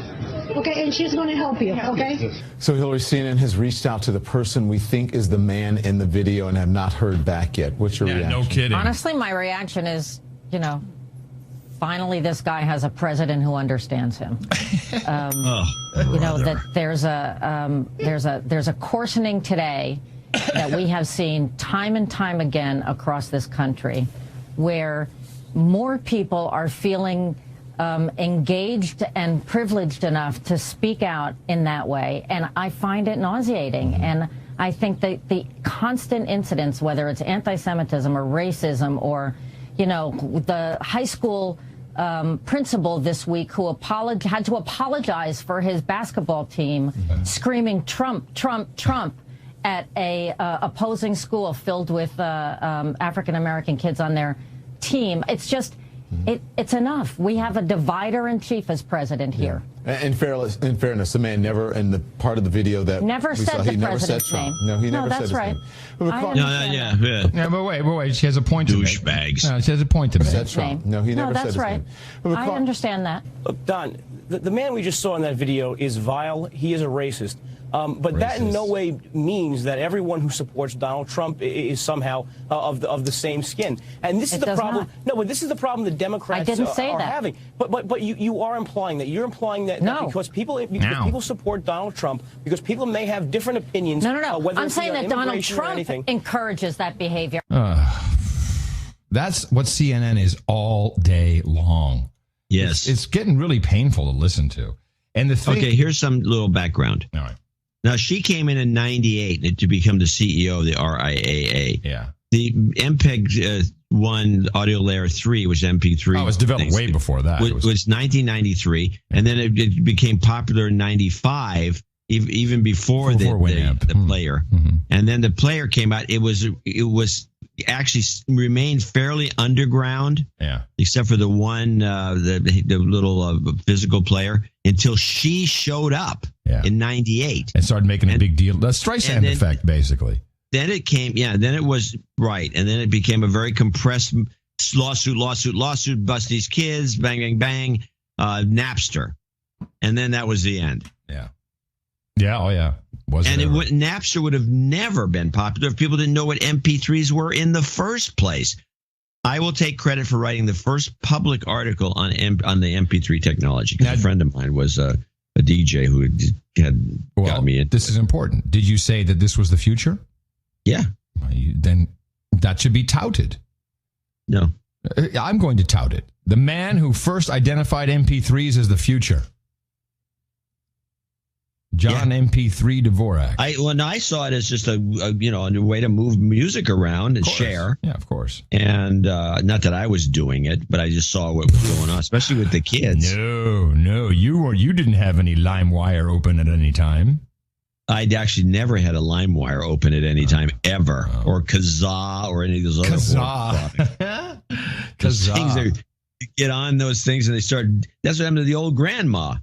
Okay, and she's going to help you. Okay. So Hillary, CNN has reached out to the person we think is the man in the video and have not heard back yet. What's your reaction? No kidding. Honestly, my reaction is, finally this guy has a president who understands him. That there's a coarsening today that we have seen time and time again across this country, where more people are feeling engaged and privileged enough to speak out in that way. And I find it nauseating. And I think that the constant incidents, whether it's anti-Semitism or racism or, the high school principal this week who had to apologize for his basketball team, screaming Trump, Trump, Trump at a opposing school filled with African-American kids on their team. It's just, it's enough. We have a divider-in-chief as president here. In fairness, the man never, in the part of the video that Never we said saw, the he never said president's Trump. name. No, he never No, said that's his right. name. I understand that. Yeah, but wait, she has a point to make. Douchebags. No, she has a point to make. Said Trump. No, he never said his right. name. I understand that. Look, Don, the man we just saw in that video is vile. He is a racist. But that in no way means that everyone who supports Donald Trump is somehow of the same skin. And this is the problem. No, but this is the problem the Democrats are having. But you are implying that. You're implying that because people support Donald Trump, because people may have different opinions. No. Whether I'm it's, saying that Donald immigration or Trump anything. encourages that behavior. That's what CNN is all day long. Yes. It's getting really painful to listen to. And the thing, Okay, here's some little background. All right. Now, she came in 98 to become the CEO of the RIAA. Yeah. The MPEG 1 audio layer 3, which MP3. Oh, it was developed way before that. Was 1993. And then it became popular in 95, even before the player. Mm-hmm. And then the player came out. It was actually remained fairly underground. Yeah. Except for the one, the little physical player, until she showed up in 98. And started making a big deal. The Streisand effect, basically. Then it came, then it was right. And then it became a very compressed lawsuit, bust these kids, bang, bang, bang, Napster. And then that was the end. Yeah. Yeah, oh yeah. Napster would have never been popular if people didn't know what MP3s were in the first place. I will take credit for writing the first public article on the MP3 technology, because a friend of mine was a DJ who got me into this is important. Did you say that this was the future? Yeah. Then that should be touted. No. I'm going to tout it. The man who first identified MP3s as the future. John MP3 Dvorak. I saw it as just a way to move music around and share. Yeah, of course. And not that I was doing it, but I just saw what was going on, especially with the kids. No, you didn't have any LimeWire open at any time. I'd actually never had a LimeWire open at any time ever, or Kazaa, or any of those other Kazaa. Things you get on those things and they start. That's what happened to the old grandma.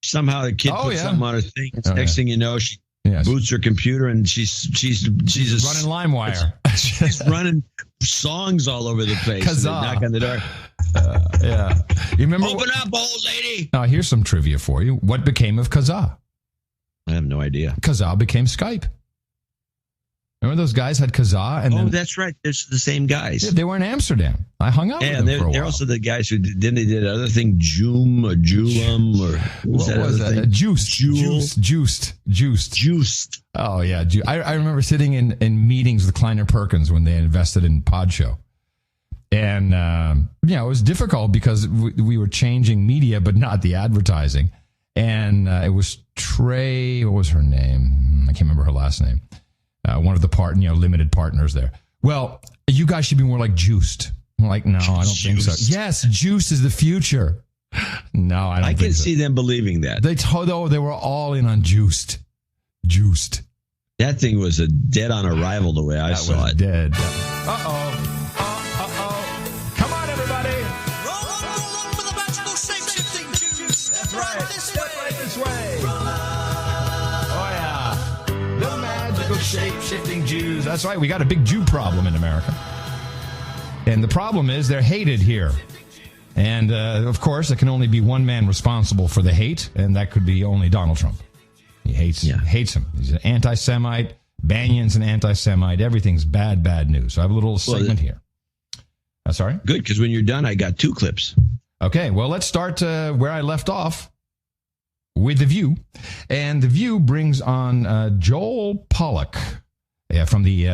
Somehow the kid puts something on her thing. Next thing you know, she boots her computer and she's running LimeWire. She's running songs all over the place. Kazaa. Knock on the door. Yeah. You remember? Open up, old lady. Now here's some trivia for you. What became of Kazaa? I have no idea. Kazaa became Skype. Remember those guys had Kazaa? And that's right. There's the same guys. Yeah, they were in Amsterdam. I hung out with them for a while. They're also the guys who they did other thing, Joom or Joolum or what was that? Juiced. Oh yeah, I remember sitting in meetings with Kleiner Perkins when they invested in Podshow, and it was difficult because we were changing media, but not the advertising. And it was Trey. What was her name? I can't remember her last name. One of the limited partners there. Well, you guys should be more like Juiced. I'm like, no, I don't think so. Yes, Juiced is the future. No, I don't think so. I can see them believing that. They were all in on Juiced. Juiced. That thing was a dead on arrival the way I saw it. Dead. Uh-oh. Come on, everybody. Roll up with a magical shape-shifting juice. Step right this way. Shape-shifting Jews. That's right. We got a big Jew problem in America. And the problem is they're hated here. And, of course, there can only be one man responsible for the hate, and that could be only Donald Trump. He hates him. He's an anti-Semite. Bannon's an anti-Semite. Everything's bad news. So I have a little segment here. Sorry? Good, because when you're done, I got 2 clips. Okay, well, let's start where I left off. With The View. And The View brings on Joel Pollack. Yeah, from the...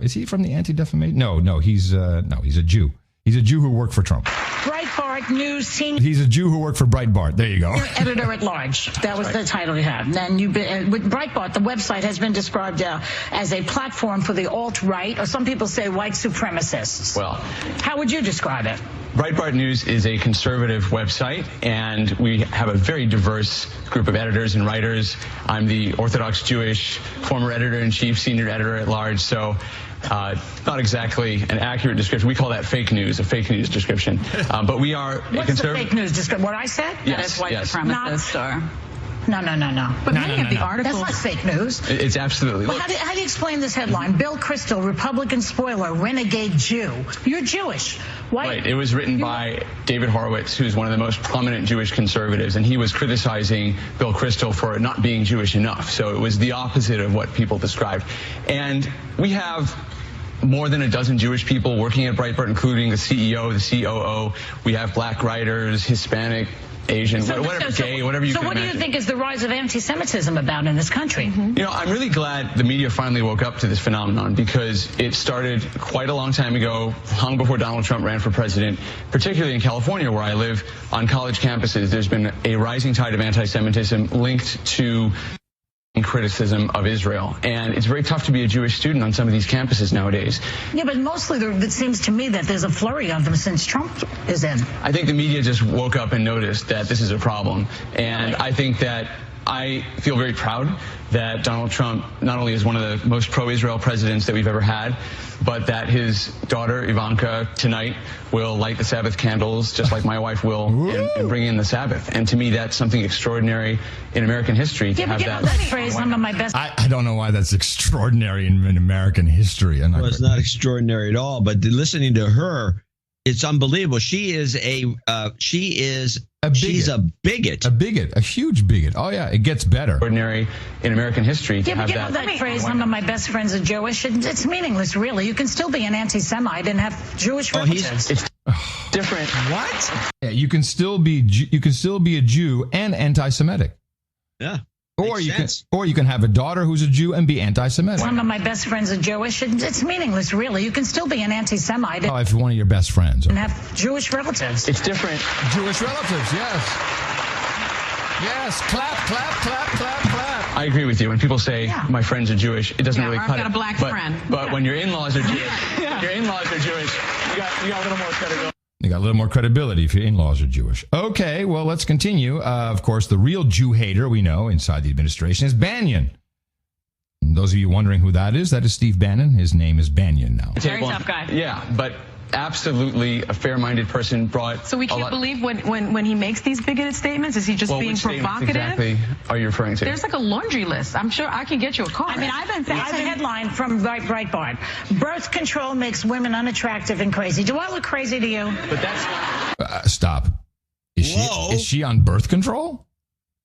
is he from the Anti-Defamation? No, he's a Jew. He's a Jew who worked for Trump. Breitbart News senior... He's a Jew who worked for Breitbart. There you go. Editor at large. That was the title you had. And you've been, with Breitbart, the website has been described as a platform for the alt-right, or some people say white supremacists. Well... How would you describe it? Breitbart News is a conservative website, and we have a very diverse group of editors and writers. I'm the Orthodox Jewish former editor-in-chief, senior editor-at-large, so not exactly an accurate description. We call that fake news, a fake news description. But we are a conservative... What's the fake news description? What I said? Yes, that is white supremacist or... No. But many of the articles... That's not fake news. It's absolutely... Well, how do you explain this headline? Bill Kristol, Republican spoiler, renegade Jew. You're Jewish. Why? Right. It was written by David Horowitz, who's one of the most prominent Jewish conservatives, and he was criticizing Bill Kristol for not being Jewish enough. So it was the opposite of what people described. And we have more than a dozen Jewish people working at Breitbart, including the CEO, the COO. We have black writers, Hispanic, Asian, gay, whatever you can imagine. So what do you think is the rise of anti-Semitism about in this country? You know, I'm really glad the media finally woke up to this phenomenon, because it started quite a long time ago, long before Donald Trump ran for president, particularly in California, where I live. On college campuses, there's been a rising tide of anti-Semitism linked to criticism of Israel. And it's very tough to be a Jewish student on some of these campuses nowadays. Yeah, but mostly it seems to me that there's a flurry of them since Trump is in. I think the media just woke up and noticed that this is a problem. And I think that I feel very proud that Donald Trump not only is one of the most pro-Israel presidents that we've ever had, but that his daughter, Ivanka, tonight will light the Sabbath candles just like my wife will and bring in the Sabbath. And to me, that's something extraordinary in American history to have that. Phrase, some of my best. I don't know why that's extraordinary in American history. Well, it's not extraordinary at all, but listening to her, it's unbelievable. She's a bigot. A huge bigot. Oh, yeah, it gets better. Ordinary in American history to have that phrase, some of my best friends are Jewish. It's meaningless, really. You can still be an anti-Semite and have Jewish relatives. It's different. What? Yeah, you can still be a Jew and anti-Semitic. Yeah. Or you can have a daughter who's a Jew and be anti-Semitic. Some of my best friends are Jewish, and it's meaningless, really. You can still be an anti-Semite Oh, if one of your best friends. and have Jewish relatives. It's different. Jewish relatives, yes. Yes, clap, clap, clap, clap, clap. I agree with you. When people say my friends are Jewish, it doesn't really I've cut got it. a black but, friend. But when your in-laws are Jewish, you got a little more credibility. You got a little more credibility if your in-laws are Jewish. Okay, well, let's continue. Of course, the real Jew hater we know inside the administration is Bannon. And those of you wondering who that is Steve Bannon. His name is Bannon now. Very tough guy. Yeah, but absolutely a fair-minded person brought. So we can't believe when he makes these bigoted statements. Is he just being which statements provocative? exactly are you referring to? There's like a laundry list. I'm sure I can get you a card. I mean, it's a headline from Breitbart. Birth control makes women unattractive and crazy. Do I look crazy to you? But that's stop. Is she on birth control?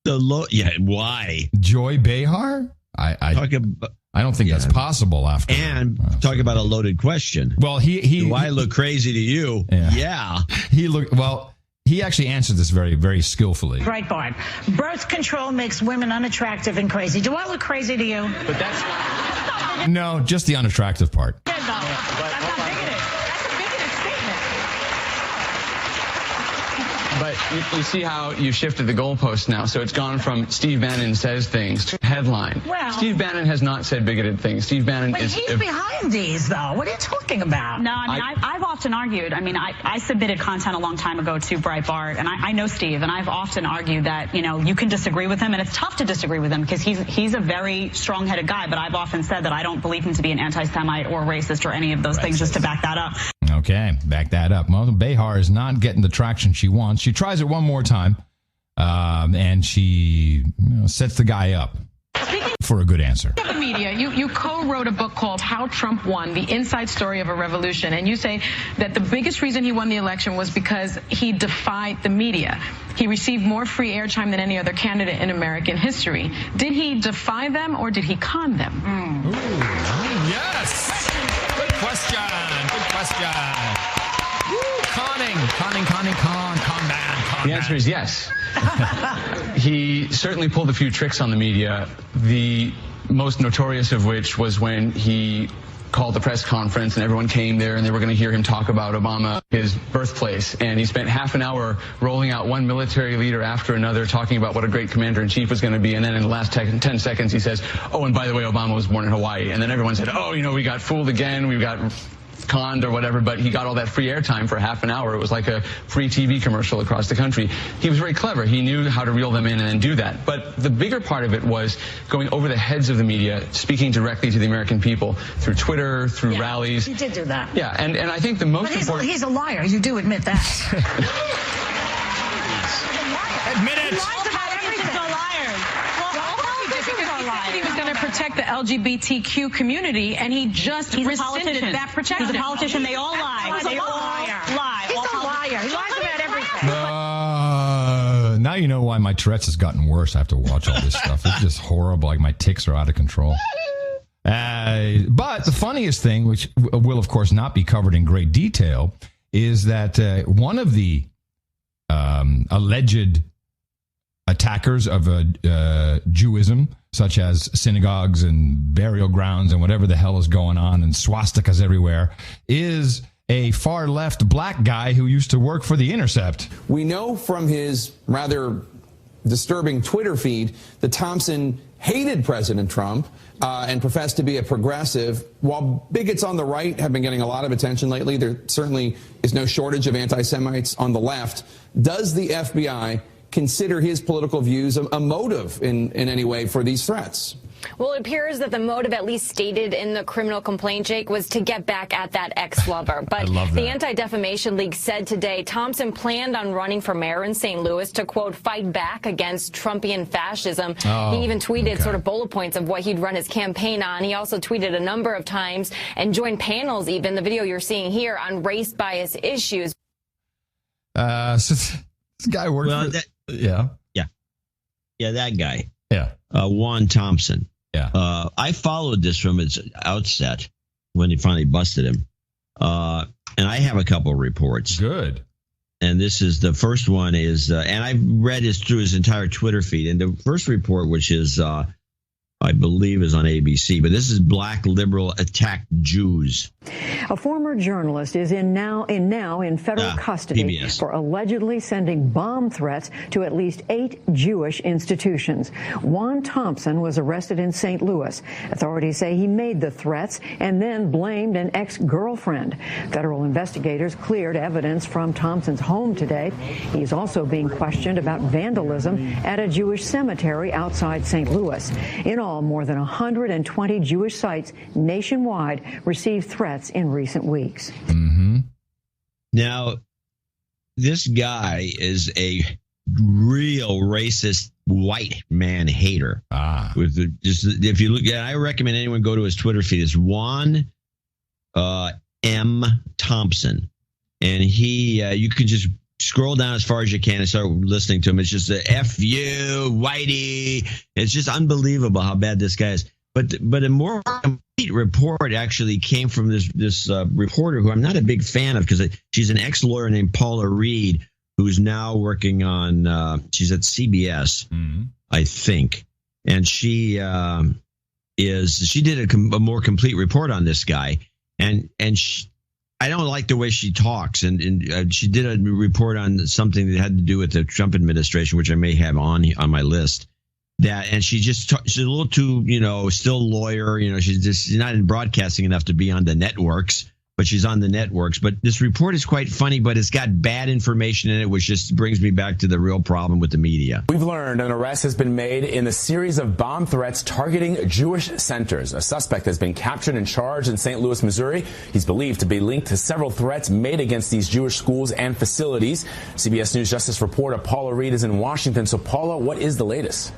Why? Joy Behar? I don't think that's possible after. And talk about a loaded question. Well, do I look crazy to you? Yeah. He actually answered this very, very skillfully. Breitbart. Birth control makes women unattractive and crazy. Do I look crazy to you? But that's no, just the unattractive part. That's not bigoted. That's a bigoted statement. But you see how you shifted the goalpost now. So it's gone from Steve Bannon says things to headline. Well, Steve Bannon has not said bigoted things. Steve Bannon But is. he's behind these, though. What are you talking about? No, I mean, I've often argued. I mean, I submitted content a long time ago to Breitbart, and I know Steve, and I've often argued that, you can disagree with him, and it's tough to disagree with him because he's a very strong-headed guy, but I've often said that I don't believe him to be an anti-Semite or racist or any of those things, just to back that up. Okay, back that up. Well, Behar is not getting the traction she wants. She tries it one more time, and she sets the guy up for a good answer. The media, you co-wrote a book called How Trump Won, The Inside Story of a Revolution, and you say that the biggest reason he won the election was because he defied the media. He received more free airtime than any other candidate in American history. Did he defy them or did he con them? Ooh, yes! Good question. Good question. Con man. The answer is yes. He certainly pulled a few tricks on the media, the most notorious of which was when he called the press conference and everyone came there and they were going to hear him talk about Obama, his birthplace. And he spent half an hour rolling out one military leader after another, talking about what a great commander-in-chief was going to be. And then in the last 10 seconds, he says, oh, and by the way, Obama was born in Hawaii. And then everyone said, oh, we got fooled again. We got conned or whatever, but he got all that free airtime for half an hour. It was like a free TV commercial across the country. He was very clever. He knew how to reel them in and then do that. But the bigger part of it was going over the heads of the media, speaking directly to the American people through Twitter, through rallies. He did do that. Yeah, and I think the most important... He's a liar. You do admit that. Admit it. He lies about everything. He was going to protect the LGBTQ community, and he just rescinded that protection. He's a politician. They all lie. They all lie. He's a liar. He lies about everything. Now you know why my Tourette's has gotten worse. I have to watch all this stuff. It's just horrible. Like my tics are out of control. But the funniest thing, which will of course not be covered in great detail, is that one of the alleged attackers of Jewism, such as synagogues and burial grounds and whatever the hell is going on and swastikas everywhere, is a far left black guy who used to work for The Intercept. We know from his rather disturbing Twitter feed that Thompson hated President Trump and professed to be a progressive. While bigots on the right have been getting a lot of attention lately, there certainly is no shortage of anti-Semites on the left. Does the FBI consider his political views a motive in any way for these threats? Well, it appears that the motive, at least stated in the criminal complaint, Jake, was to get back at that ex-lover. But the Anti-Defamation League said today Thompson planned on running for mayor in St. Louis to, quote, fight back against Trumpian fascism. He even tweeted sort of bullet points of what he'd run his campaign on. He also tweeted a number of times and joined panels, even the video you're seeing here, on race bias issues. So this guy worked for... Yeah, that guy. Yeah. Juan Thompson. Yeah. I followed this from its outset when he finally busted him. And I have a couple reports. Good. And this is the first one is, and I've read through his entire Twitter feed. And the first report, which is, I believe, is on ABC, but this is Black liberal attack Jews. A former journalist is now in federal custody PBS. for allegedly sending bomb threats to at least 8 Jewish institutions. Juan Thompson was arrested in St. Louis. Authorities say he made the threats and then blamed an ex-girlfriend. Federal investigators cleared evidence from Thompson's home today. He's also being questioned about vandalism at a Jewish cemetery outside St. Louis. In all, more than 120 Jewish sites nationwide received threats in recent weeks. Mm-hmm. Now, this guy is a real racist white man hater. If you look, I recommend anyone go to his Twitter feed. It's Juan M. Thompson, and you can just scroll down as far as you can and start listening to him. It's just a F you, whitey. It's just unbelievable how bad this guy is. But a more complete report actually came from this reporter who I'm not a big fan of, because she's an ex-lawyer named Paula Reed, who's now working on she's at CBS, I think, and she did a more complete report on this guy, and I don't like the way she talks, and she did a report on something that had to do with the Trump administration, which I may have on my list. And she's a little too, still lawyer. She's not in broadcasting enough to be on the networks, but she's on the networks. But this report is quite funny, but it's got bad information in it, which just brings me back to the real problem with the media. We've learned an arrest has been made in a series of bomb threats targeting Jewish centers. A suspect has been captured and charged in St. Louis, Missouri. He's believed to be linked to several threats made against these Jewish schools and facilities. CBS News Justice reporter Paula Reed is in Washington. So, Paula, what is the latest?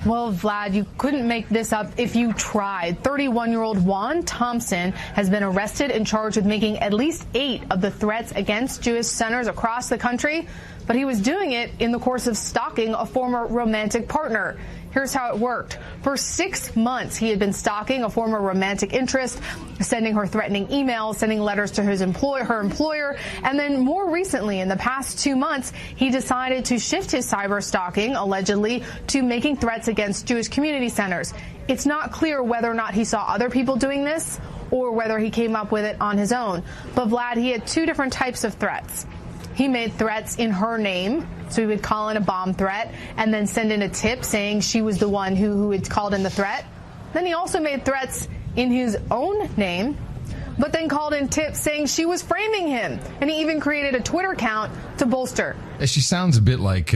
Well, Vlad, you couldn't make this up if you tried. 31-year-old Juan Thompson has been arrested and charged with making at least 8 of the threats against Jewish centers across the country, but he was doing it in the course of stalking a former romantic partner. Here's how it worked. For 6 months, he had been stalking a former romantic interest, sending her threatening emails, sending letters to her employer, and then more recently, in the past 2 months, he decided to shift his cyber stalking, allegedly, to making threats against Jewish community centers. It's not clear whether or not he saw other people doing this or whether he came up with it on his own. But Vlad, he had 2 different types of threats. He made threats in her name, so he would call in a bomb threat and then send in a tip saying she was the one who had called in the threat. Then he also made threats in his own name, but then called in tips saying she was framing him. And he even created a Twitter account to bolster. She sounds a bit like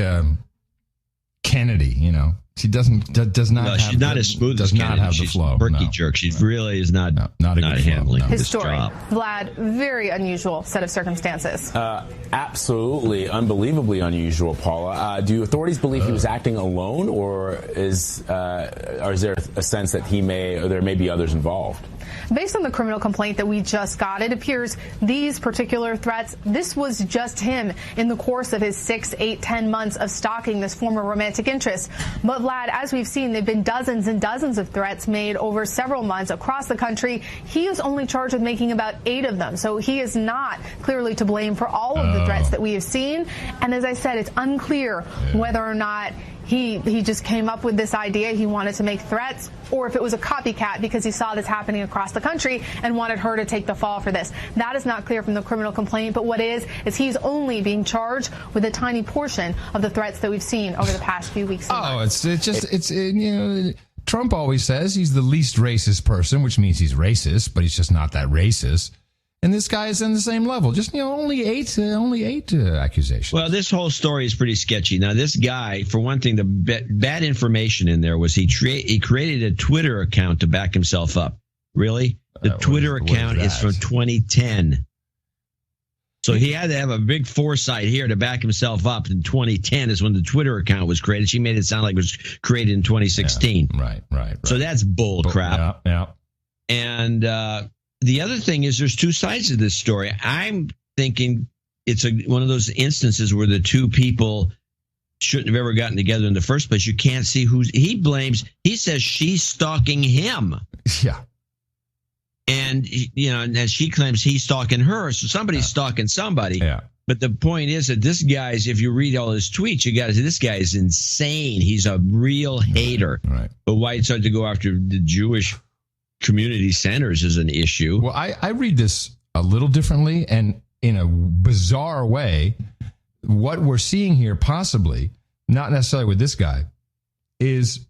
Kennedy, She does not. No, she's not as smooth as Kennedy. Have she's the flow. a perky jerk. She really is not handling His this story, job. Vlad, very unusual set of circumstances. Absolutely, unbelievably unusual, Paula. Do authorities believe he was acting alone, or is there a sense that there may be others involved? Based on the criminal complaint that we just got, it appears these particular threats, this was just him in the course of his 6, 8, 10 months of stalking this former romantic interest. But Vlad, as we've seen, there have been dozens and dozens of threats made over several months across the country. He is only charged with making about 8 of them. So he is not clearly to blame for all of the threats that we have seen. And as I said, it's unclear whether or not he just came up with this idea, he wanted to make threats, or if it was a copycat because he saw this happening across the country and wanted her to take the fall for this. That is not clear from the criminal complaint, but what is he's only being charged with a tiny portion of the threats that we've seen over the past few weeks. Trump always says he's the least racist person, which means he's racist, but he's just not that racist. And this guy is in the same level. Just, only eight accusations. Well, this whole story is pretty sketchy. Now, this guy, for one thing, the bad information in there was he created a Twitter account to back himself up. Really? The Twitter account is from 2010. So he had to have a big foresight here to back himself up. In 2010 is when the Twitter account was created. She made it sound like it was created in 2016. Yeah, right. So that's bull crap. Yeah. And the other thing is there's 2 sides to this story. I'm thinking it's one of those instances where the 2 people shouldn't have ever gotten together in the first place. You can't see he blames. He says she's stalking him. Yeah. And, and she claims he's stalking her. So somebody's stalking somebody. Yeah. But the point is that this guy's, if you read all his tweets, you got to say this guy is insane. He's a real hater. Right. But why he started to go after the Jewish community centers is an issue. Well, I read this a little differently, and in a bizarre way, what we're seeing here, possibly, not necessarily with this guy, is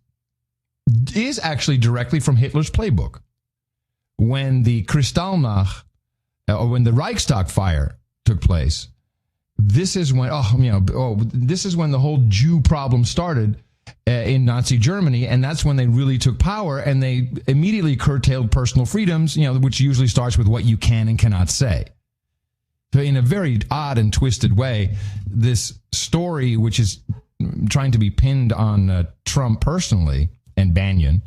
actually directly from Hitler's playbook. When the Kristallnacht, or when the Reichstag fire took place, this is when this is when the whole Jew problem started in Nazi Germany, and that's when they really took power, and they immediately curtailed personal freedoms, which usually starts with what you can and cannot say. So in a very odd and twisted way, this story, which is trying to be pinned on Trump personally and Bannon,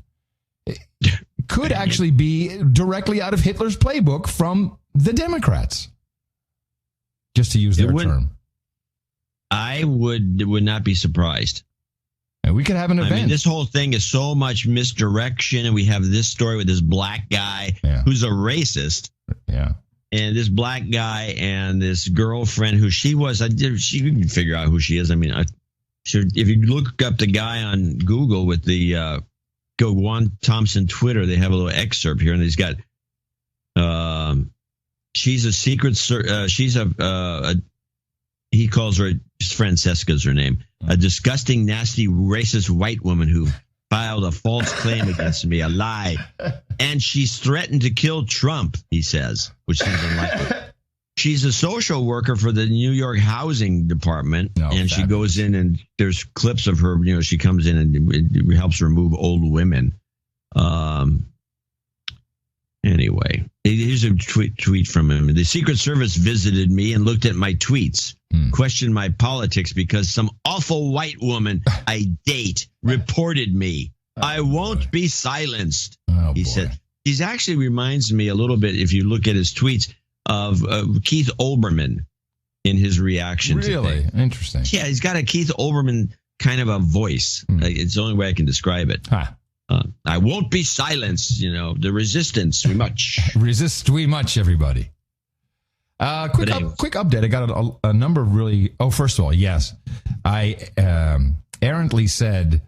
could actually be directly out of Hitler's playbook from the Democrats, just to use their term. I would not be surprised. And we could have an event. I mean, this whole thing is so much misdirection, and we have this story with this black guy who's a racist. Yeah. And this black guy and this girlfriend who she can figure out who she is. I mean, if you look up the guy on Google with the go Juan Thompson Twitter, they have a little excerpt here, and he's got she's a secret. She's he calls her Francesca's her name, a disgusting, nasty, racist white woman who filed a false claim against me, a lie, and she's threatened to kill Trump. He says, which seems unlikely. She's a social worker for the New York Housing Department, and she goes in, and there's clips of her. She comes in and helps remove old women. Anyway, here's a tweet from him. The Secret Service visited me and looked at my tweets, questioned my politics because some awful white woman I date reported me. I won't be silenced, he said. He actually reminds me a little bit, if you look at his tweets, of Keith Olbermann in his reaction. Really? Interesting. Yeah, he's got a Keith Olbermann kind of a voice. It's the only way I can describe it. I won't be silenced. The resistance, we much. Resist we much, everybody. Quick update. I got a number of really... Oh, first of all, yes. I errantly said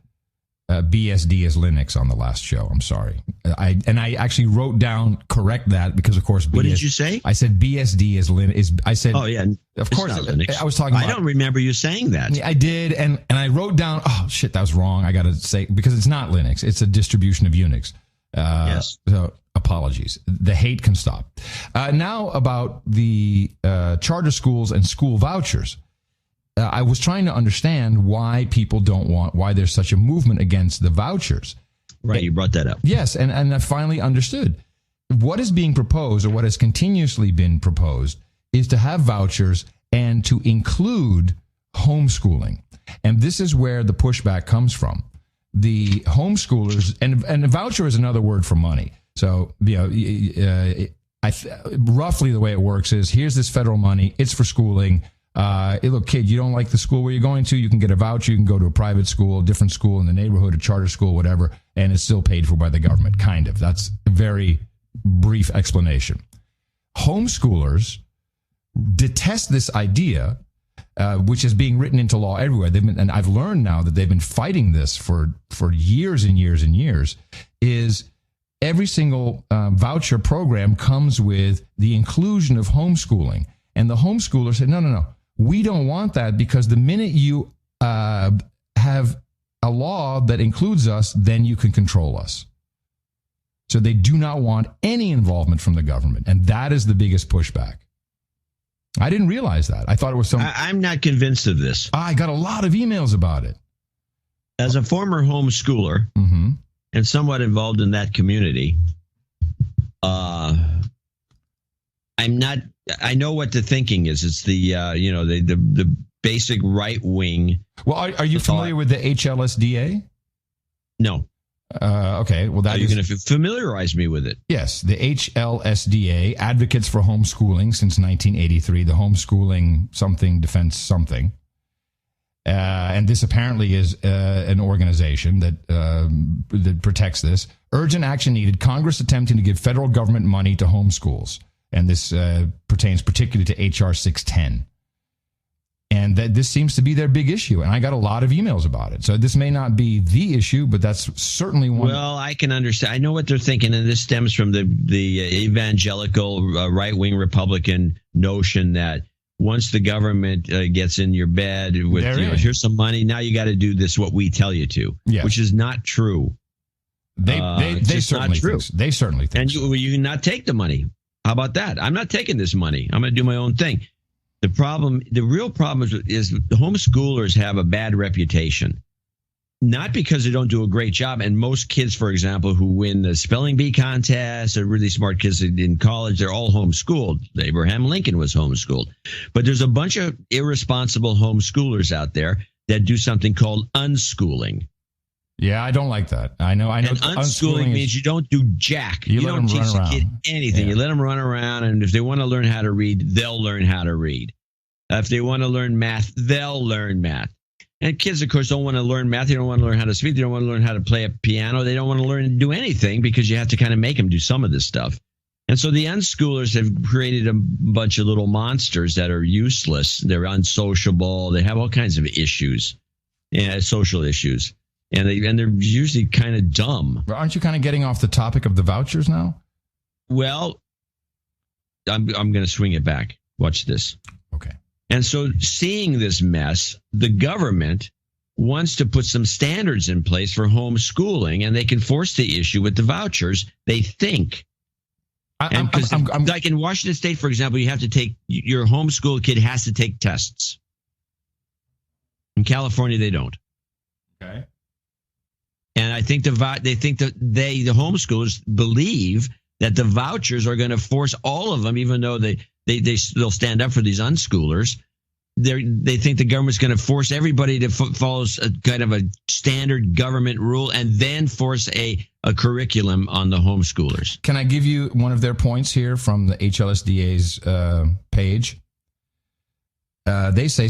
BSD is Linux on the last show. I'm sorry. I actually wrote down correct that because, of course, what did you say? I said BSD is Linux. I said, oh yeah, of course. Linux. I was talking about, I don't remember you saying that. I did, and I wrote down. Oh shit, that was wrong. I got to say, because it's not Linux. It's a distribution of Unix. Yes. So apologies. The hate can stop. Now about the charter schools and school vouchers. I was trying to understand why people why there's such a movement against the vouchers. Right, you brought that up. Yes, and I finally understood. What is being proposed, or what has continuously been proposed, is to have vouchers and to include homeschooling. And this is where the pushback comes from. The homeschoolers, and a voucher is another word for money. So, roughly the way it works is, here's this federal money, it's for schooling. Hey, look, kid, you don't like the school where you're going to, you can get a voucher, you can go to a private school, a different school in the neighborhood, a charter school, whatever, and it's still paid for by the government, kind of. That's a very brief explanation. Homeschoolers detest this idea, which is being written into law everywhere. And I've learned now that they've been fighting this for years and years and years, is every single voucher program comes with the inclusion of homeschooling. And the homeschooler said, no. We don't want that, because the minute you have a law that includes us, then you can control us. So they do not want any involvement from the government. And that is the biggest pushback. I didn't realize that. I thought it was I'm not convinced of this. I got a lot of emails about it. As a former homeschooler and somewhat involved in that community, I know what the thinking is. It's the basic right wing. Well, are you familiar with the HLSDA? No. Okay. Well, are you going to familiarize me with it? Yes, the HLSDA, Advocates for Homeschooling, since 1983. The Homeschooling Something Defense Something. And this apparently is an organization that protects this. Urgent action needed. Congress attempting to give federal government money to homeschools. And this pertains particularly to H.R. 610. And that this seems to be their big issue. And I got a lot of emails about it. So this may not be the issue, but that's certainly one. Well, I can understand. I know what they're thinking, and this stems from the evangelical right-wing Republican notion that once the government gets in your bed with, here's some money, now you got to do this, what we tell you to, which is not true. They certainly think so. They certainly think and you cannot take the money. How about that? I'm not taking this money. I'm going to do my own thing. The real problem is the homeschoolers have a bad reputation. Not because they don't do a great job. And most kids, for example, who win the spelling bee contest, are really smart kids in college, they're all homeschooled. Abraham Lincoln was homeschooled. But there's a bunch of irresponsible homeschoolers out there that do something called unschooling. Yeah, I don't like that. I know. And unschooling means you don't do jack. You don't teach the kid anything. Yeah. You let them run around, and if they want to learn how to read, they'll learn how to read. If they want to learn math, they'll learn math. And kids, of course, don't want to learn math. They don't want to learn how to speak. They don't want to learn how to play a piano. They don't want to learn to do anything because you have to kind of make them do some of this stuff. And so the unschoolers have created a bunch of little monsters that are useless. They're unsociable. They have all kinds of issues, social issues. And they're usually kind of dumb. Aren't you kind of getting off the topic of the vouchers now? Well, I'm going to swing it back. Watch this. Okay. And so seeing this mess, the government wants to put some standards in place for homeschooling, and they can force the issue with the vouchers, they think. Like in Washington State, for example, you have to take your homeschool kid has to take tests. In California, they don't. Okay. And I think the homeschoolers believe that the vouchers are going to force all of them, even though they'll stand up for these unschoolers. They think the government's going to force everybody to follow a kind of a standard government rule and then force a curriculum on the homeschoolers. Can I give you one of their points here from the HLSDA's page? They say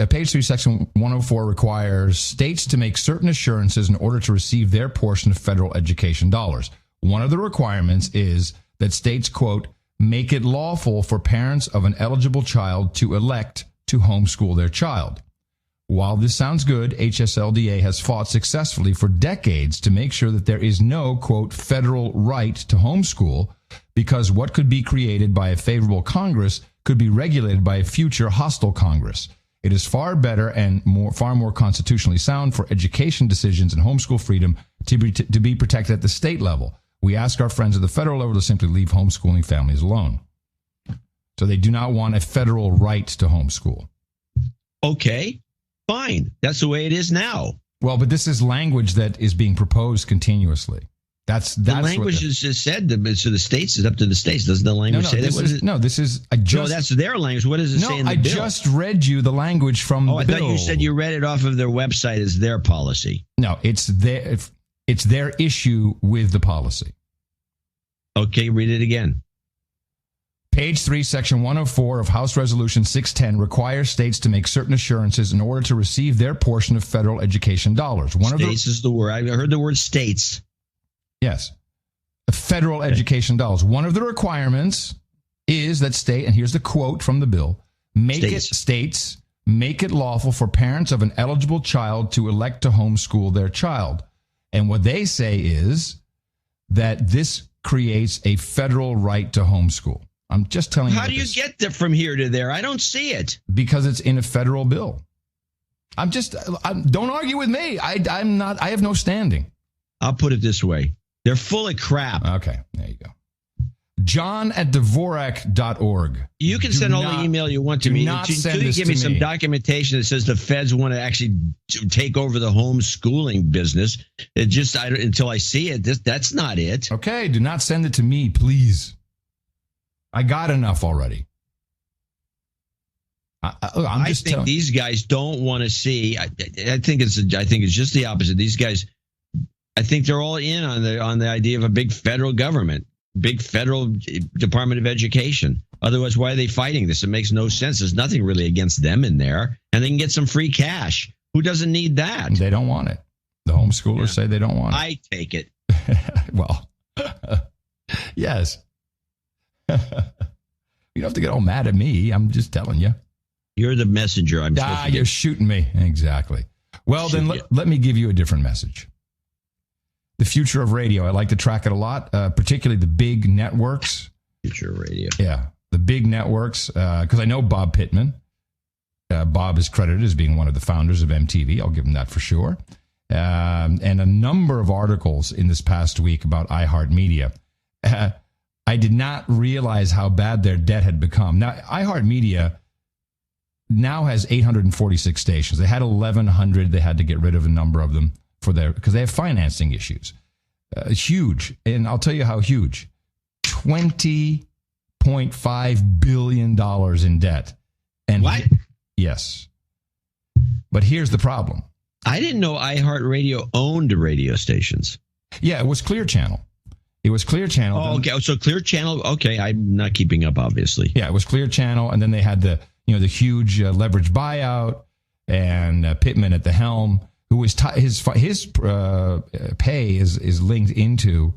page 3, section 104 requires states to make certain assurances in order to receive their portion of federal education dollars. One of the requirements is that states, quote, make it lawful for parents of an eligible child to elect to homeschool their child. While this sounds good, HSLDA has fought successfully for decades to make sure that there is no, quote, federal right to homeschool, because what could be created by a favorable Congress could be regulated by a future hostile Congress. It is far better and far more constitutionally sound for education decisions and homeschool freedom to be protected at the state level. We ask our friends at the federal level to simply leave homeschooling families alone. So they do not want a federal right to homeschool. Okay, fine. That's the way it is now. Well, but this is language that is being proposed continuously. That's the language is just said to the states. It's up to the states. Doesn't the language say that? No, this is. That's their language. What does it say in the bill? I just read you the language from the bill. I thought you said you read it off of their website as their policy. No, it's their issue with the policy. Okay, read it again. Page 3, section 104 of House Resolution 610 requires states to make certain assurances in order to receive their portion of federal education dollars. States is the word. I heard the word states. Yes. Federal education dollars. One of the requirements is that state, and here's the quote from the bill, states make it lawful for parents of an eligible child to elect to homeschool their child. And what they say is that this creates a federal right to homeschool. I'm just telling you. How do you get from here to there? I don't see it. Because it's in a federal bill. Don't argue with me. I have no standing. I'll put it this way. They're full of crap. Okay, there you go. John@Dvorak.org. You can send all the email you want to me. Until you give me some documentation that says the feds want to actually take over the homeschooling business. Until I see it, that's not it. Okay, do not send it to me, please. I got enough already. I think these guys don't want to see. I think it's just the opposite. These guys, I think they're all in on the idea of a big federal government, big federal Department of Education. Otherwise, why are they fighting this? It makes no sense. There's nothing really against them in there, and they can get some free cash. Who doesn't need that? They don't want it. The homeschoolers say they don't want it. I take it. Well, yes. You don't have to get all mad at me. I'm just telling you. You're the messenger. You're shooting me. Exactly. Well, then let me give you a different message. The future of radio. I like to track it a lot, particularly the big networks. Future of radio. Yeah, the big networks, because I know Bob Pittman. Bob is credited as being one of the founders of MTV. I'll give him that for sure. And a number of articles in this past week about iHeartMedia. I did not realize how bad their debt had become. Now, iHeartMedia now has 846 stations. They had 1,100. They had to get rid of a number of them because they have financing issues. Huge. And I'll tell you how huge. $20.5 billion in debt. And what? Yes. But here's the problem. I didn't know iHeartRadio owned radio stations. Yeah, it was Clear Channel. It was Clear Channel. Oh, okay. So Clear Channel. Okay, I'm not keeping up, obviously. Yeah, it was Clear Channel, and then they had the huge leverage buyout and Pittman at the helm, who was his pay is linked into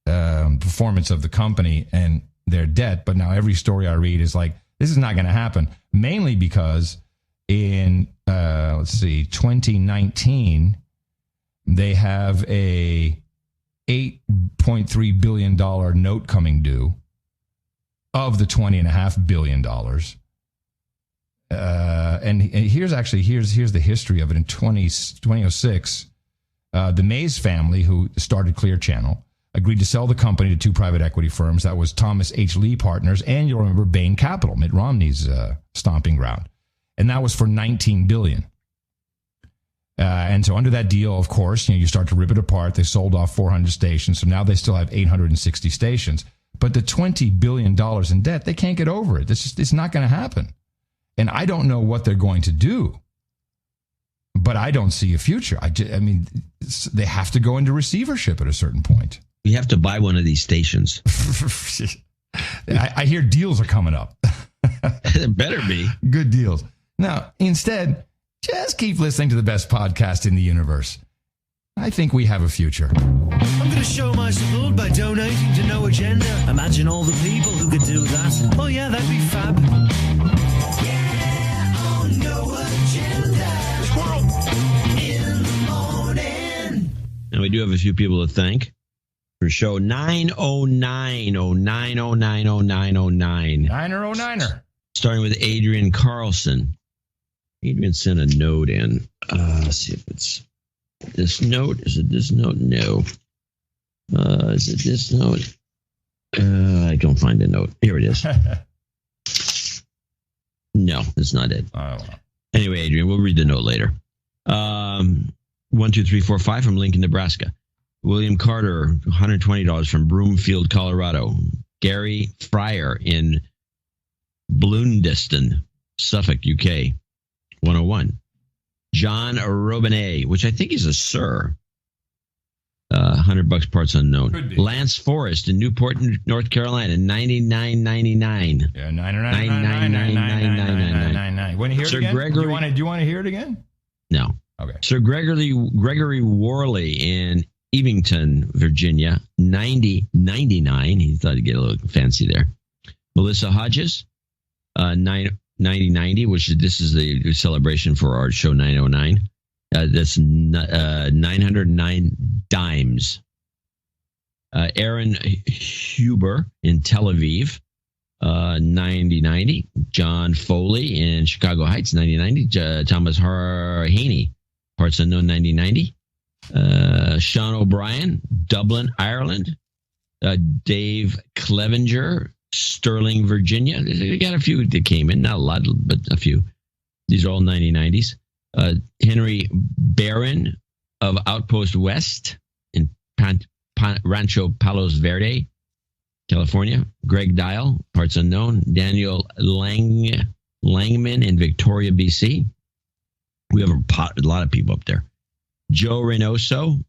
performance of the company and their debt. But now every story I read is like, this is not going to happen. Mainly because in 2019 they have a $8.3 billion note coming due of the $20.5 billion. And here's the history of it. In 2006, the Mays family, who started Clear Channel, agreed to sell the company to two private equity firms. That was Thomas H. Lee Partners, and you'll remember Bain Capital, Mitt Romney's stomping ground. And that was for $19 billion. And so under that deal, of course, you start to rip it apart. They sold off 400 stations. So now they still have 860 stations. But the $20 billion in debt, they can't get over it. It's not going to happen. And I don't know what they're going to do. But I don't see a future. I mean, they have to go into receivership at a certain point. You have to buy one of these stations. I hear deals are coming up. It better be. Good deals. Now, instead, just keep listening to the best podcast in the universe. I think we have a future. I'm going to show my support by donating to No Agenda. Imagine all the people who could do that. Oh, yeah, that'd be fab. Yeah, on No Agenda. Squirrel. In the morning. And we do have a few people to thank for show 90909090909. 9er. Starting with Adrian Carlson. Adrian sent a note in. Let's see if it's this note. Is it this note? No. Is it this note? I don't find the note. Here it is. No, that's not it. Anyway, Adrian, we'll read the note later. 12345 from Lincoln, Nebraska. William Carter, $120 from Broomfield, Colorado. Gary Fryer in Blundeston, Suffolk, UK. 101. John Robinet, which I think is a sir. $100 parts unknown. Lance Forrest in Newport, North Carolina, $99.99. Yeah, 999. Want to hear it again? Gregory, do you want to hear it again? No. Okay. Sir Gregory Worley in Evington, Virginia, $90.99. He thought he'd get a little fancy there. Melissa Hodges, $90.90, which this is the celebration for our show 909. That's 909 dimes. Aaron Huber in Tel Aviv, $90.90. John Foley in Chicago Heights, $90.90. Thomas Haney, parts unknown, $90.90. Sean O'Brien, Dublin, Ireland. Dave Clevenger, Sterling, Virginia. They got a few that came in, not a lot, but a few. These are all 90.90s. Henry Barron of Outpost West in Rancho Palos Verde, California. Greg Dial, parts unknown. Daniel Langman in Victoria, BC. We have a lot of people up there. Joe Reynoso,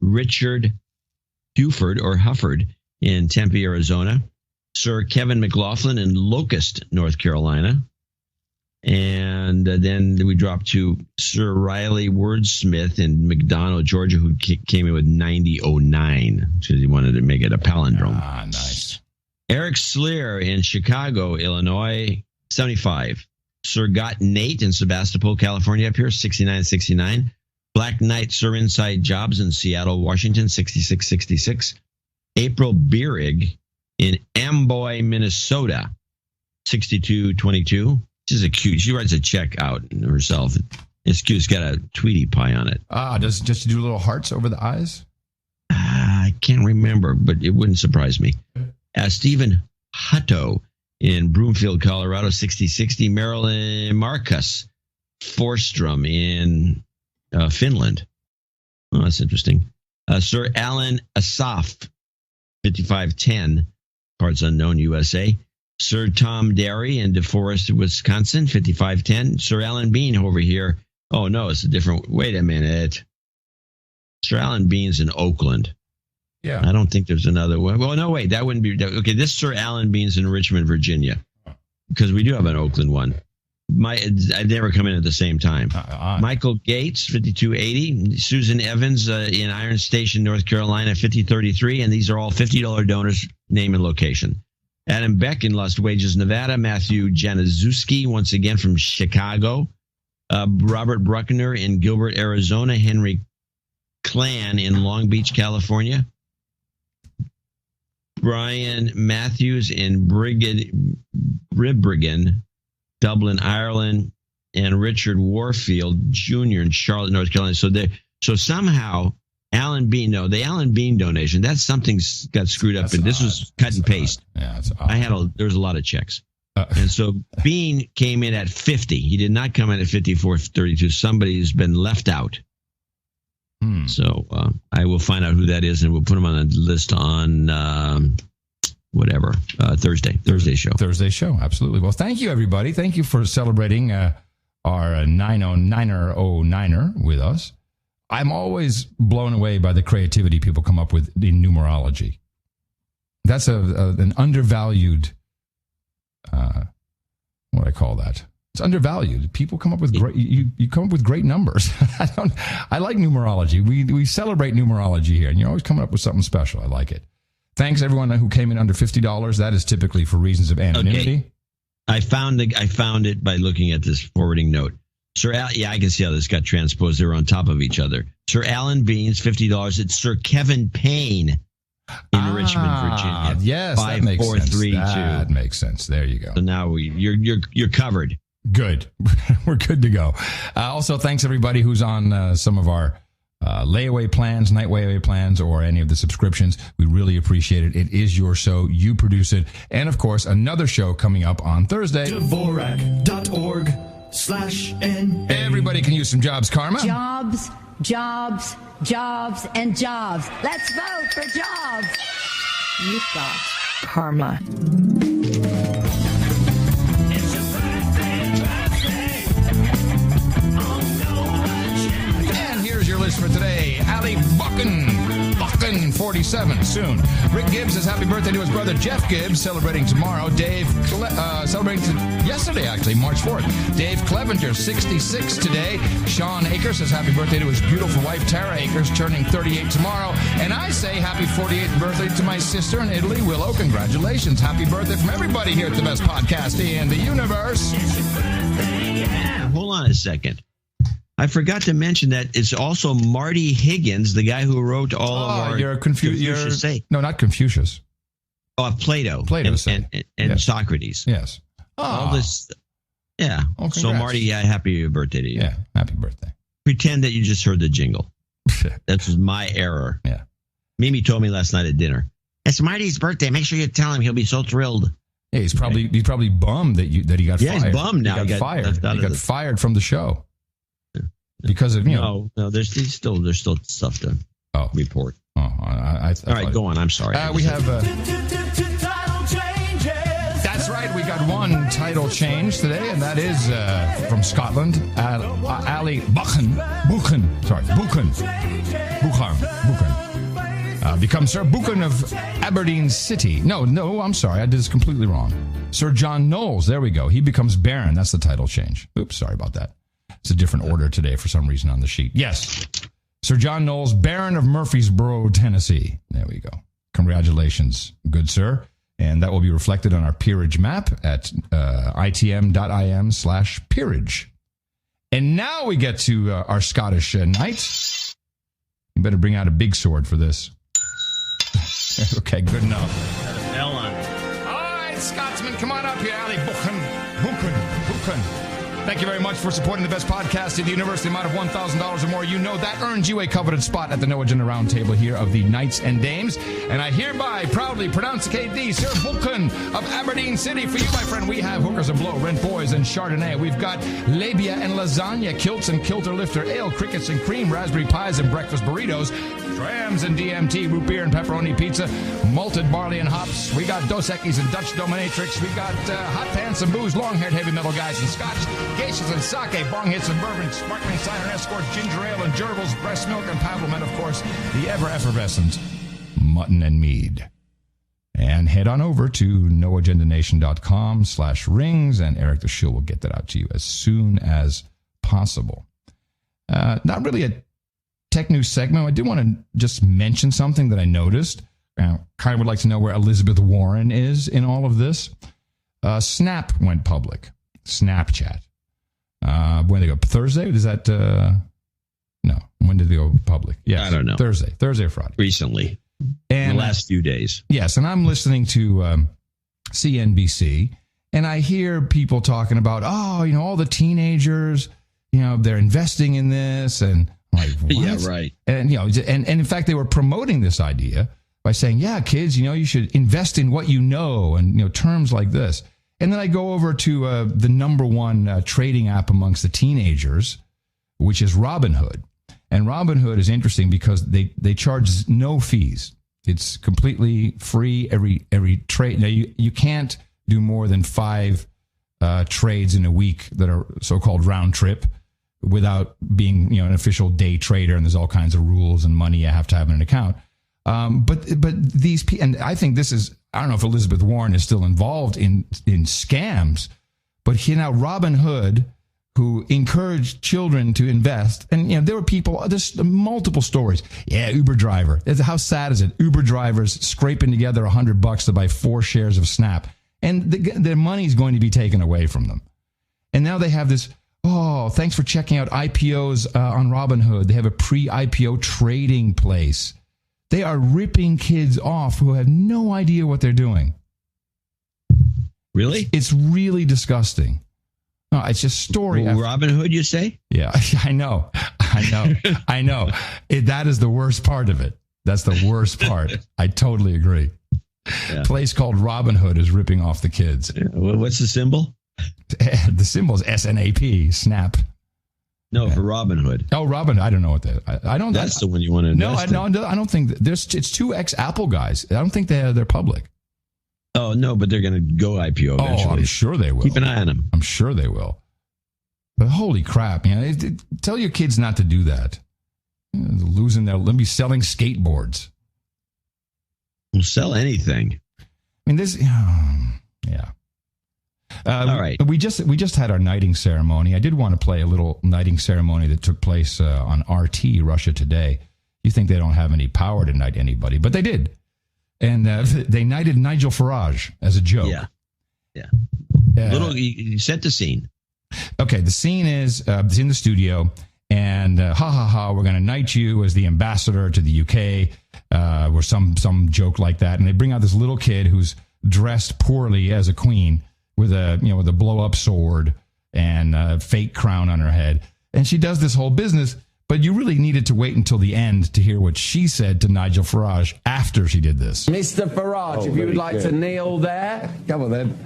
Richard Hufford in Tempe, Arizona. Sir Kevin McLaughlin in Locust, North Carolina. And then we dropped to Sir Riley Wordsmith in McDonough, Georgia, who came in with 90.09 because he wanted to make it a palindrome. Ah, nice. Eric Sleer in Chicago, Illinois, 75. Sir Got Nate in Sebastopol, California, up here, 6969. Black Knight Sir Inside Jobs in Seattle, Washington, 6666. April Bierig in Amboy, Minnesota, 6222. She's a cute. She writes a check out herself. It's cute. It's got a Tweety pie on it. Does just do little hearts over the eyes? I can't remember, but it wouldn't surprise me. Stephen Hutto in Broomfield, Colorado, 6060. Marilyn Marcus Forstrom in Finland. Oh, that's interesting. Sir Alan Asaf, 5510, parts unknown, USA. Sir Tom Derry in DeForest, Wisconsin, 5510. Sir Alan Bean over here. Oh, no, it's a different. Wait a minute. Sir Alan Bean's in Oakland. Yeah. I don't think there's another one. Well, no, wait, that wouldn't be. Okay, this Sir Alan Bean's in Richmond, Virginia, because we do have an Oakland one. I'd never come in at the same time. Michael Gates, 5280. Susan Evans in Iron Station, North Carolina, 5033. And these are all $50 donors, name and location. Adam Beck in Lost Wages, Nevada. Matthew Januszewski, once again from Chicago. Robert Bruckner in Gilbert, Arizona. Henry Clan in Long Beach, California. Brian Matthews in Bribrigan, Dublin, Ireland, and Richard Warfield Jr. in Charlotte, North Carolina. So somehow Alan Bean, the Alan Bean donation, that's something got screwed up. And this was cut and paste. Yeah, it's odd. There was a lot of checks. And so Bean came in at 50. He did not come in at 54.32. Somebody's been left out. So I will find out who that is, and we'll put him on the list on Thursday show. Thursday show, absolutely. Well, thank you, everybody. Thank you for celebrating our 909er with us. I'm always blown away by the creativity people come up with in numerology. That's an undervalued, what do I call that? It's undervalued. People come up with great. You come up with great numbers. I like numerology. We celebrate numerology here, and you're always coming up with something special. I like it. Thanks everyone who came in under $50. That is typically for reasons of anonymity. Okay. I found it by looking at this forwarding note. I can see how this got transposed. They were on top of each other. Sir Alan Beans, $50. It's Sir Kevin Payne in Richmond, Virginia. Yes, that makes sense. That makes sense. There you go. So now you're covered. Good. We're good to go. Also, thanks everybody who's on some of our layaway plans, night layaway plans, or any of the subscriptions. We really appreciate it. It is your show. You produce it. And of course, another show coming up on Thursday. Dvorak.org/NA. Everybody can use some jobs, Karma. Jobs, jobs, jobs, and jobs. Let's vote for jobs. You've got karma. Your list for today. Ali Buchan, 47, soon. Rick Gibbs says happy birthday to his brother Jeff Gibbs, celebrating tomorrow. Dave, celebrating yesterday, actually, March 4th. Dave Clevenger, 66 today. Sean Akers says happy birthday to his beautiful wife, Tara Akers, turning 38 tomorrow. And I say happy 48th birthday to my sister in Italy, Willow. Congratulations. Happy birthday from everybody here at the best podcast in the universe. Hold on a second. I forgot to mention that it's also Marty Higgins, the guy who wrote all of our Confucius say. No, not Confucius. Plato. And Socrates. Yes. All this. Yeah. Oh, so, Marty, happy birthday to you. Yeah, happy birthday. Pretend that you just heard the jingle. That was my error. Yeah. Mimi told me last night at dinner, it's Marty's birthday. Make sure you tell him. He'll be so thrilled. Yeah, he's probably bummed that he got fired. Yeah, he's bummed now. He got fired. He got fired from the show. Because of no, there's still stuff to report. All right, go on. I'm sorry. We have title changes. That's right. We got one title change today, and that is from Scotland. Ali Buchan becomes Sir Buchan of Aberdeen City. No, I'm sorry, I did this completely wrong. Sir John Knowles. There we go. He becomes Baron. That's the title change. Oops, sorry about that. It's a different order today for some reason on the sheet. Yes. Sir John Knowles, Baron of Murfreesboro, Tennessee. There we go. Congratulations, good sir. And that will be reflected on our peerage map at itm.im/peerage. And now we get to our Scottish knight. You better bring out a big sword for this. Okay, good enough. Hell on it. All right, Scotsman, come on up here, Ali. Buchan. Thank you very much for supporting the best podcast in the universe. The amount of $1,000 or more, you know that earns you a coveted spot at the No Agenda Roundtable here of the Knights and Dames. And I hereby proudly pronounce-cate thee, Sir Vulcan of Aberdeen City. For you, my friend, we have Hookers and Blow, Rent Boys, and Chardonnay. We've got labia and lasagna, kilts and kilter lifter, ale, crickets and cream, raspberry pies and breakfast burritos, drams and DMT, root beer and pepperoni pizza, malted barley and hops. We got Dos Equis and Dutch Dominatrix. We got hot pants and booze, long-haired heavy metal guys and scotch, geishas and sake, bong hits and bourbon, sparkling cider and escort, ginger ale and gerbils, breast milk and paddle, and of course, the ever-effervescent mutton and mead. And head on over to noagendanation.com/rings, and Eric the Shill will get that out to you as soon as possible. Not really a tech news segment. I do want to just mention something that I noticed. Kind of would like to know where Elizabeth Warren is in all of this. Snap went public. Snapchat. When they go Thursday? Is that no? When did they go public? Yes, I don't know. Thursday or Friday. Recently, and the last few days. Yes, and I'm listening to CNBC, and I hear people talking about, all the teenagers, they're investing in this, and I'm like, what? Yeah, right. And and in fact, they were promoting this idea by saying, yeah, kids, you should invest in what you know, and terms like this. And then I go over to the number one trading app amongst the teenagers, which is Robinhood. And Robinhood is interesting because they charge no fees. It's completely free every trade. Now, you can't do more than 5 trades in a week that are so-called round trip without being an official day trader. And there's all kinds of rules and money you have to have in an account. But these people, and I think this is, I don't know if Elizabeth Warren is still involved in scams, but now Robinhood, who encouraged children to invest, and there were people, there's multiple stories. Yeah, Uber driver. How sad is it? Uber drivers scraping together $100 to buy 4 shares of Snap, and their money's going to be taken away from them. And now they have this. Oh, thanks for checking out IPOs on Robinhood. They have a pre-IPO trading place. They are ripping kids off who have no idea what they're doing. Really? It's really disgusting. No, it's just story. Robin Hood, you say? Yeah, I know. That is the worst part of it. That's the worst part. I totally agree. Yeah. Place called Robin Hood is ripping off the kids. Yeah. What's the symbol? The symbol is SNAP, Snap. No, for Robin Hood. Oh, Robin. I don't know what that. I don't. That's the one you want to invest in. I don't think it's 2 ex-Apple guys. I don't think they're public. Oh no, but they're going to go IPO eventually. Oh, I'm sure they will. Keep an eye on them. I'm sure they will. But holy crap, tell your kids not to do that. Losing their, let me selling skateboards. We'll sell anything. I mean, this, yeah. All right. We just had our knighting ceremony. I did want to play a little knighting ceremony that took place on RT, Russia Today. You think they don't have any power to knight anybody, but they did. And they knighted Nigel Farage as a joke. Yeah. You set the scene. Okay, the scene is it's in the studio, and we're going to knight you as the ambassador to the UK, or some joke like that. And they bring out this little kid who's dressed poorly as a queen, with a blow up sword and a fake crown on her head. And she does this whole business, but you really needed to wait until the end to hear what she said to Nigel Farage after she did this. Mr. Farage, if you would like to kneel there. Come on then.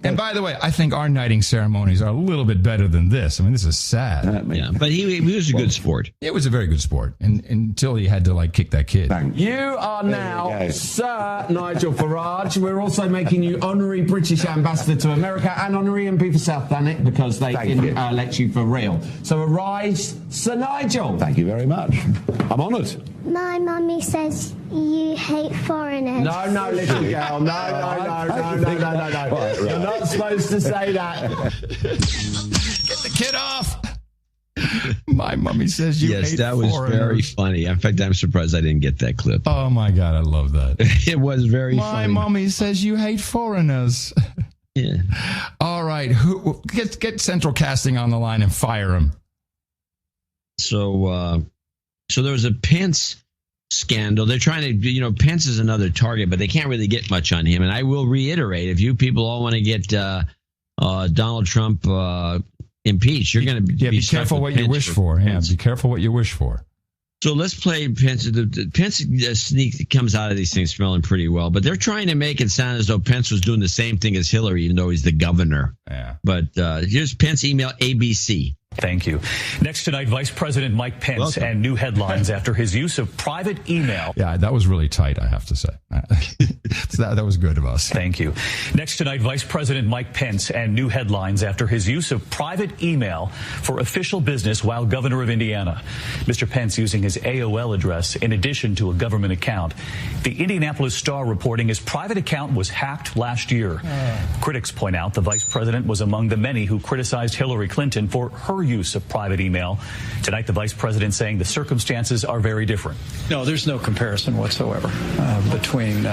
And by the way, I think our knighting ceremonies are a little bit better than this. I mean, this is sad. Yeah, but he was a good sport. It was a very good sport, until he had to kick that kid. You are now Sir Nigel Farage. We're also making you honorary British ambassador to America and honorary MP for South Thanet because they elect you for real. So arise, Sir Nigel. Thank you very much. I'm honoured. My mummy says you hate foreigners. No, little girl. No. You're not supposed to say that. Get the kid off. My mommy says you hate Yes, that was foreigners. very funny. In fact, I'm surprised I didn't get that clip. Oh, my God. I love that. It was very My funny. mommy says you hate foreigners. Yeah. All right. Get Central Casting on the line and fire him. So there was a Pence scandal. They're trying to, Pence is another target, but they can't really get much on him. And I will reiterate, if you people all want to get Donald Trump impeached, you're going to be careful what you wish for. Yeah, be careful what you wish for. So let's play Pence. Pence sneak comes out of these things smelling pretty well, but they're trying to make it sound as though Pence was doing the same thing as Hillary, even though he's the governor. Yeah. But here's Pence email ABC. Thank you. Next tonight, Vice President Mike Pence and new headlines after his use of private email. Yeah, that was really tight, I have to say. That was good of us. Thank you. Next tonight, Vice President Mike Pence and new headlines after his use of private email for official business while governor of Indiana. Mr. Pence using his AOL address in addition to a government account. The Indianapolis Star reporting his private account was hacked last year. Critics point out the vice president was among the many who criticized Hillary Clinton for her use of private email. Tonight, the vice president saying the circumstances are very different. No, there's no comparison whatsoever between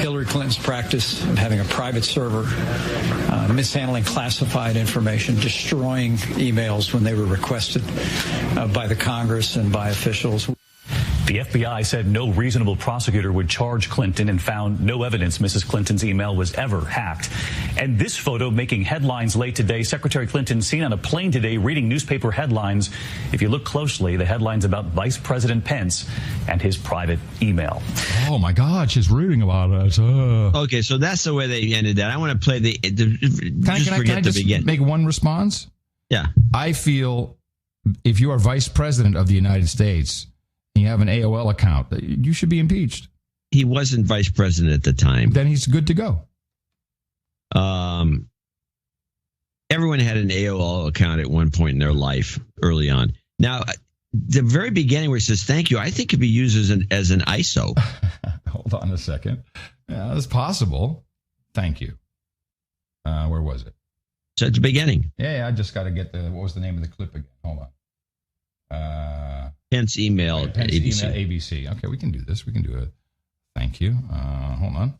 Hillary Clinton's practice of having a private server, mishandling classified information, destroying emails when they were requested by the Congress and by officials. The FBI said no reasonable prosecutor would charge Clinton and found no evidence Mrs. Clinton's email was ever hacked. And this photo making headlines late today. Secretary Clinton seen on a plane today reading newspaper headlines. If you look closely, the headlines about Vice President Pence and his private email. Oh, my God. She's reading about it. Okay, so that's the way they ended that. I want to play Can I just make one response? Yeah. I feel if you are vice president of the United States, you have an AOL account, you should be impeached. He wasn't vice president at the time. Then he's good to go. Everyone had an AOL account at one point in their life early on. Now, the very beginning where it says thank you, I think could be used as an ISO. Hold on a second. Yeah, that's possible. Thank you. Where was it? So at the beginning. Yeah, I just got to get what was the name of the clip again? Hold on. Pence email ABC. Email ABC. Okay, we can do this. We can do it. Thank you. Hold on.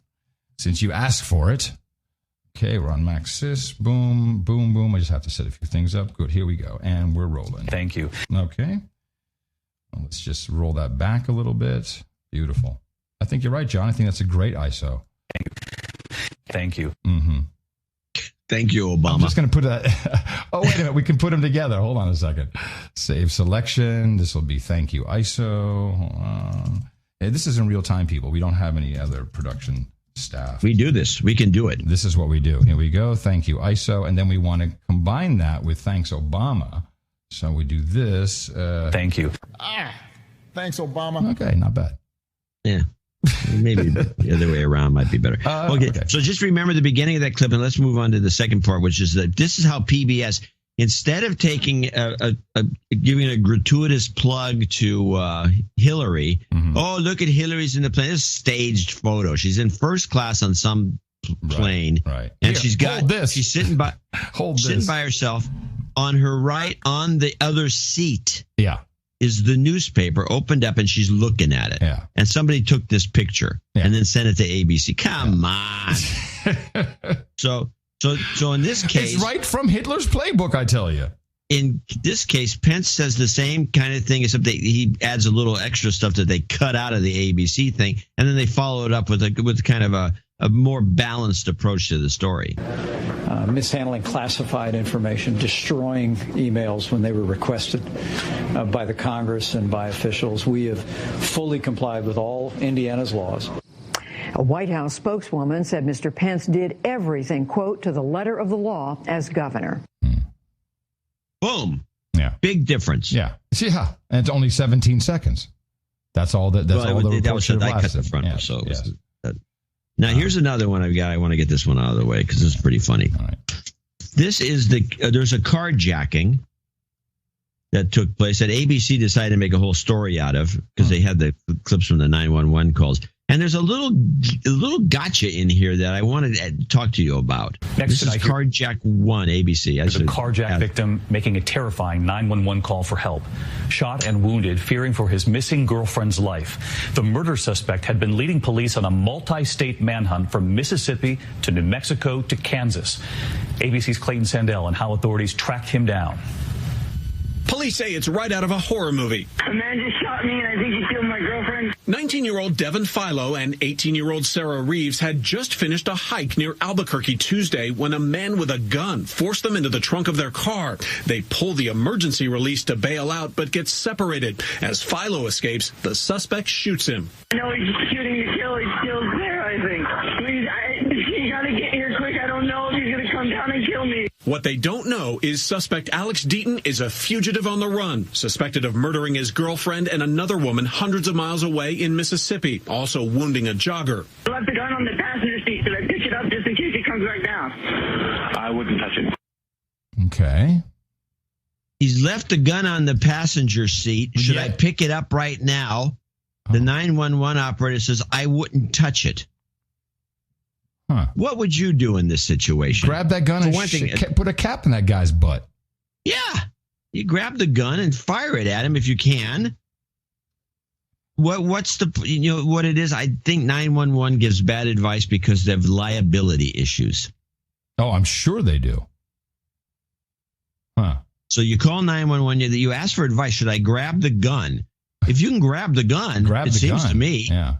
Since you asked for it. Okay, we're on Maxis. Boom, boom, boom. I just have to set a few things up. Good. Here we go. And we're rolling. Thank you. Okay. Well, let's just roll that back a little bit. Beautiful. I think you're right, John. I think that's a great ISO. Thank you. Mm-hmm. Thank you, Obama. I'm just going to put that. Oh, wait a minute. We can put them together. Hold on a second. Save selection. This will be thank you, ISO. Hold on. Hey, this is in real time, people. We don't have any other production staff. We do this. We can do it. This is what we do. Here we go. Thank you, ISO. And then we want to combine that with thanks, Obama. So we do this. Thank you. Thanks, Obama. Okay, not bad. Yeah. Maybe the other way around might be better. Okay, so just remember the beginning of that clip, and let's move on to the second part, which is that this is how PBS, instead of taking giving a gratuitous plug to Hillary, oh, look at Hillary's in the plane. This is a staged photo. She's in first class on some plane, right. And Here, she's got this. She's sitting by herself. On her right, on the other seat. Yeah. Is the newspaper opened up and she's looking at it. Yeah. And somebody took this picture and then sent it to ABC. Come on. So in this case. It's right from Hitler's playbook, I tell you. In this case, Pence says the same kind of thing, except he adds a little extra stuff that they cut out of the ABC thing. And then they follow it up with kind of a more balanced approach to the story. Mishandling classified information, destroying emails when they were requested by the Congress and by officials. We have fully complied with all Indiana's laws. A White House spokeswoman said Mr. Pence did everything, quote, to the letter of the law as governor. Boom. Yeah. Big difference. Yeah. Yeah. And it's only 17 seconds. That's all that report should have lasted. I cut the front. Yeah. So now, here's another one I've got. I want to get this one out of the way because it's pretty funny. All right. This is there's a carjacking that took place that ABC decided to make a whole story out of because they had the clips from the 911 calls. And there's a little gotcha in here that I wanted to talk to you about. This is Carjack 1, ABC. There's a carjack victim making a terrifying 911 call for help. Shot and wounded, fearing for his missing girlfriend's life. The murder suspect had been leading police on a multi-state manhunt from Mississippi to New Mexico to Kansas. ABC's Clayton Sandell and how authorities tracked him down. Police say it's right out of a horror movie. A man just shot me and I think he killed my girlfriend. 19-year-old Devin Philo and 18-year-old Sarah Reeves had just finished a hike near Albuquerque Tuesday when a man with a gun forced them into the trunk of their car. They pull the emergency release to bail out but get separated. As Philo escapes, the suspect shoots him. No, he's shooting to kill. He's still there, I think. You gotta get here quick. I don't know if he's gonna come down and kill me. What they don't know is suspect Alex Deaton is a fugitive on the run, suspected of murdering his girlfriend and another woman hundreds of miles away in Mississippi, also wounding a jogger. I left the gun on the passenger seat. Should I pick it up just in case he comes back down? I wouldn't touch it. Okay. He's left the gun on the passenger seat. Should I pick it up right now? The 911 operator says, I wouldn't touch it. Huh. What would you do in this situation? Grab that gun and put a cap in that guy's butt. Yeah. You grab the gun and fire it at him if you can. What's the, what it is? I think 911 gives bad advice because they have liability issues. Oh, I'm sure they do. Huh. So you call 911, you ask for advice. Should I grab the gun? If you can grab the gun, it seems to me. Yeah.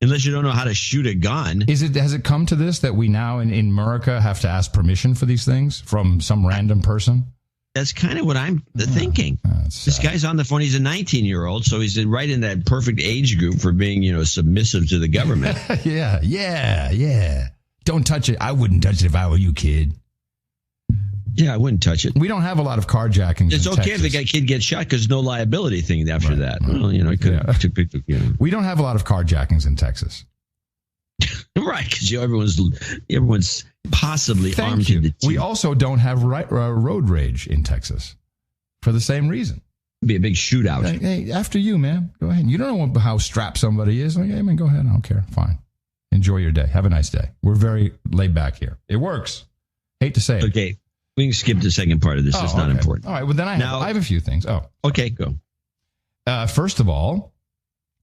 Unless you don't know how to shoot a gun. Has it come to this that we now in America have to ask permission for these things from some random person? That's kind of what I'm thinking. This guy's on the phone. He's a 19-year-old, so he's right in that perfect age group for being, submissive to the government. Yeah. Don't touch it. I wouldn't touch it if I were you, kid. Yeah, I wouldn't touch it. We don't have a lot of carjackings. It's okay Texas. if the kid gets shot because no liability thing after that. Well, it could. We don't have a lot of carjackings in Texas. Right, because everyone's possibly armed to the teeth. We also don't have road rage in Texas for the same reason. It'd be a big shootout. Hey, after you, man. Go ahead. You don't know how strapped somebody is. Like, hey, man, go ahead. I don't care. Fine. Enjoy your day. Have a nice day. We're very laid back here. It works. Hate to say it. Okay. We can skip the second part of this. It's not important. All right. Well, then I have a few things. Oh, okay. Go. First of all,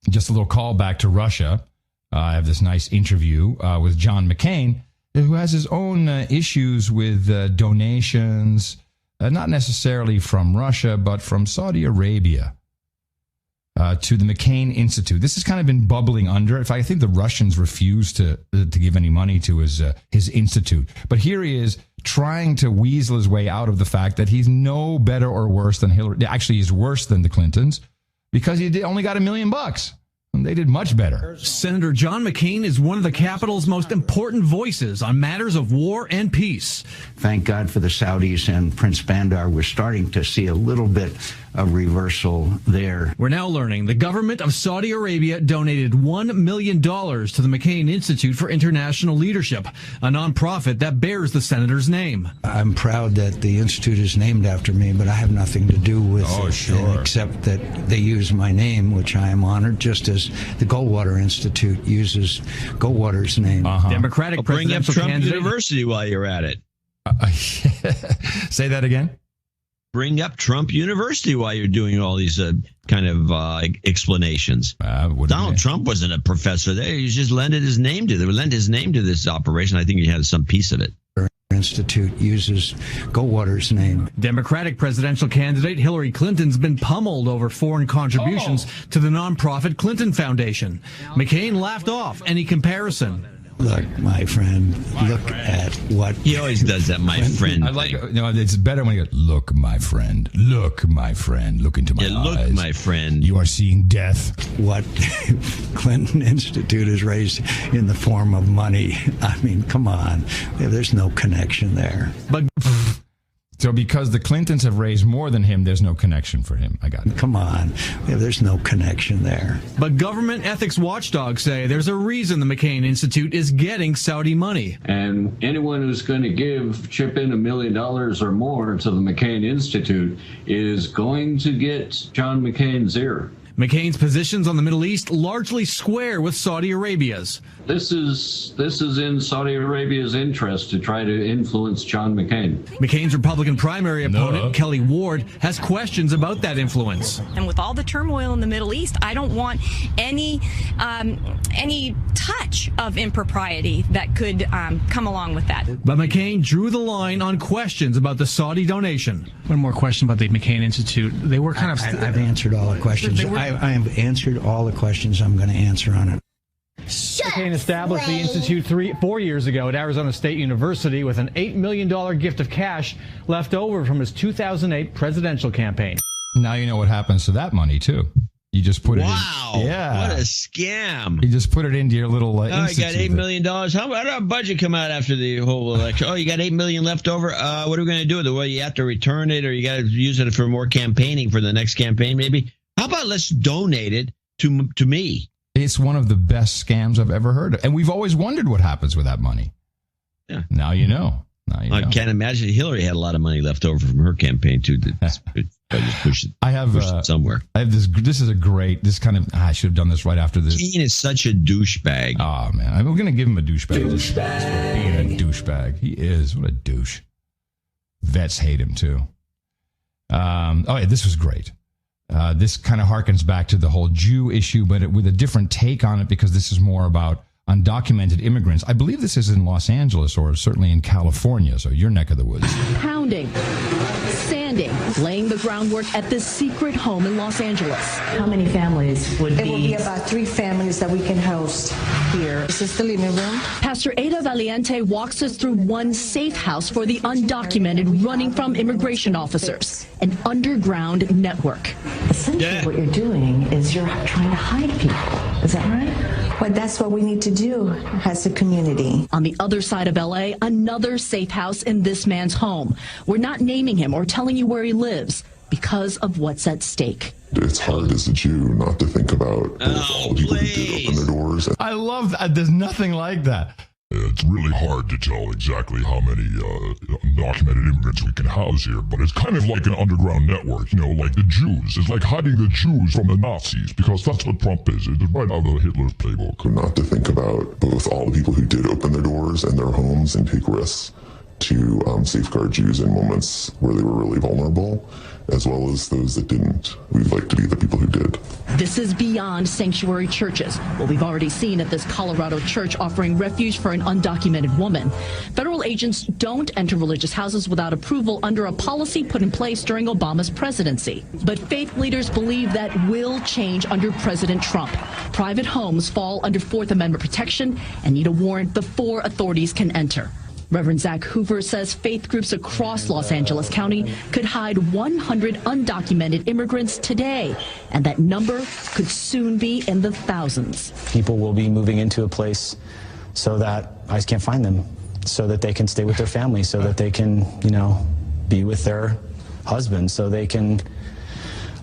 just a little call back to Russia. I have this nice interview with John McCain, who has his own issues with donations, not necessarily from Russia, but from Saudi Arabia to the McCain Institute. This has kind of been bubbling under. In fact, I think the Russians refuse to give any money to his institute. But here he is trying to weasel his way out of the fact that he's no better or worse than Hillary. Actually, he's worse than the Clintons because he only got $1 million. And they did much better. Senator John McCain is one of the Capitol's most important voices on matters of war and peace. Thank God for the Saudis and Prince Bandar. We're starting to see a little bit of reversal there. We're now learning the government of Saudi Arabia donated $1 million to the McCain Institute for International Leadership, a nonprofit that bears the senator's name. I'm proud that the institute is named after me, but I have nothing to do with it, except that they use my name, which I am honored, just as the Goldwater Institute uses Goldwater's name. Democratic bring up presidential Trump candidate. University while you're at it. Say that again. Bring up Trump University while you're doing all these kind of explanations. Donald Trump wasn't a professor there. He just lent his name to this operation. I think he had some piece of it. Institute uses Goldwater's name. Democratic presidential candidate Hillary Clinton's been pummeled over foreign contributions to the nonprofit Clinton Foundation. McCain laughed off any comparison. Look, my friend, look at what... He always does that, my friend. I like it's better when he goes, look, my friend, look into my eyes. Look, my friend. You are seeing death. What Clinton Institute has raised in the form of money. I mean, come on. There's no connection there. But... So because the Clintons have raised more than him, there's no connection for him. I got it. Come on. There's no connection there. But government ethics watchdogs say there's a reason the McCain Institute is getting Saudi money. And anyone who's going to chip in $1 million or more to the McCain Institute is going to get John McCain's ear. McCain's positions on the Middle East largely square with Saudi Arabia's. This is in Saudi Arabia's interest to try to influence John McCain. McCain's Republican primary opponent, Kelly Ward, has questions about that influence. And with all the turmoil in the Middle East, I don't want any touch of impropriety that could come along with that. But McCain drew the line on questions about the Saudi donation. One more question about the McCain Institute. They were kind of... I've answered all the questions. I have answered all the questions I'm going to answer on it. McCain established the Institute 4 years ago at Arizona State University with an $8 million gift of cash left over from his 2008 presidential campaign. Now you know what happens to that money, too. You just put it in. Wow. Yeah. What a scam. You just put it into your little I got $8 million. How did our budget come out after the whole election? Oh, you got $8 million left over? What are we going to do with it? Well, you have to return it, or you got to use it for more campaigning for the next campaign, maybe. How about let's donate it to me? It's one of the best scams I've ever heard of. And we've always wondered what happens with that money. Yeah. Now you know. I can't imagine Hillary had a lot of money left over from her campaign, too. I have it somewhere. I have this. This is a great. This kind of. I should have done this right after this. Keane is such a douchebag. Oh man, we're gonna give him a douchebag. Being a douchebag, he is. What a douche. Vets hate him too. Yeah, this was great. This kind of harkens back to the whole Jew issue, but with a different take on it, because this is more about undocumented immigrants. I believe this is in Los Angeles, or certainly in California, so your neck of the woods. Pounding, sanding, laying the groundwork at this secret home in Los Angeles. How many families would It will be about 3 families that we can host here. This is the living room. Pastor Ada Valiente walks us through one safe house for the undocumented running from immigration officers, an underground network. Essentially what you're doing is you're trying to hide people. Is that right? Well, that's what we need to do as a community. On the other side of L.A., another safe house in this man's home. We're not naming him or telling you where he lives because of what's at stake. It's hard as a Jew not to think about all the people who did open their doors. I love that. There's nothing like that. It's really hard to tell exactly how many undocumented immigrants we can house here, but it's kind of like an underground network, like the Jews. It's like hiding the Jews from the Nazis, because that's what Trump is. It's right out of Hitler's playbook. Not to think about both all the people who did open their doors and their homes and take risks to safeguard Jews in moments where they were really vulnerable, as well as those that didn't. We'd like to be the people who did. This is beyond sanctuary churches. What we've already seen at this Colorado church offering refuge for an undocumented woman. Federal agents don't enter religious houses without approval under a policy put in place during Obama's presidency. But faith leaders believe that will change under President Trump. Private homes fall under Fourth Amendment protection and need a warrant before authorities can enter. Reverend Zach Hoover says faith groups across Los Angeles County could hide 100 undocumented immigrants today, and that number could soon be in the thousands. People will be moving into a place so that ICE can't find them, so that they can stay with their family, so that they can, be with their husbands, so they can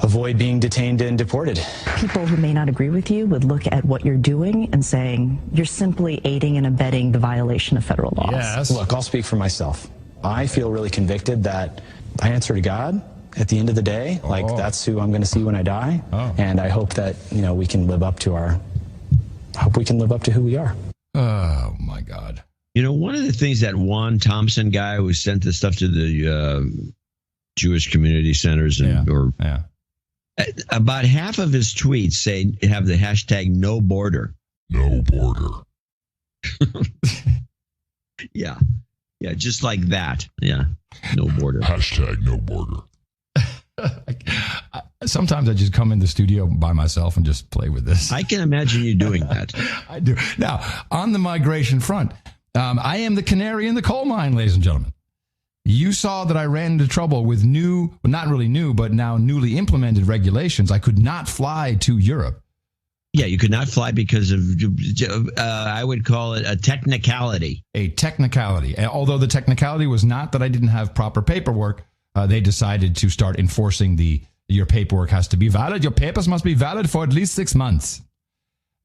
avoid being detained and deported. People who may not agree with you would look at what you're doing and saying you're simply aiding and abetting the violation of federal laws. Yes. Look, I'll speak for myself. I feel really convicted that I answer to God at the end of the day. That's who I'm going to see when I die. And I hope that, we can live up to who we are. Oh, my God. One of the things that Juan Thompson guy who sent the stuff to the Jewish community centers about half of his tweets have the hashtag no border. No border. Yeah, just like that. Yeah, no border. Hashtag no border. Sometimes I just come in the studio by myself and just play with this. I can imagine you doing that. I do. Now, on the migration front, I am the canary in the coal mine, ladies and gentlemen. You saw that I ran into trouble with not really new, but now newly implemented regulations. I could not fly to Europe. Yeah, you could not fly because of, I would call it a technicality. A technicality. Although the technicality was not that I didn't have proper paperwork. They decided to start enforcing your paperwork has to be valid. Your papers must be valid for at least 6 months.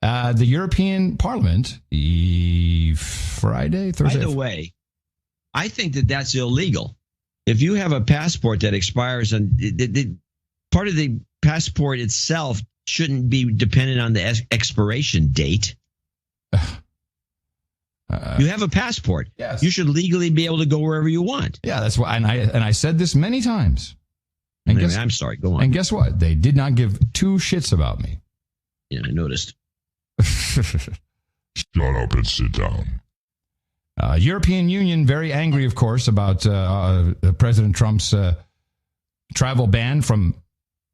The European Parliament, Thursday. By the way, I think that's illegal. If you have a passport that expires, and part of the passport itself shouldn't be dependent on the expiration date. You have a passport. Yes. You should legally be able to go wherever you want. Yeah, that's why. And I said this many times. And anyway, I'm sorry. Go on. And guess what? They did not give two shits about me. Yeah, I noticed. Shut up and sit down. European Union very angry, of course, about President Trump's travel ban from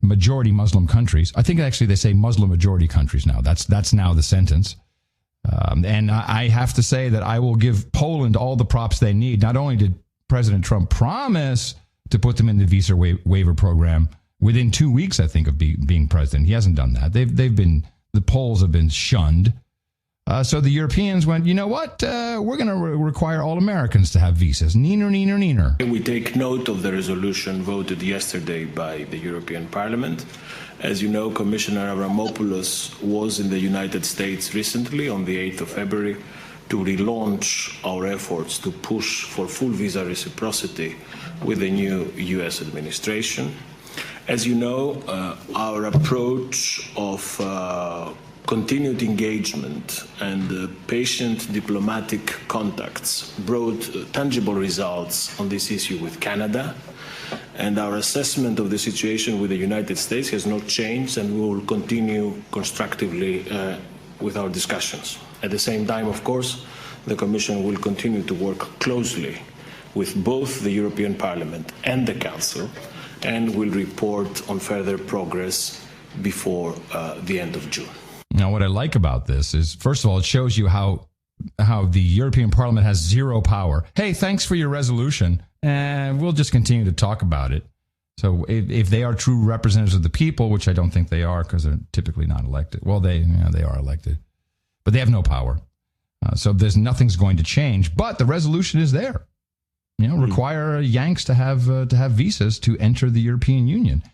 majority Muslim countries. I think actually they say Muslim majority countries now. That's now the sentence. And I have to say that I will give Poland all the props they need. Not only did President Trump promise to put them in the visa waiver program within 2 weeks, I think, of being president. He hasn't done that. The Poles have been shunned. So the Europeans went, you know what? We're going to require all Americans to have visas. Neener, neener, neener. We take note of the resolution voted yesterday by the European Parliament. As you know, Commissioner Avramopoulos was in the United States recently on the 8th of February to relaunch our efforts to push for full visa reciprocity with the new U.S. administration. As you know, our approach of continued engagement and patient diplomatic contacts brought tangible results on this issue with Canada. And our assessment of the situation with the United States has not changed, and we will continue constructively with our discussions. At the same time, of course, the Commission will continue to work closely with both the European Parliament and the Council, and will report on further progress before the end of June. Now, what I like about this is, first of all, it shows you how the European Parliament has zero power. Hey, thanks for your resolution, and we'll just continue to talk about it. So if they are true representatives of the people, which I don't think they are because they're typically not elected. Well, they are elected, but they have no power. So nothing's going to change. But the resolution is there. Require Yanks to have visas to enter the European Union.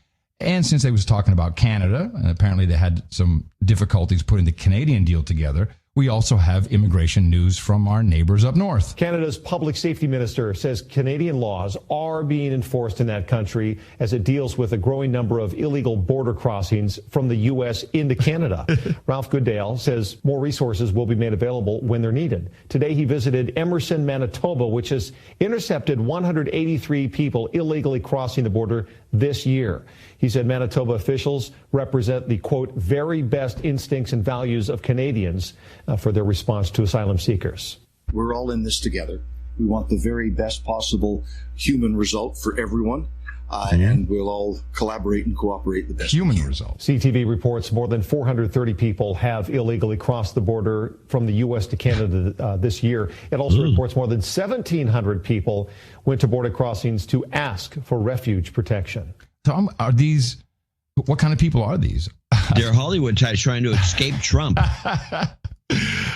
And since they was talking about Canada, and apparently they had some difficulties putting the Canadian deal together, we also have immigration news from our neighbors up north. Canada's public safety minister says Canadian laws are being enforced in that country as it deals with a growing number of illegal border crossings from the U.S. into Canada. Ralph Goodale says more resources will be made available when they're needed. Today he visited Emerson, Manitoba, which has intercepted 183 people illegally crossing the border this year. He said Manitoba officials represent the, quote, very best instincts and values of Canadians for their response to asylum seekers. We're all in this together. We want the very best possible human result for everyone, and we'll all collaborate and cooperate the best. Human result. CTV reports more than 430 people have illegally crossed the border from the U.S. to Canada this year. It also reports more than 1,700 people went to border crossings to ask for refuge protection. Tom, what kind of people are these? They're Hollywood types trying to escape Trump.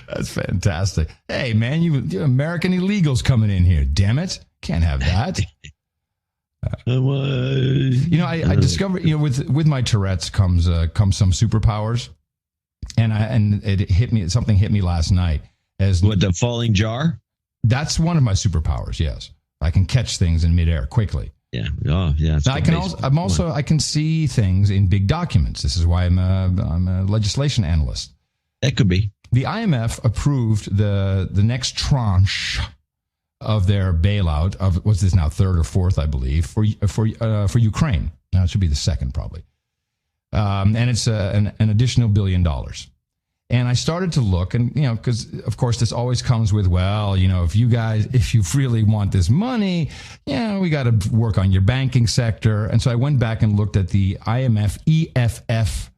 That's fantastic. Hey, man, you American illegals coming in here. Damn it. Can't have that. I discovered, with my Tourette's comes some superpowers. And it hit me, something hit me last night. The falling jar? That's one of my superpowers, yes. I can catch things in midair quickly. Yeah. Oh, yeah. Now, I can see things in big documents. This is why I'm a legislation analyst. That could be. The IMF approved the next tranche of their bailout of, what's this now, third or fourth, I believe, for Ukraine. Now it should be the second probably, and it's an additional $1 billion. And I started to look, and because of course this always comes with, if you really want this money, we got to work on your banking sector. And so I went back and looked at the IMF EFF,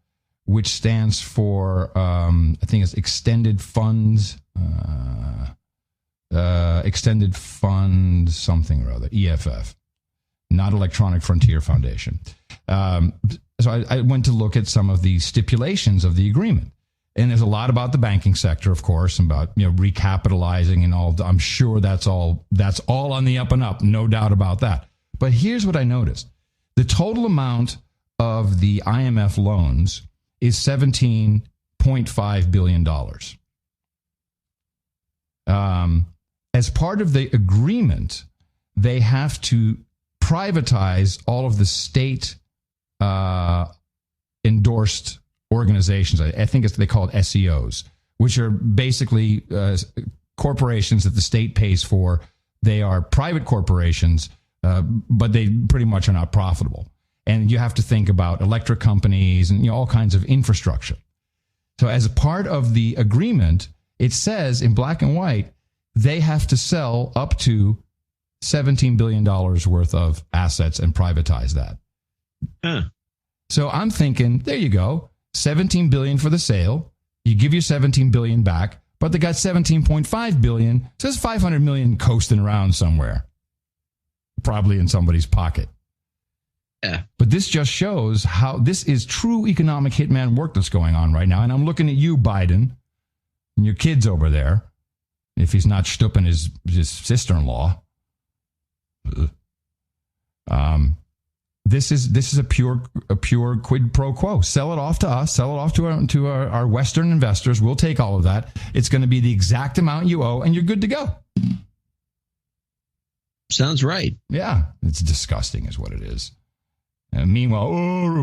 which stands for I think it's Extended Funds something or other, EFF, not Electronic Frontier Foundation. So I went to look at some of the stipulations of the agreement. And there's a lot about the banking sector, of course, and about recapitalizing and all. I'm sure that's all on the up and up, no doubt about that. But here's what I noticed: the total amount of the IMF loans is $17.5 billion. As part of the agreement, they have to privatize all of the state endorsed organizations. I think they call it SEOs, which are basically corporations that the state pays for. They are private corporations, but they pretty much are not profitable. And you have to think about electric companies and all kinds of infrastructure. So as a part of the agreement, it says in black and white, they have to sell up to $17 billion worth of assets and privatize that. So I'm thinking, there you go, $17 billion for the sale. You give your $17 billion back, but they got $17.5 billion. So there's $500 million coasting around somewhere, probably in somebody's pocket. Yeah. But this just shows how this is true economic hitman work that's going on right now. And I'm looking at you, Biden, and your kids over there, if he's not stooping his sister-in-law. This is a pure quid pro quo. Sell it off to us. Sell it off to our Western investors. We'll take all of that. It's going to be the exact amount you owe, and you're good to go. Sounds right. Yeah, it's disgusting, is what it is. And meanwhile,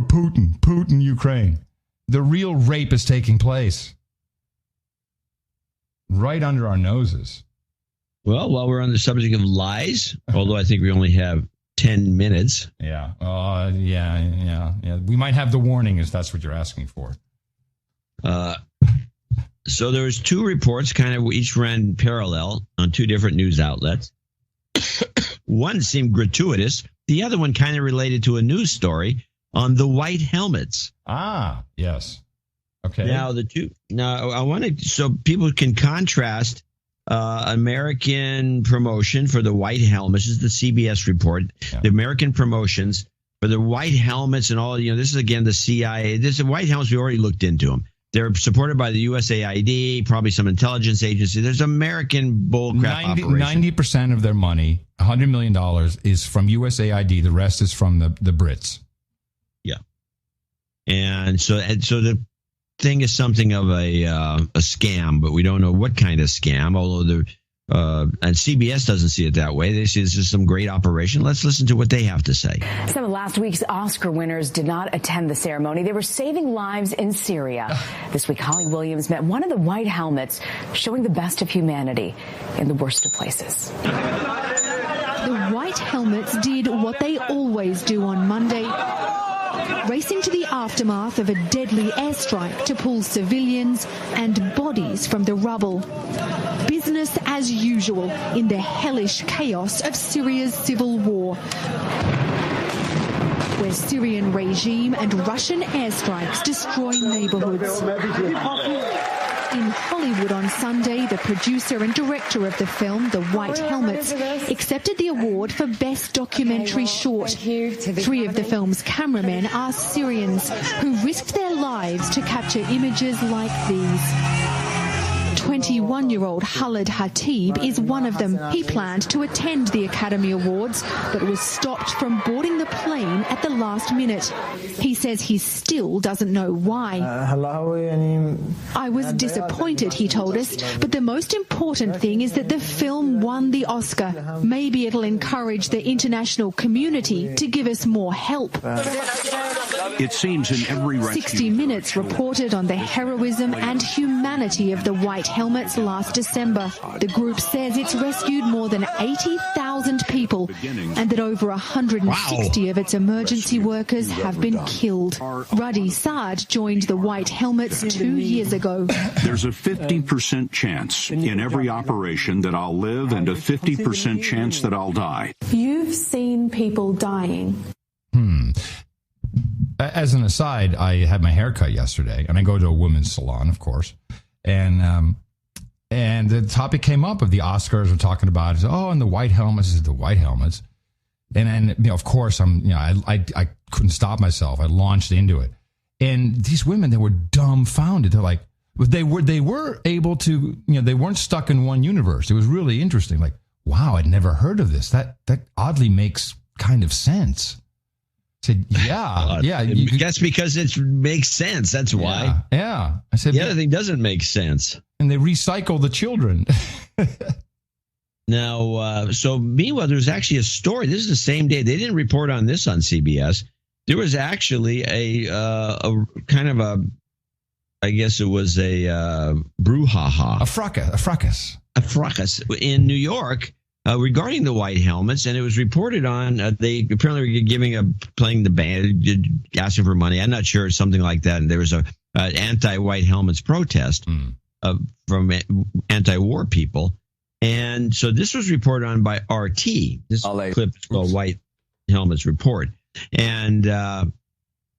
Putin, Ukraine. The real rape is taking place right under our noses. Well, while we're on the subject of lies, although I think we only have 10 minutes. Yeah. Yeah. We might have the warning if that's what you're asking for. So there was two reports, kind of each ran parallel on two different news outlets. One seemed gratuitous. The other one kind of related to a news story on the white helmets. Ah, yes. Okay. Now I wanted so people can contrast American promotion for the white helmets. This is the CBS report. Yeah. The American promotions for the white helmets and all. This is again the CIA. This is white helmets. We already looked into them. They're supported by the USAID, probably some intelligence agency. There's American bullcrap operation. 90% of their money, $100 million, is from USAID. The rest is from the Brits. Yeah. And so the thing is something of a scam, but we don't know what kind of scam, although and CBS doesn't see it that way. They see this is some great operation. Let's listen to what they have to say. Some of last week's Oscar winners did not attend the ceremony. They were saving lives in Syria. This week, Holly Williams met one of the white helmets, showing the best of humanity in the worst of places. The white helmets did what they always do on Monday, racing to the aftermath of a deadly airstrike to pull civilians and bodies from the rubble. Business as usual in the hellish chaos of Syria's civil war, where Syrian regime and Russian airstrikes destroy neighborhoods. In Hollywood on Sunday, the producer and director of the film, The White Helmets, accepted the award for Best Documentary Short. Three of the film's cameramen are Syrians who risked their lives to capture images like these. 21-year-old Khaled Hatib is one of them. He planned to attend the Academy Awards, but was stopped from boarding the plane at the last minute. He says he still doesn't know why. I was disappointed, he told us, but the most important thing is that the film won the Oscar. Maybe it'll encourage the international community to give us more help. It seems in every 60 Minutes reported on the heroism and humanity of the White Helmets last December. The group says it's rescued more than 80,000 people and that over 160 of its emergency workers have been killed. Ruddy Saad joined the White Helmets 2 years ago. There's a 50% chance in every operation that I'll live and a 50% chance that I'll die. You've seen people dying. As an aside, I had my hair cut yesterday, and I go to a women's salon, of course, and the topic came up of the Oscars. We're talking about, and the white helmets is the white helmets, and of course, I couldn't stop myself. I launched into it, and these women, they were dumbfounded. They're like, they were able to, they weren't stuck in one universe. It was really interesting. Like, wow, I'd never heard of this. That oddly makes kind of sense. Said, yeah. That's because it makes sense. That's why. Yeah. I said the other thing doesn't make sense. And they recycle the children. Now, so meanwhile, there's actually a story. This is the same day. They didn't report on this on CBS. There was actually a kind of I guess it was a brouhaha. A fracas in New York regarding the white helmets, and it was reported on. They apparently were playing the band, asking for money. I'm not sure, something like that. And there was a anti-white helmets protest from anti-war people, and so this was reported on by RT. This clip is called White Helmets Report, and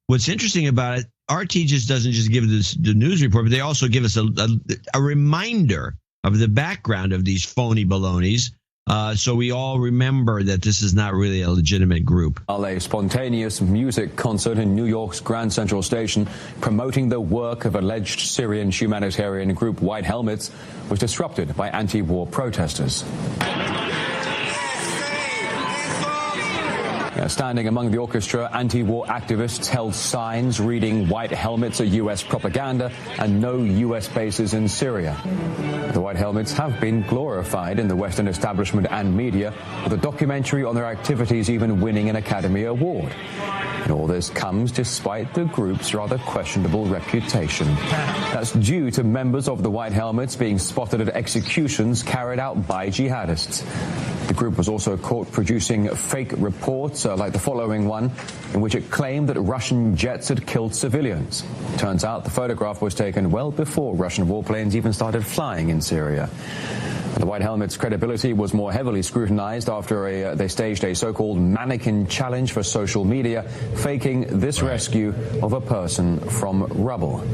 what's interesting about it, RT just doesn't just give us the news report, but they also give us a reminder of the background of these phony balonies, so we all remember that this is not really a legitimate group. A spontaneous music concert in New York's Grand Central Station promoting the work of alleged Syrian humanitarian group White Helmets was disrupted by anti-war protesters. Standing among the orchestra, anti-war activists held signs reading "White Helmets are U.S. propaganda" and "No U.S. bases in Syria." The White Helmets have been glorified in the Western establishment and media, with a documentary on their activities even winning an Academy Award. And all this comes despite the group's rather questionable reputation. That's due to members of the White Helmets being spotted at executions carried out by jihadists. The group was also caught producing fake reports like the following one, in which it claimed that Russian jets had killed civilians. Turns out the photograph was taken well before Russian warplanes even started flying in Syria. The White Helmets' credibility was more heavily scrutinized after they staged a so-called mannequin challenge for social media, faking this rescue of a person from rubble.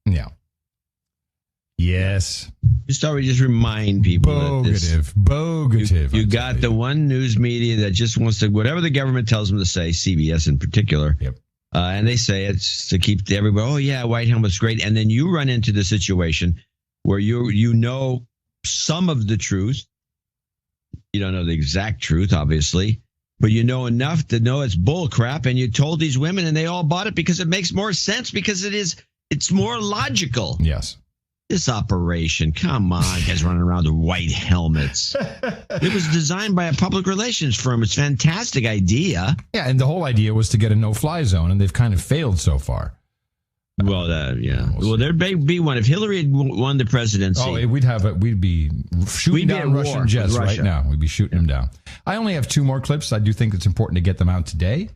Yeah. Yes. Just always just remind people bogative. You got the one news media that just wants to, whatever the government tells them to say, CBS in particular. Yep. And they say it's to keep everybody, oh yeah, White Helmet's great. And then you run into the situation where you know some of the truth. You don't know the exact truth, obviously, but you know enough to know it's bull crap. And you told these women and they all bought it because it makes more sense, because it's more logical. Yes. This operation, come on, guys running around with white helmets. It was designed by a public relations firm. It's a fantastic idea. Yeah, and the whole idea was to get a no-fly zone, and they've kind of failed so far. Well, yeah. Well, there'd be one. If Hillary had won the presidency, we'd be shooting down Russian jets right now. We'd be shooting them down. I only have two more clips. I do think it's important to get them out today.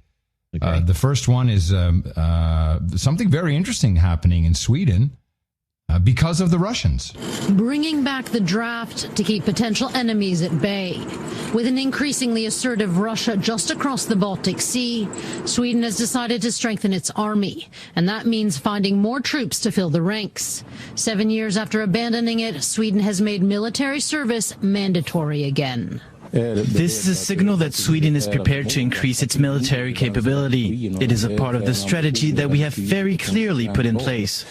Okay. The first one is something very interesting happening in Sweden. Because of the Russians. Bringing back the draft to keep potential enemies at bay. With an increasingly assertive Russia just across the Baltic Sea, Sweden has decided to strengthen its army, and that means finding more troops to fill the ranks. 7 years after abandoning it, Sweden has made military service mandatory again. This is a signal that Sweden is prepared to increase its military capability. It is a part of the strategy that we have very clearly put in place.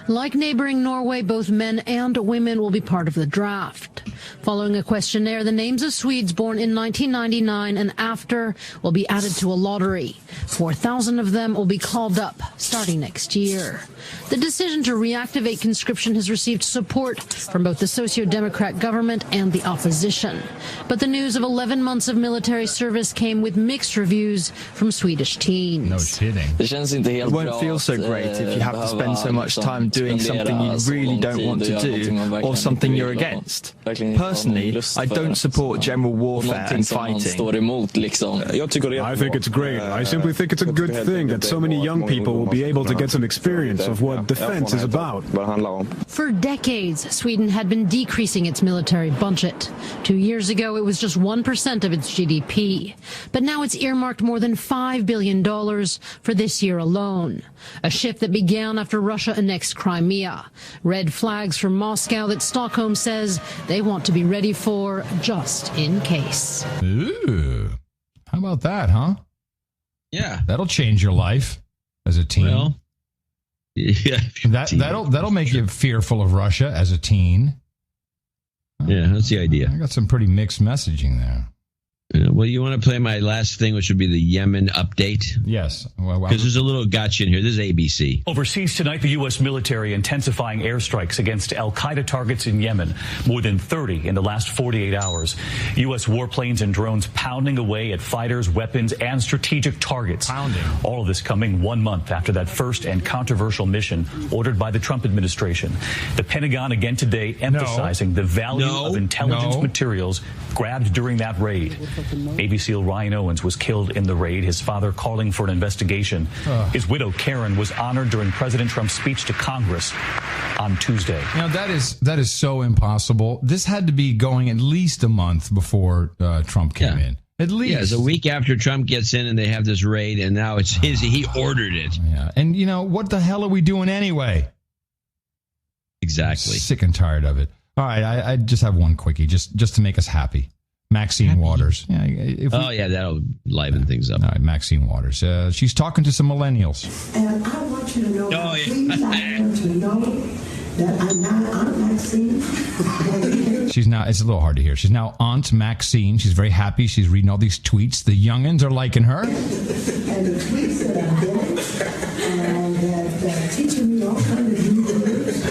Like neighboring Norway, both men and women will be part of the draft. Following a questionnaire, the names of Swedes born in 1999 and after will be added to a lottery. 4,000 of them will be called up starting next year. The decision to reactivate conscription has received support from both the socio-democrat government and the opposition. But the news of 11 months of military service came with mixed reviews from Swedish teens. No kidding. It won't feel so great if you have to spend so much time doing something you really don't want to do or something you're against. Personally, I don't support general warfare and fighting. I think it's great. I simply think it's a good thing that so many young people will be able to get some experience of what defense is about. For decades, Sweden had been decreasing its military budget. 2 years ago, it was just 1% of its GDP. But now it's earmarked more than $5 billion for this year alone. A shift that began after Russia annexed Crimea. Red flags from Moscow that Stockholm says they want to be ready for just in case. Ooh. How about that, huh? Yeah. That'll change your life as a teen. Well, yeah. That'll make you fearful of Russia as a teen. Yeah, that's the idea. I got some pretty mixed messaging there. Well, you want to play my last thing, which would be the Yemen update? Yes. Because there's a little gotcha in here. This is ABC. Overseas tonight, the U.S. military intensifying airstrikes against al-Qaeda targets in Yemen. More than 30 in the last 48 hours. U.S. warplanes and drones pounding away at fighters, weapons, and strategic targets. Pounding. All of this coming 1 month after that first and controversial mission ordered by the Trump administration. The Pentagon again today emphasizing the value of intelligence materials grabbed during that raid. Navy SEAL Ryan Owens was killed in the raid, his father calling for an investigation. His widow, Karen, was honored during President Trump's speech to Congress on Tuesday. That is so impossible. This had to be going at least a month before Trump came in. At least. Yeah, it's a week after Trump gets in and they have this raid, and now it's his. He ordered it. Yeah, and what the hell are we doing anyway? Exactly. Sick and tired of it. All right, I just have one quickie, just to make us happy. Maxine Waters. Yeah, that'll liven things up. All right, Maxine Waters. She's talking to some millennials. And I want you to know, please, I want to know that I'm not Aunt Maxine. She's now, it's a little hard to hear. She's now Aunt Maxine. She's very happy. She's reading all these tweets. The youngins are liking her. And the tweets that I'm getting, that teaching me all kinds of new words.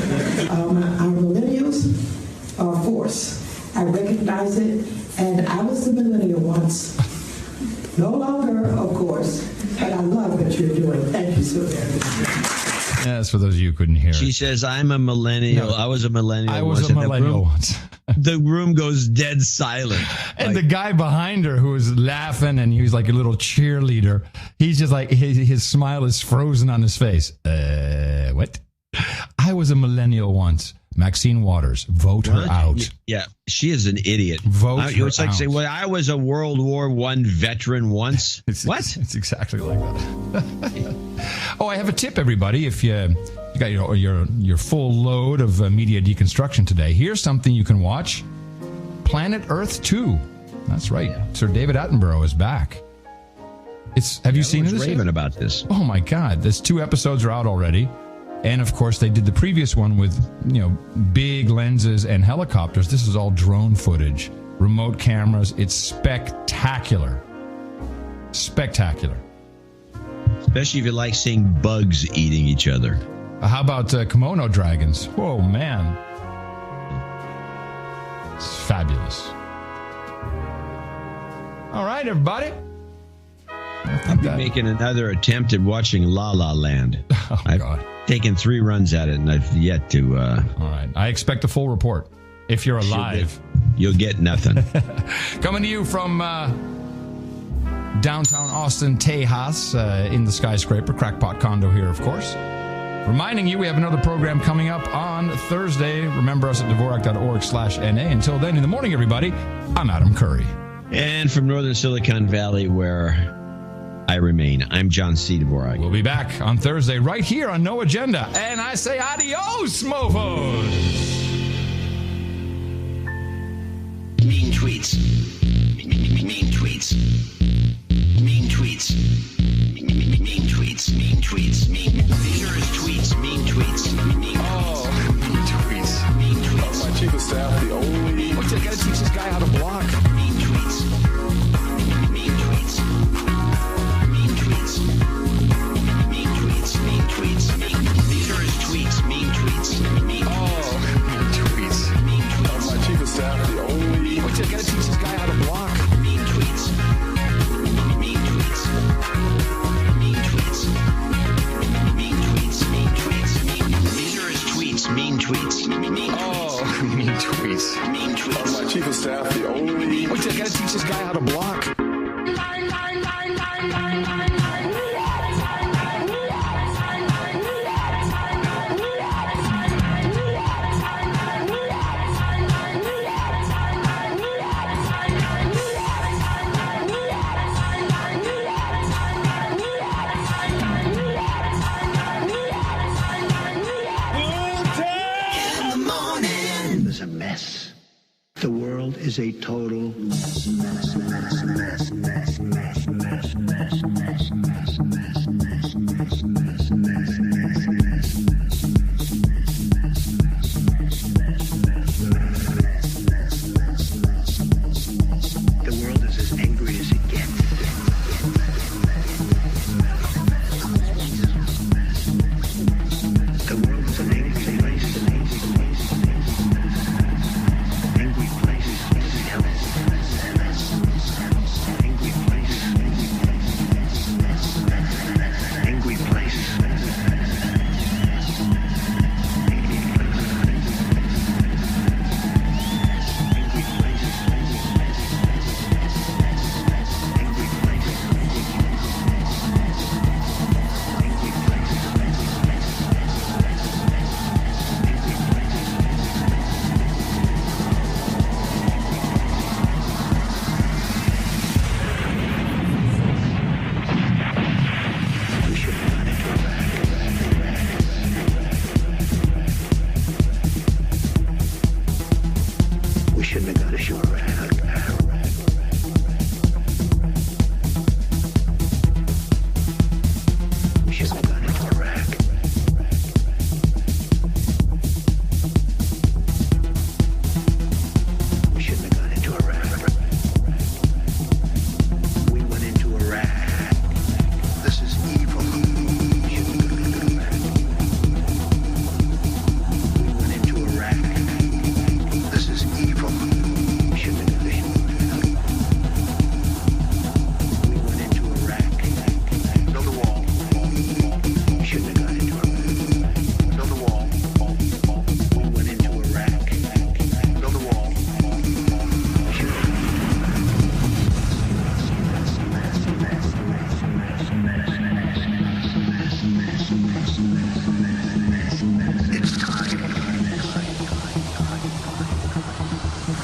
Our millennials are a force. I recognize it. And I was a millennial once. No longer, of course, but I love what you're doing. Thank you so very much. That's for those of you who couldn't hear. She says, I'm a millennial. I was a millennial I was a millennial once. The room goes dead silent. And the guy behind her who was laughing and he was like a little cheerleader, he's just like, his smile is frozen on his face. What? I was a millennial once. Maxine Waters, vote her out. Yeah, she is an idiot. Vote her It's like out. saying, well, I was a World War I veteran once. What? It's exactly like that. Oh, I have a tip, everybody. If you got your full load of media deconstruction today, here's something you can watch. Planet Earth 2. That's right. Yeah. Sir David Attenborough is back. Have you seen this? Raving about this. Oh, my God. There's 2 episodes are out already. And, of course, they did the previous one with, big lenses and helicopters. This is all drone footage, remote cameras. It's spectacular. Spectacular. Especially if you like seeing bugs eating each other. How about kimono dragons? Whoa, man. It's fabulous. All right, everybody. I'll be making another attempt at watching La La Land. Oh, God. Taken 3 runs at it, and I've yet to. All right. I expect a full report. If you're alive. You'll get nothing. Coming to you from downtown Austin, Tejas, in the skyscraper. Crackpot condo here, of course. Reminding you, we have another program coming up on Thursday. Remember us at Dvorak.org/NA. Until then, in the morning, everybody, I'm Adam Curry. And from northern Silicon Valley, where I remain, I'm John C. Dvorak. We'll be back on Thursday right here on No Agenda. And I say adios, mofos! Mean tweets. Mean tweets. Mean tweets. Mean tweets. Mean tweets. Dangerous tweets. Mean tweets. Mean tweets. Mean tweets. My chief of staff, the only... I gotta teach this guy how to block. Mean tweets. Mean tweets. Mean tweets. Mean tweets. Mean tweets. Dangerous tweets. Mean tweets. Mean tweets. Mean tweets. My chief of staff, the only... I gotta teach this guy how to block. Mean tweets. Mean tweets. Mean tweets. Mean tweets. Mean tweets. Dangerous tweets. Mean tweets. Mean tweets. Mean tweets. My chief of staff, the only... I gotta teach this guy how to block. The world is a total mess, mess, mess, mess, mess, mess, mess, mess, mess, mess, mess, mess, mess, mess, mess, mess, mess, mess. The world is as angry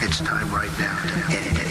It's time right now to end it.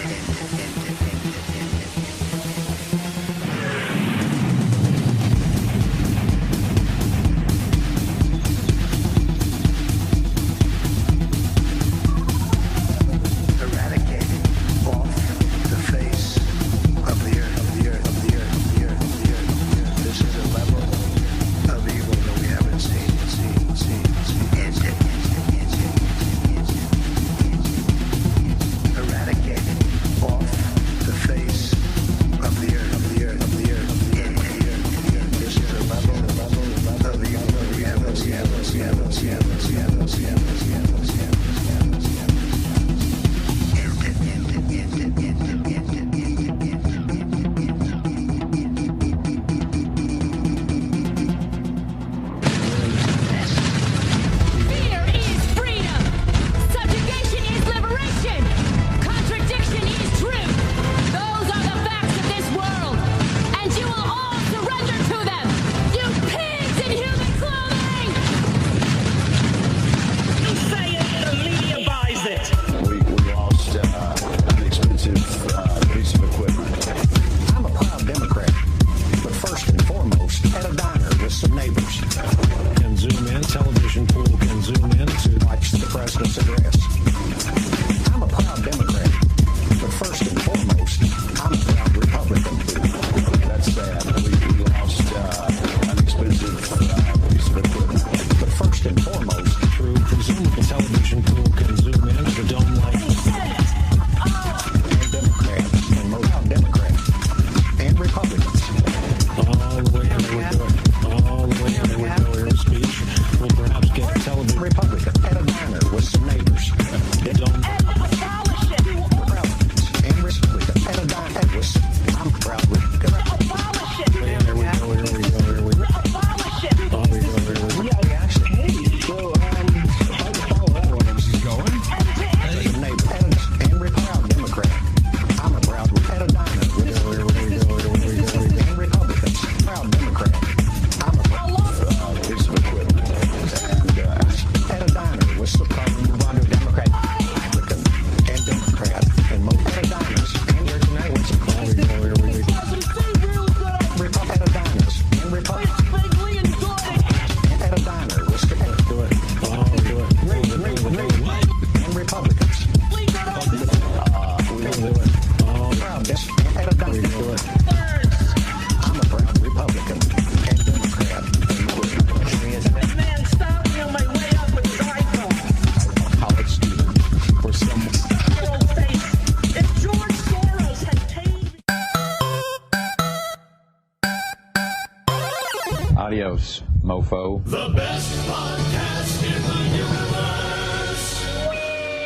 Adios, mofo. The best podcast in the universe.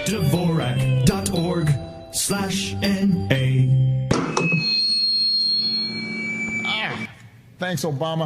Dvorak.org/NA. Thanks, Obama.